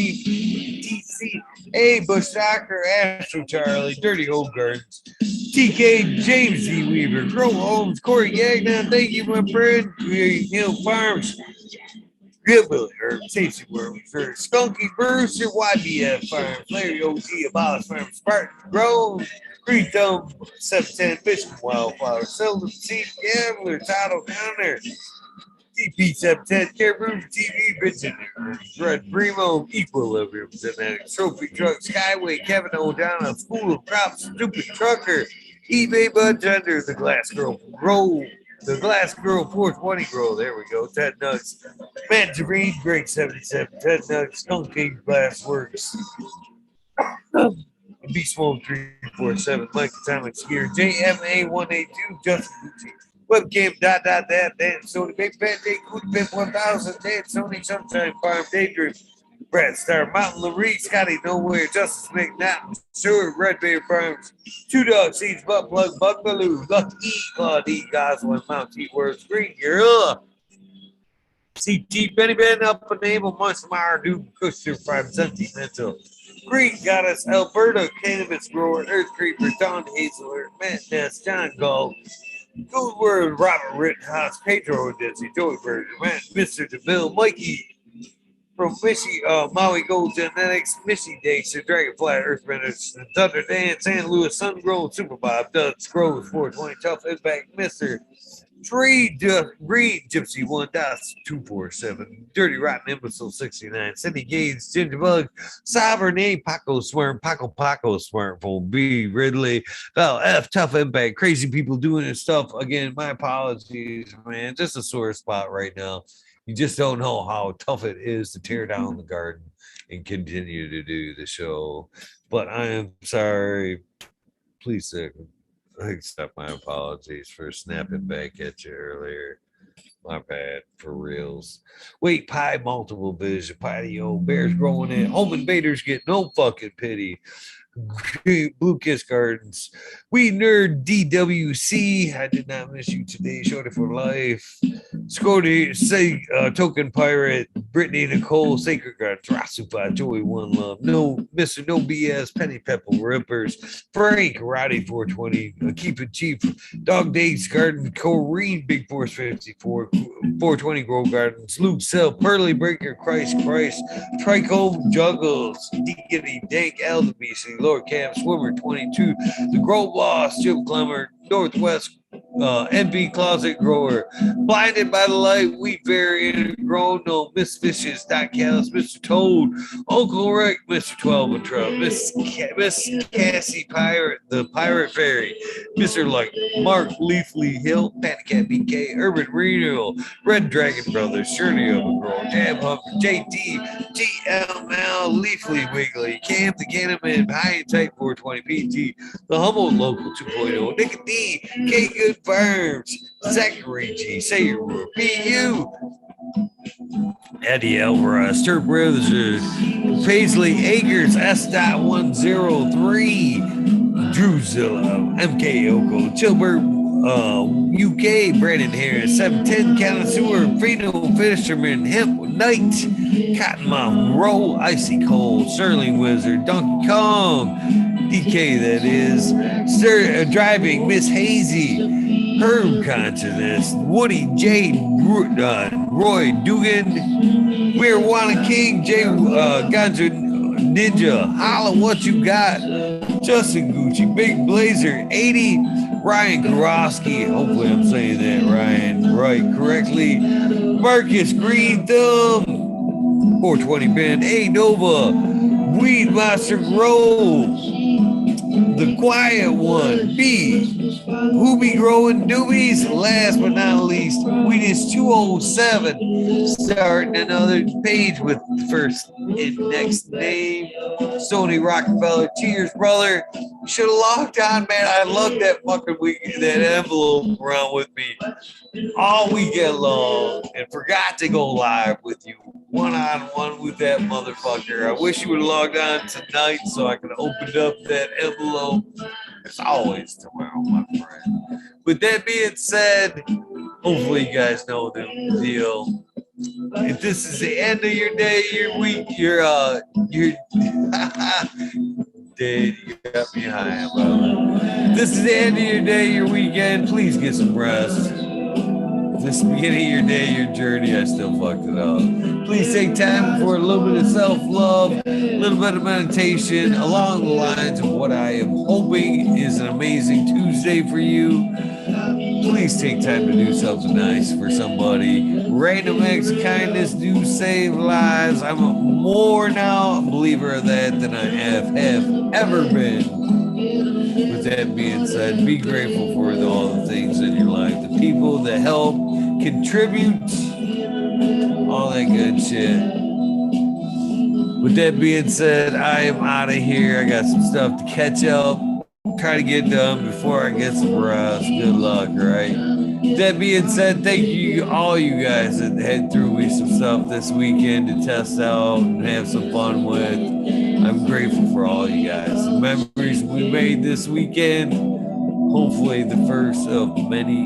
DC, A. Bush Doctor, Astro Charlie, Dirty Old Gardens, TK, James D. Weaver, Grow Homes, Corey Gagnon, thank you, my friend, Green Hill Farms, Hillbilly Herb, Tasty World, Skunky Bruce, your YBF Farm, Larry OG, Abolish Farm, Spartan Grove, Green Thumb, 710, Bishop Wildflower, Seldom Seed Gambler, Title Counter, EP710, Caribou TV, Visionary, Red Primo, Equilibrium, Genetic, Trophy Truck, Skyway, Kevin O'Donnell, School of Crops, Stupid Trucker, eBay Bud Tender, The Glass Girl, Grow, The Glass Girl 420 Grow, there we go, Ted Nuts, Matt Jareen, Greg 77, Ted Nuts, Skunk King Glass Works. Beast Mode 347, Mike Atomic Skier, JMA182, Justin Gucci, Webcam, Dan, Sony, Big Fat Day, Cootie Pip 1000, Dan, Sony, Sunshine Farm, Daydream, Brad Star, Mountain Larry, Scotty Nowhere, Justice McNaughton, Stewart, Red Bear Farms, Two Dog Seeds, Butt Plug, Buckaloo, Luck E, Claude E, Goslin, Mount T, Words, Green, Gorilla, CT, Benny Ben, Up and Able, Monster Meyer, Duke, Kushner, 5 Sentimental, Green Goddess, Alberta, Cannabis Grower, Earth Creeper, Don Hazeler, Matt Ness, John Gall, Good Word, Robert Rittenhouse, Pedro Dizzy, Joey Bird, Matt, Mr. DeVille, Mikey, from Maui Gold Genetics, Missy Dacer, Dragonfly, Earthbenders, Thunder Dan, San Luis, Sun Grown, Super Bob, Duds, Groves, 420, Tough Impact, Mr. Tree, Reed, Gypsy 1.247, Dirty Rotten Imbecile 69, Cindy Gates, Gingerbug, Sovereign A, Paco Swerm, Paco Swermphone, B, Ridley, Val F, Tough Impact, Crazy People doing this stuff. Again, my apologies, man. Just a sore spot right now. You just don't know how tough it is to tear down the garden and continue to do the show. But I am sorry. Please accept my apologies for snapping back at you earlier. My bad, for reals. Wait, pie, multiple vision, patio, bears growing in, home invaders get no fucking pity. Blue Kiss Gardens, We Nerd DWC. I did not miss you today. Shorty for life. Scotty, say Token Pirate, Brittany Nicole, Sacred Guard, Rasupa, Joey One Love, No Mr. No BS, Penny Pepper Rippers, Frank, Roddy 420, Keep It Cheap, Dog Days Garden, Corrine, Big Force 54, 420 Grove Gardens, Luke Sell, Pearly Breaker, Christ, Trichome Juggles, Diggity Dank, Elder BC, Lord Camp, Swimmer 22, The Grove Boss, Jim Clemmer, Northwest NB Closet Grower, Blinded by the Light, Wheat Variant, Grown No, Miss Fishes, Doc Callis, Mr. Toad, Uncle Rick, Mr. 12 and Trump, Miss Cassie Pirate, the Pirate Fairy, Mr. Like Mark Leafly Hill, Patty Cat BK, Urban Reno, Red Dragon Brothers, Shirley of a Girl, Jab Hunter, JD, GML, Leafly Wiggly, Cam the Cannon, High and Tight 420 PT, the Humboldt Local 2.0, Nick D, K Good Farms, Zachary G, Say Your Word, PU, Eddie Alvarez, Turp Brothers, Paisley Acres, S.103, Drewzilla, MK Oko, Chilbert, UK, Brandon Harris, 710, Connoisseur, Fino Fisherman, Hemp Knight, Cottonmouth Roll, Icy Cold, Sterling Wizard, Donkey Kong, DK that is, Driving, Miss Hazy, Herb Consciousness, Woody J, Roy Dugan, We're Wanna King, J Ganja Ninja, Holla What You Got, Justin Gucci, Big Blazer, 80, Ryan Karofsky, hopefully I'm saying that Ryan right correctly, Marcus Green Thumb, 420 Band, A Nova, Weed Master Grove, The Quiet One, B, Who Be Growing Doobies, last but not least, Weedus 207, starting another page with the first and next name, Sony Rockefeller, cheers, brother. You should have logged on, man. I love that fucking that envelope around with me all weekend long and forgot to go live with you one-on-one with that motherfucker. I wish you would have logged on tonight so I could have opened up that envelope. It's always tomorrow, my friend. With that being said, hopefully you guys know the deal. If this is the end of your day, your week, your day, you got me high, bro. If this is the end of your day, your weekend, please get some rest. If this is the beginning of your day, your journey, I still fucked it up. Please take time for a little bit of self-love, a little bit of meditation, along the lines of what I am hoping is an amazing Tuesday for you. Please take time to do something nice for somebody. Random acts of kindness do save lives. I'm more now a believer of that than I have ever been. With that being said, be grateful for all the things in your life, the people that help, contribute, all that good shit. With that being said, I am out of here. I got some stuff to catch up, try to get done before I get some rest. Good luck, right? That being said, thank you, all you guys that had through me some stuff this weekend to test out and have some fun with. I'm grateful for all you guys. The memories we made this weekend, hopefully the first of many